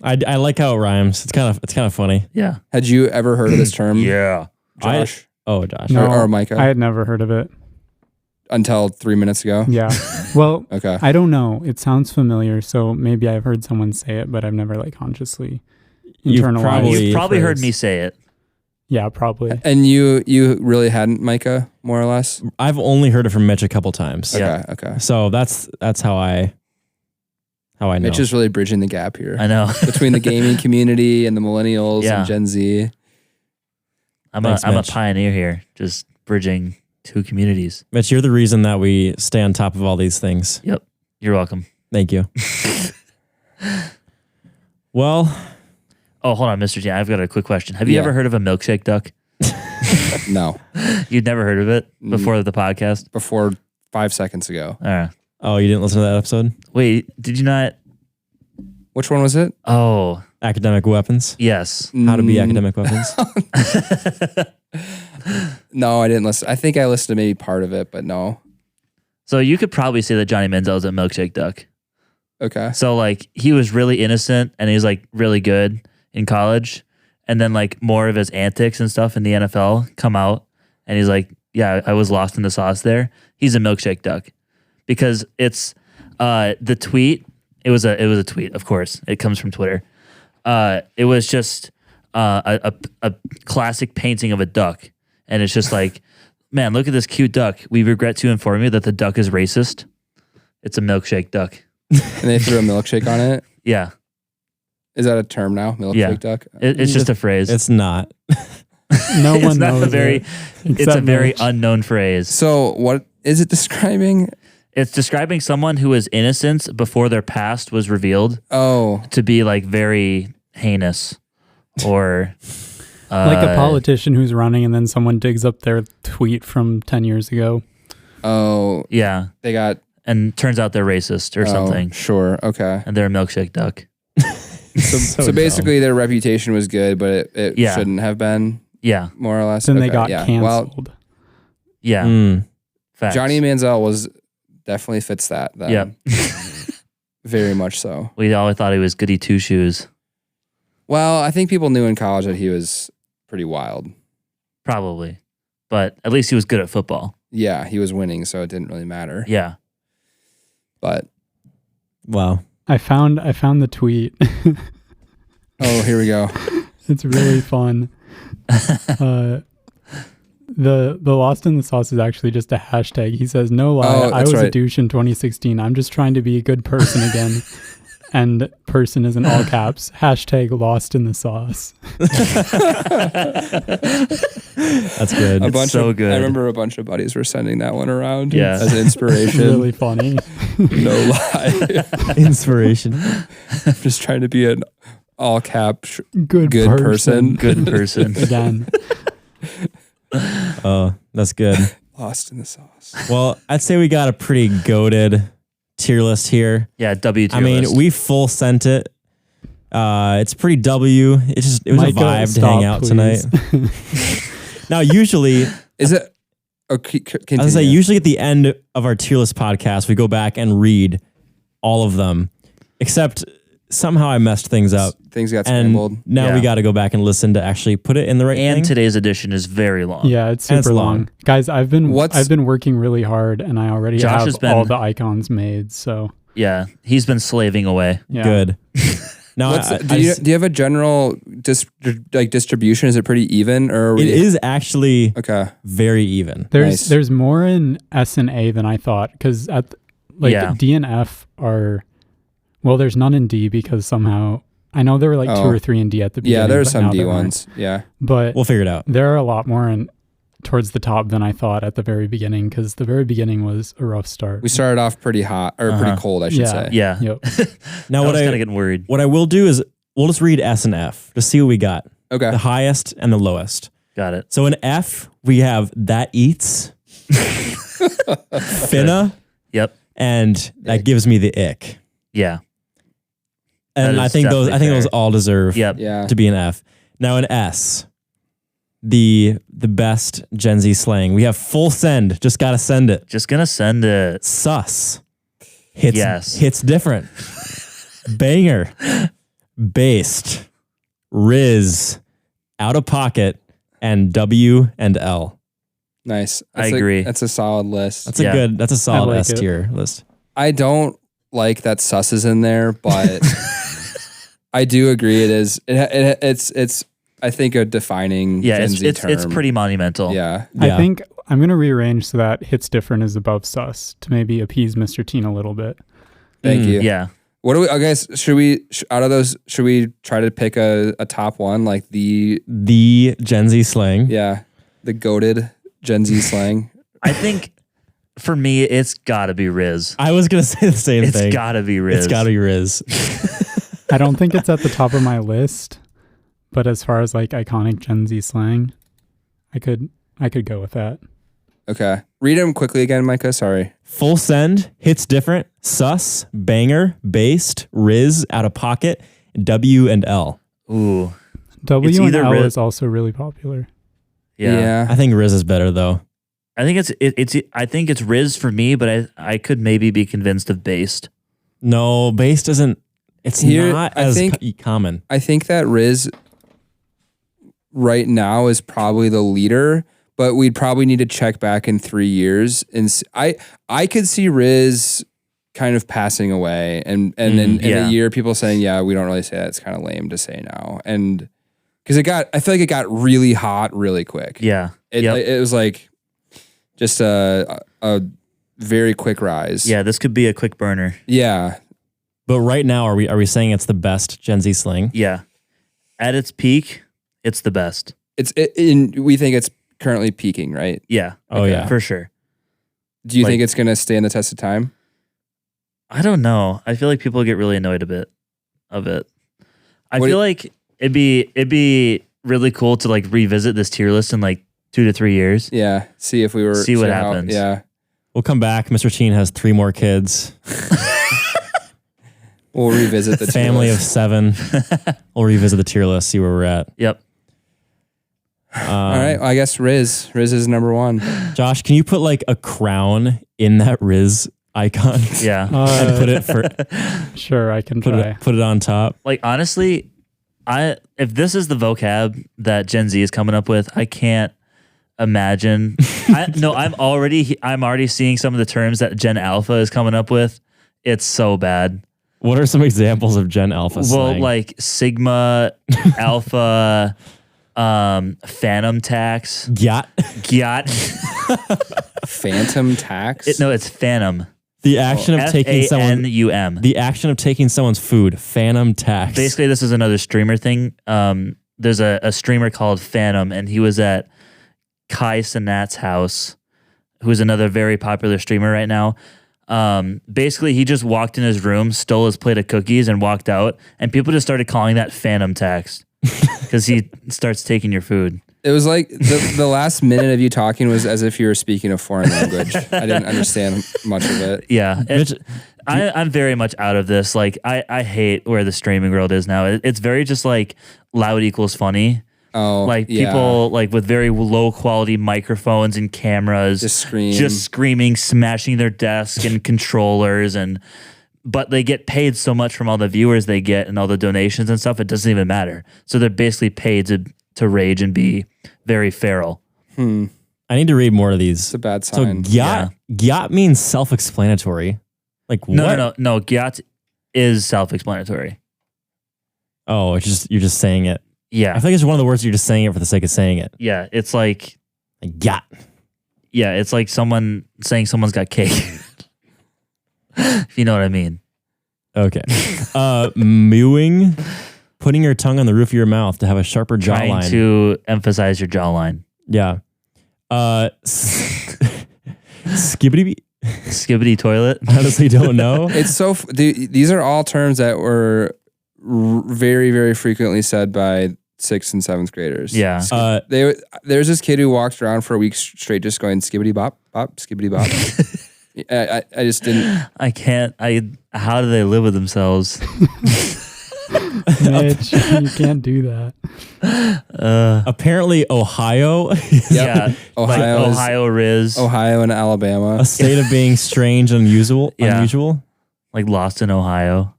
B: I like how it rhymes. It's kind of funny.
C: Yeah.
D: Had you ever heard of this term?
C: Yeah.
D: Josh
B: Josh.
A: No,
D: or Micah?
A: I had never heard of it.
D: Until 3 minutes ago.
A: Yeah. Well,
D: Okay.
A: I don't know. It sounds familiar, so maybe I've heard someone say it, but I've never consciously
B: You've
A: internalized.
B: probably-
C: You've probably heard
B: phrase.
C: me say it.
A: Yeah, probably.
D: And you really hadn't, Micah, more or less?
B: I've only heard it from Mitch a couple times.
C: Yeah.
D: Okay.
B: So that's how I know.
D: Mitch is really bridging the gap here
C: I know.
D: between the gaming community and the millennials
C: Yeah.
D: and Gen Z.
C: I'm
B: Thanks,
C: a
B: Mitch.
C: pioneer here, just bridging two communities.
B: Mitch, you're the reason that we stay on top of all these things.
C: Yep. You're welcome.
B: Thank you. Well,
C: Oh, hold on, Mr. Tien. I've got a quick question. Have you
D: Yeah.
C: ever heard of a milkshake duck?
D: No.
C: You'd never heard of it before the podcast?
D: Before 5 seconds ago.
C: All right.
B: oh, you didn't listen to that episode?
C: Wait, did you not?
D: Which one was it?
C: Oh,
B: Academic weapons.
C: yes.
B: How to be
D: Mm,
B: academic weapons.
D: No, I didn't listen. I think I listened to maybe part of it, but no.
C: So you could probably say that Johnny Manziel is a milkshake duck.
D: Okay.
C: So like he was really innocent and he's like really good in college. And then like more of his antics and stuff in the NFL come out and he's like, yeah, I was lost in the sauce there. He's a milkshake duck because it's the tweet. It was a tweet, of course. It comes from Twitter. It was just a classic painting of a duck. And it's just like, man, look at this cute duck. We regret to inform you that the duck is racist. It's a milkshake duck.
D: And they threw a milkshake on it.
C: Yeah.
D: Is that a term now? Milkshake
C: Yeah.
D: duck?
C: It's just a phrase.
B: It's not.
A: No
C: It's
A: one
C: not
A: knows
C: a very,
A: it,
C: it's a
A: except
C: very
A: Mitch.
C: unknown phrase.
D: So what is it describing?
C: It's describing someone who is innocent before their past was revealed
D: Oh,
C: to be like very heinous or
A: like a politician who's running and then someone digs up their tweet from 10 years ago.
C: Yeah.
D: they got
C: And turns out they're racist or something.
D: Sure. Okay.
C: And they're a milkshake duck.
D: So basically their reputation was good, but it
C: Yeah.
D: shouldn't have been,
C: Yeah.
D: more or less.
A: Then they
D: Okay,
A: got
D: yeah. Well,
A: canceled.
C: Yeah.
B: Mm.
C: Facts.
D: Johnny Manziel was definitely fits that. Then.
C: Yeah.
D: Very much so.
C: We always thought he was goody two shoes.
D: Well, I think people knew in college that he was pretty wild.
C: Probably. But at least he was good at football.
D: Yeah, he was winning, so it didn't really matter.
C: Yeah.
D: But
B: Wow.
A: I found the tweet.
D: oh, here we go.
A: It's really fun. The Lost in the Sauce is actually just a hashtag. He says, no lie,
D: Oh,
A: I
D: that's
A: was a
D: right.
A: douche in 2016. I'm just trying to be a good person again. And person is in all caps. Hashtag Lost in the Sauce.
B: That's good.
C: so good.
D: I remember a bunch of buddies were sending that one around
C: Yeah.
D: as inspiration.
A: Really funny.
D: No lie.
B: Inspiration.
D: Just trying to be an all cap
A: Good
D: person.
C: Good person.
A: Again.
B: Oh, that's good.
D: Lost in the sauce.
B: Well, I'd say we got a pretty goated tier list here.
C: Yeah, W tier
B: I mean,
C: list.
B: we full sent it. It's pretty W. It was
A: Micah,
B: a vibe to hang out
A: please.
B: tonight. Now, usually,
D: Is it? Okay,
B: I was gonna say, usually at the end of our tier list podcast, we go back and read all of them, except somehow I messed things up.
D: Things got
B: And
D: scrambled.
B: now we got to go back and listen to actually put it in the right
C: and
B: thing.
C: today's edition is very long.
A: Yeah, it's
B: And it's
A: super
B: long.
A: long. Guys, I've been
D: What's-
A: working really hard and I already
C: Josh
A: have
C: has been-
A: all the icons made. So
C: Yeah, he's been slaving away.
A: yeah.
B: Good. Now,
D: Do you have a general distribution? Is it pretty even, or are
B: it
D: we,
B: is actually
D: okay?
B: very even.
A: There's
D: Nice.
A: there's more in S and A than I thought because
C: Yeah.
A: D and F are there's none in D because somehow I know there were like 2
D: Oh.
A: or 3 in D at the beginning.
D: Yeah, there are
A: but
D: some
A: now
D: D
A: there aren't.
D: ones. Yeah,
A: But
B: We'll figure it out.
A: there are a lot more in towards the top than I thought at the very beginning because the very beginning was a rough start.
D: we started off pretty hot or pretty cold, I should say.
C: Yeah.
A: Yep.
B: Now,
C: I
B: what
C: was kind of
B: I
C: getting worried.
B: what I will do is we'll just read S and F to see what we got.
D: Okay.
B: The highest and the lowest.
C: Got it.
B: So in F, we have That Eats, Finna,
C: Yep.
B: and That Gives Me the Ick.
C: Yeah.
B: And
C: That
B: I
C: is
B: think those
C: definitely fair.
B: all deserve
C: Yep.
D: Yeah.
B: to be an F. Now in S, the best Gen Z slang. We have full send. Just gotta send it.
C: Just gonna send it.
B: Sus. Hits
C: Yes.
B: hits different. Banger. Based. Riz. Out of pocket. And W and L.
D: Nice.
C: I agree.
D: That's a solid list.
B: That's a solid
A: like
B: S
A: it.
B: tier list.
D: I don't like that sus is in there, but I do agree it is. It's I think a defining
C: Yeah,
D: Gen
C: it's
D: Z
C: it's,
D: term.
C: it's pretty monumental.
D: Yeah.
B: Yeah.
A: I think I'm going to rearrange so that hits different is above sus to maybe appease Mr. Tien a little bit.
D: Thank you.
C: Yeah.
D: What do we? I guess should we out of those? Should we try to pick a top one like the
B: Gen Z slang.
D: the goated Gen Z slang?
C: I think for me, it's gotta be Riz.
B: I was gonna say the same
C: It's
B: thing.
C: gotta be Riz.
B: It's gotta be Riz.
A: I don't think it's at the top of my list, but as far as like iconic Gen Z slang, I could go with that.
D: Okay, read them quickly again, Micah. Sorry.
B: Full send, hits different, sus, banger, based, Riz, out of pocket, W and L.
C: Ooh.
A: W and
C: either
A: L
C: Riz-
A: is also really popular.
C: Yeah.
B: I think Riz is better though.
C: I think I think it's Riz for me, but I could maybe be convinced of Based.
B: No, based isn't. It's
D: Here,
B: not
D: I
B: as
D: think-
B: common.
D: I think that Riz right now is probably the leader, but we'd probably need to check back in 3 years. And I could see Riz kind of passing away, and in
C: yeah.
D: a year, people saying, "Yeah, we don't really say that. It's kind of lame to say now." And because I feel like it got really hot really quick.
C: Yeah.
D: It
C: Yep.
D: it was like just a very quick rise.
C: Yeah, this could be a quick burner.
D: Yeah.
B: But right now, are we saying it's the best Gen Z slang?
C: Yeah. At its peak, it's the best.
D: We think it's currently peaking, right?
C: Yeah.
B: Oh, yeah.
C: For sure.
D: Do you
C: Like-
D: think it's going to stand the test of time?
C: I don't know. I feel like people get really annoyed a bit of it. I
D: What do
C: feel
D: you-
C: like it'd be really cool to like revisit this tier list in like 2 to 3 years.
D: Yeah. See if we were.
C: See what
D: how-
C: happens.
D: Yeah.
B: We'll come back. Mr. Tien has 3 more kids.
D: We'll revisit the tier
B: Family of
D: list.
B: 7. We'll revisit the tier list, see where we're at.
C: Yep.
D: All right. Well, I guess Riz. Riz is number one.
B: Josh, can you put like a crown in that Riz icon?
C: Yeah.
B: And put it for
A: Sure, I can try.
B: put it on top.
C: Like honestly, if this is the vocab that Gen Z is coming up with, I can't imagine. I'm already seeing some of the terms that Gen Alpha is coming up with. It's so bad.
B: What are some examples of Gen Alpha slang?
C: Well, like Sigma, Alpha, Phantom tax.
B: Gyat.
D: Phantom tax?
C: No, it's phantom.
B: The action of taking someone.
C: F-A-N-U-M.
B: The action of taking someone's food. Phantom tax.
C: Basically, this is another streamer thing. There's a streamer called Phantom, and he was at Kai Cenat's house, who's another very popular streamer right now. Basically, he just walked in his room, stole his plate of cookies, and walked out. And people just started calling that phantom tax because he starts taking your food.
D: It was like the last minute of you talking was as if you were speaking a foreign language. I didn't understand much of it.
C: Yeah. I'm very much out of this. Like, I hate where the streaming world is now. It's very just like loud equals funny.
D: Oh,
C: like
D: yeah.
C: people like with very low quality microphones and cameras
D: Just scream.
C: just screaming, smashing their desk and controllers, but they get paid so much from all the viewers they get and all the donations and stuff, it doesn't even matter. So they're basically paid to rage and be very feral.
B: I need to read more of these.
D: It's a bad
B: So
D: sign.
B: gyat means self-explanatory. Like what?
C: No. Gyat is self-explanatory.
B: Oh, you're just saying it.
C: Yeah.
B: I think it's one of the words you're just saying it for the sake of saying it.
C: Yeah. It's like,
B: Gyat.
C: yeah, it's like someone saying someone's got cake. If you know what I mean.
B: Okay. Mewing. Putting your tongue on the roof of your mouth to have a sharper
C: Trying
B: jawline.
C: to emphasize your jawline.
B: Yeah. Skibbity.
C: Skibbity toilet.
B: Honestly, don't know.
D: It's so. These are all terms that were very, very frequently said by 6th and 7th graders.
C: Yeah.
D: There's this kid who walked around for a week straight just going skibbity bop, bop, skibbity bop. I just didn't.
C: I can't. How do they live with themselves?
A: Mitch, you can't do that.
B: Apparently, Ohio.
C: Yeah.
D: Ohio
C: like
D: is-
C: Ohio Riz.
D: Ohio and Alabama.
B: A state of being strange and unusual.
C: Yeah.
B: Unusual.
C: Like Lost in Ohio.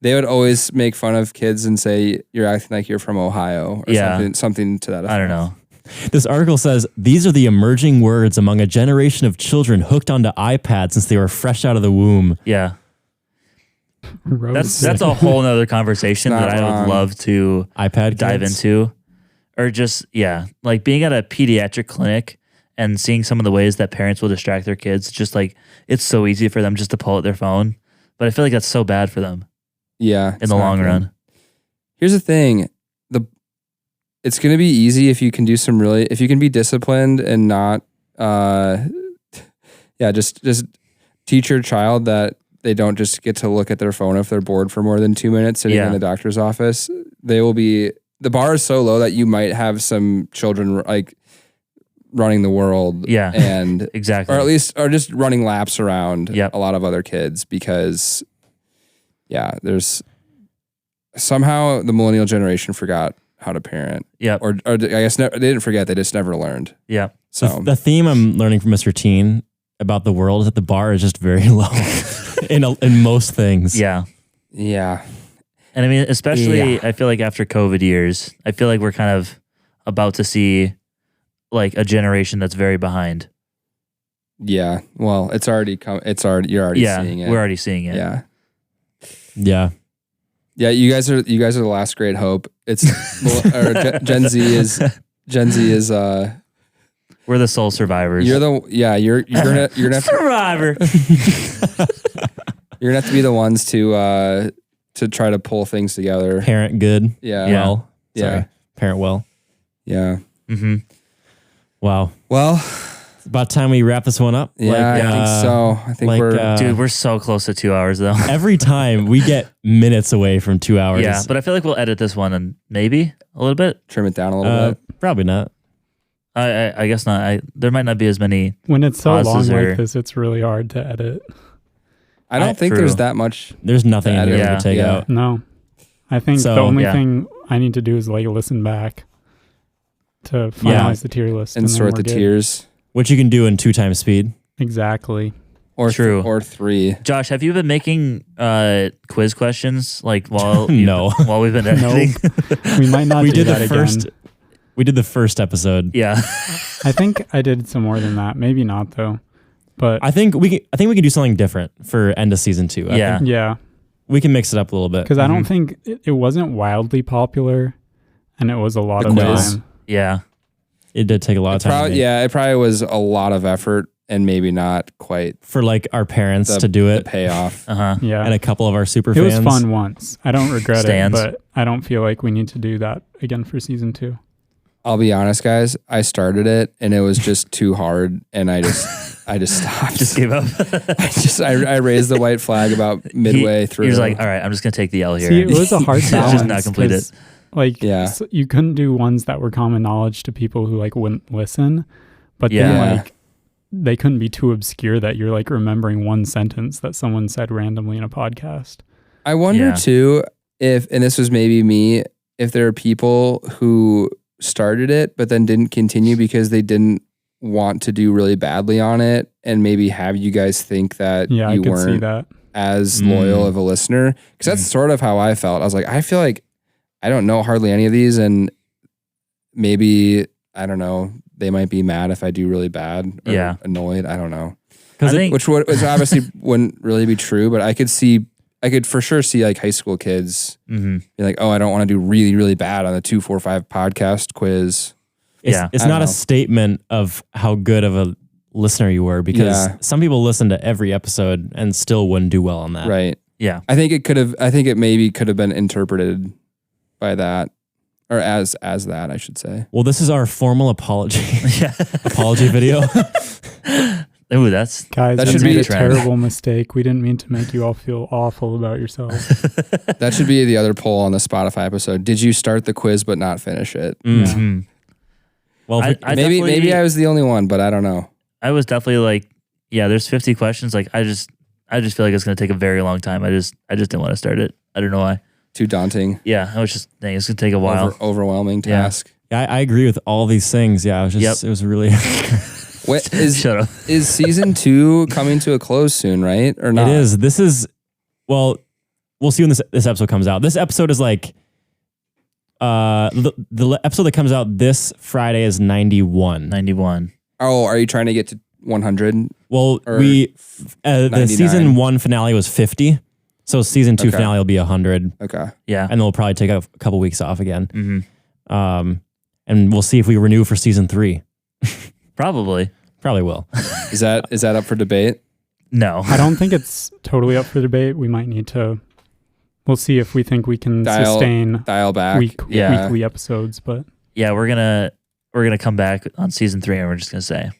D: They would always make fun of kids and say, you're acting like you're from Ohio or something to that effect.
C: I don't know.
B: This article says these are the emerging words among a generation of children hooked onto iPads since they were fresh out of the womb.
C: Yeah.
A: Rose.
C: That's a whole nother conversation
D: It's
C: that
D: not
C: I
D: wrong.
C: would love to
B: iPad
C: dive
B: kids?
C: into. Or just, like being at a pediatric clinic and seeing some of the ways that parents will distract their kids. Just like, it's so easy for them just to pull out their phone. But I feel like that's so bad for them
D: Yeah.
C: in
D: it's
C: the
D: not
C: long
D: good.
C: run.
D: Here's the thing. It's going to be easy if you can if you can be disciplined and not, just teach your child that they don't just get to look at their phone if they're bored for more than 2 minutes sitting in the doctor's office. The bar is so low that you might have some children like running the world.
C: Yeah.
D: And
C: Exactly.
D: or at least, or just running laps around
C: Yep.
D: a lot of other kids because there's somehow the millennial generation forgot how to parent.
C: Yep.
D: Or I guess they didn't forget, they just never learned.
C: Yeah.
D: So
B: The theme I'm learning from Mr. Tien about the world is that the bar is just very low in most things.
C: Yeah.
D: yeah.
C: And I mean, especially,
D: Yeah.
C: I feel like after COVID years, I feel like we're kind of about to see like a generation that's very behind.
D: Yeah. Well, you're already seeing it.
C: We're already seeing it.
D: Yeah.
B: Yeah.
D: Yeah, you guys are the last great hope. It's Gen Z is
C: We're the sole survivors.
D: you're gonna have to,
C: survivor.
D: you're gonna have to be the ones to try to pull things together.
B: Parent good.
D: Yeah.
C: Yeah.
B: Well.
D: Yeah.
B: Sorry. Parent well.
D: Yeah.
C: Mm-hmm.
B: Wow.
D: Well,
B: It's about time we wrap this one up.
D: yeah, I think so. I think we're
C: Dude, we're so close to 2 hours though.
B: every time we get minutes away from 2 hours.
C: Yeah, but I feel like we'll edit this one and maybe a little bit.
D: trim it down a little bit.
B: Probably not.
C: I guess not. There might not be as many.
A: When it's so long
C: pauses
A: like
C: or-
A: this, it's really hard to edit.
D: I don't think
C: true.
D: there's that much.
B: There's nothing in here
C: Yeah.
B: to take
D: Yeah.
B: out.
A: No. I think
B: So,
A: the only
C: yeah.
A: thing I need to do is like listen back to finalize
B: Yeah.
A: the tier list.
D: And
A: then
D: sort
A: we're
D: the
A: good.
D: tiers.
B: Which you can do in 2 times speed.
A: Exactly.
D: Or
C: True.
D: or 3.
C: Josh, have you been making quiz questions like while
B: No.
C: while we've been editing?
A: We might not
B: We
A: do
B: did
A: that
B: the first.
A: again.
B: We did the first episode.
C: Yeah.
A: I think I did some more than that. Maybe not though. But
B: I think we can do something different for end of season 2. I
C: Yeah.
B: think
A: yeah,
B: we can mix it up a little bit.
A: because I don't
C: Mhm.
A: think it wasn't wildly popular and it was a lot
D: The
A: of
D: quiz.
A: time.
C: Yeah.
B: It did take a lot of time. to make.
D: It probably was a lot of effort and maybe not quite
B: For like our parents
D: the,
B: to do
D: the
B: it
D: payoff.
A: Yeah.
B: and a couple of our super
A: It
B: fans.
A: was fun once. I don't regret
C: Stans.
A: it, but I don't feel like we need to do that again for season 2.
D: I'll be honest, guys. I started it and it was just too hard, and I just stopped.
C: Just gave up.
D: I raised the white flag about midway through.
C: He was like, all right, I'm just going to take the L here.
A: See, it was a hard balance.
C: Just not complete it.
A: 'cause, Like,
D: Yeah.
A: you couldn't do ones that were common knowledge to people who like wouldn't listen, but
C: Yeah.
A: then like they couldn't be too obscure that you're like remembering one sentence that someone said randomly in a podcast.
D: I wonder
C: Yeah.
D: too if, and this was maybe me, if there are people who started it but then didn't continue because they didn't want to do really badly on it, and maybe have you guys think that
A: Yeah, I
D: you
A: could see
D: weren't
A: that.
D: as loyal of a listener. Because that's sort of how I felt. I was like, I feel like I don't know hardly any of these, and maybe, I don't know, they might be mad if I do really bad or
C: Yeah.
D: annoyed. I don't know.
C: I think,
D: Which obviously wouldn't really be true, but I could for sure see like high school kids
C: Mhm.
D: be like, oh, I don't want to do really, really bad on the 245 podcast quiz.
C: Yeah.
B: It's
D: I don't
B: not
D: know.
B: a statement of how good of a listener you were, because
D: Yeah.
B: some people listen to every episode and still wouldn't do well on that.
D: Right.
C: yeah.
D: I think it maybe could have been interpreted by that, or as that, I should say.
B: Well, this is our formal apology
C: Yeah.
B: apology video.
C: Ooh, that's
A: Guys,
D: That
A: we
D: should
A: made
D: be
A: a
D: a trend.
A: terrible mistake. We didn't mean to make you all feel awful about yourselves.
D: That should be the other poll on the Spotify episode. Did you start the quiz but not finish it?
C: Mhm.
B: Well, if we-
D: Maybe I was the only one, but I don't know.
C: I was definitely like, yeah, there's 50 questions. Like, I just feel like it's going to take a very long time. I just didn't want to start it. I don't know why.
D: Too daunting.
C: Yeah. I was just thinking it's going to take a while.
D: Overwhelming
C: Yeah.
D: task.
B: I agree with all these things. Yeah, it was really.
D: What is
C: Shut up.
D: is season 2 coming to a close soon, right? Or not?
B: It is. This is. Well, we'll see when this episode comes out. This episode is like. The episode that comes out this Friday is 91.
C: 91.
D: Oh, are you trying to get to 100?
B: Well,
D: Or
B: the
D: 99.
B: season 1 finale was 50, so season 2
D: Okay.
B: finale will be 100,
D: Okay.
C: Yeah.
B: and they'll probably take a couple weeks off again.
C: Mm-hmm.
B: And we'll see if we renew for season 3.
C: Probably.
B: Probably will.
D: Is that up for debate?
C: No.
A: I don't think it's totally up for debate. We might need to. We'll see if we think we can sustain
D: Dial back.
A: weekly episodes. But
C: Yeah, we're gonna come back on season 3, and we're just gonna say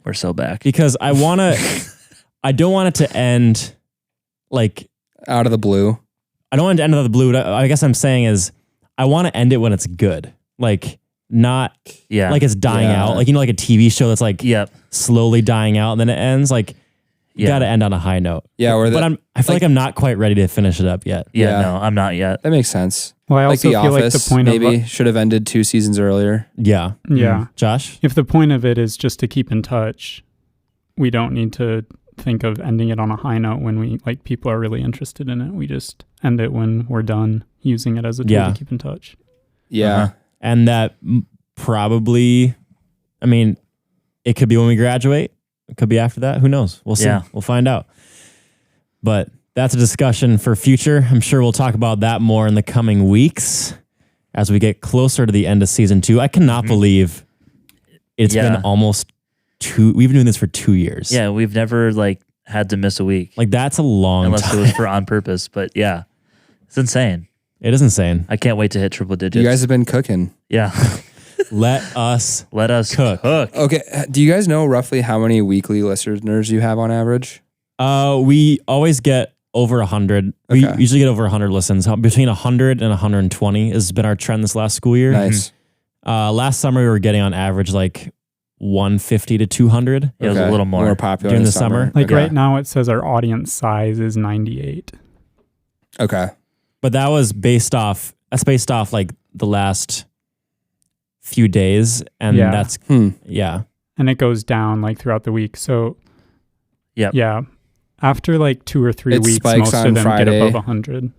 C: we're so back.
B: Because I don't want it to end like,
D: Out of the blue.
B: I don't want it to end out of the blue. What I guess I'm saying is I want to end it when it's good. Like, not
C: Yeah.
B: like it's dying
D: Yeah.
B: out. Like, you know, like a TV show that's like
C: Yep.
B: slowly dying out and then it ends. Like, you
C: Yeah.
B: got to end on a high note.
D: Yeah, or
B: But I feel like I'm not quite ready to finish it up yet.
C: Yeah.
D: Yeah.
C: No, I'm not yet.
D: that makes sense.
A: well, I
D: Like
A: also
D: The
A: feel
D: Office,
A: like the point
D: maybe
A: of
D: should have ended 2 seasons earlier.
B: Yeah.
A: yeah,
B: Josh?
A: if the point of it is just to keep in touch, we don't need to think of ending it on a high note when we like people are really interested in it. We just end it when we're done using it as a tool
B: Yeah.
A: to keep in touch.
D: Yeah.
C: Uh-huh.
B: And that probably, I mean, it could be when we graduate. It could be after that. Who knows? We'll see.
C: Yeah.
B: We'll find out. But that's a discussion for future. I'm sure we'll talk about that more in the coming weeks as we get closer to the end of season 2. I cannot believe it's
C: Yeah.
B: been almost 2. We've been doing this for 2 years.
C: Yeah, we've never like had to miss a week
B: Like, that's a long
C: unless
B: time.
C: it was for on purpose. But yeah, it's insane.
B: It is insane.
C: I can't wait to hit triple digits.
D: You guys have been cooking.
C: Yeah.
B: Let us.
C: Let us
B: Cook.
C: cook.
D: Okay. Do you guys know roughly how many weekly listeners you have on average?
B: We always get over 100. We
D: Okay.
B: usually get over 100 listens. Between 100 and 120 has been our trend this last school year.
D: Nice.
B: Last summer we were getting on average like 150 to 200.
C: It was a little more.
D: popular
B: During
D: in
B: the summer.
A: Like
C: Okay.
A: right now, it says our audience size is 98.
D: Okay.
B: But that was based off like the last few days. And
A: Yeah.
B: that's,
D: Hmm.
B: yeah.
A: And it goes down like throughout the week. So
C: Yep.
A: yeah, after like 2 or 3
D: It
A: weeks,
D: spikes
A: most
D: on
A: of them
D: Friday.
A: get above 100.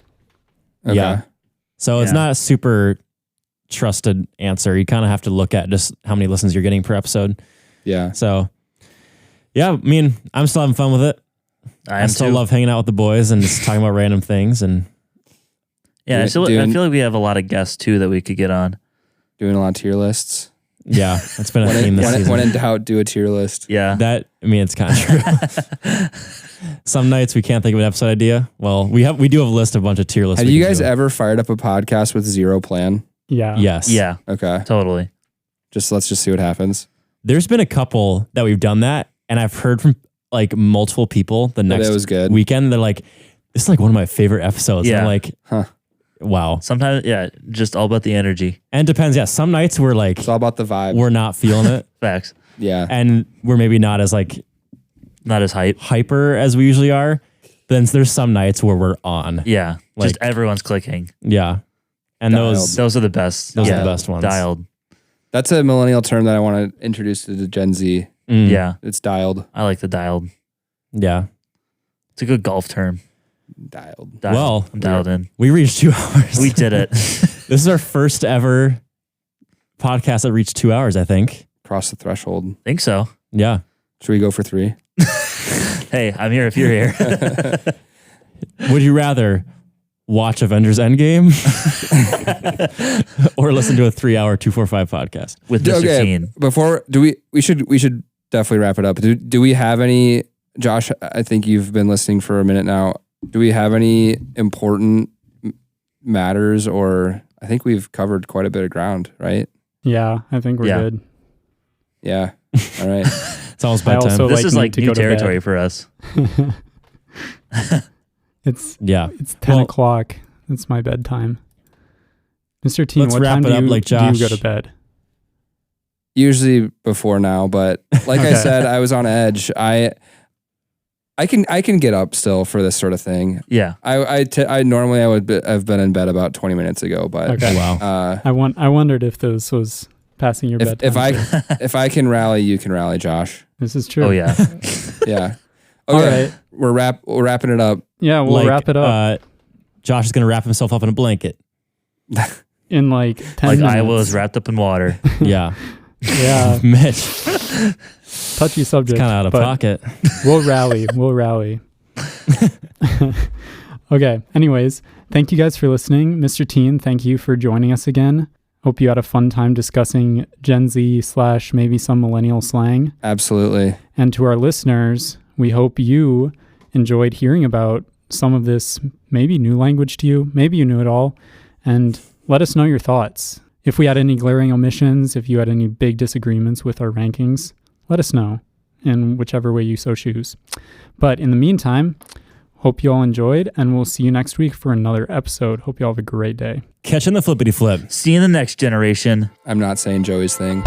D: Okay.
B: Yeah. So it's
C: Yeah.
B: not a super trusted answer. You kind of have to look at just how many listens you're getting per episode.
D: Yeah.
B: So yeah, I mean, I'm still having fun with it.
C: I
B: I still
C: too.
B: love hanging out with the boys and just talking about random things. And
C: Yeah, I
D: Doing-
C: feel like we have a lot of guests too that we could get on.
D: doing a lot of tier lists.
B: Yeah, that's been a theme this season.
D: When in doubt, do a tier list.
C: Yeah.
B: It's kind of true. Some nights we can't think of an episode idea. Well, we do have a list of a bunch of tier lists.
D: Have you guys ever fired up a podcast with zero plan?
A: Yeah.
B: Yes.
C: Yeah.
D: Okay.
C: Totally.
D: Let's just see what happens.
B: There's been a couple that we've done that, and I've heard from like multiple people the next
D: was good.
B: weekend. They're like, this is like one of my favorite episodes.
C: Yeah.
B: And I'm like,
D: Huh.
B: wow.
C: Sometimes, yeah, just all about the energy.
B: And it depends. Yeah. Some nights we're like,
D: It's all about the vibe.
B: we're not feeling it.
C: Facts.
D: Yeah.
B: And we're maybe not as like
C: Not as hype.
B: hyper as we usually are. Then there's some nights where we're on.
C: Yeah. Just
B: Like-
C: everyone's clicking.
B: Yeah. And
D: Dialed.
C: Those are the best.
B: Those are
C: Yeah.
B: the best ones.
C: Dialed.
D: That's a millennial term that I want to introduce to the Gen Z.
B: Mm.
C: Yeah.
D: It's dialed.
C: I like the dialed.
B: Yeah.
C: It's a good golf term.
D: Dialed.
C: Dialed.
B: Well,
C: I'm dialed in.
B: We reached 2 hours.
C: We did it.
B: This is our first ever podcast that reached 2 hours, I think.
D: Cross the threshold.
C: Think so.
B: Yeah.
D: Should we go for 3?
C: Hey, I'm here if you're here.
B: Would you rather watch Avengers Endgame or listen to a 3-hour 245 podcast?
C: With Mr. Tien.
D: Before we should definitely wrap it up. Do we have any, Josh, I think you've been listening for a minute now. Do we have any important matters, or I think we've covered quite a bit of ground, right?
A: Yeah, I think we're good.
D: Yeah. All right.
B: It's almost
A: I
B: bedtime.
A: also
C: This
A: like
C: is
A: need
C: like
A: to
C: new
A: go to bed.
C: territory for us.
A: It's
B: Yeah.
A: 10
B: Well-
A: o'clock. It's my bedtime. Mr. Tien,
B: Let's
A: what
B: wrap
A: time
B: it
A: do
B: up
A: you,
B: like
A: do you
B: Josh.
A: go to bed?
D: Usually before now, but like I said, I was on edge. I can get up still for this sort of thing.
C: Yeah.
D: I normally have been in bed about 20 minutes ago, but
A: Okay.
B: Wow.
A: I wondered if this was passing your bedtime.
D: if I can rally, you can rally, Josh.
A: This is true.
C: Oh, yeah.
D: Yeah.
A: All
D: Okay.
A: right.
D: We're wrapping it up.
A: Yeah, we'll wrap it up
B: Josh is going to wrap himself up in a blanket.
A: in like 10
C: Like
A: minutes.
C: I was wrapped up in water.
B: Yeah.
A: Yeah,
B: Mitch,
A: touchy subject.
B: kind of out of
A: but
B: pocket.
A: We'll rally. We'll rally. Okay. Anyways, thank you guys for listening. Mr. Tien, thank you for joining us again. Hope you had a fun time discussing Gen Z / maybe some millennial slang.
D: Absolutely.
A: And to our listeners, we hope you enjoyed hearing about some of this maybe new language to you. Maybe you knew it all. And let us know your thoughts. If we had any glaring omissions, if you had any big disagreements with our rankings, let us know in whichever way you so choose. But in the meantime, hope you all enjoyed, and we'll see you next week for another episode. Hope you all have a great day.
B: Catching the flippity flip.
C: See you in the next generation.
D: I'm not saying Joey's thing.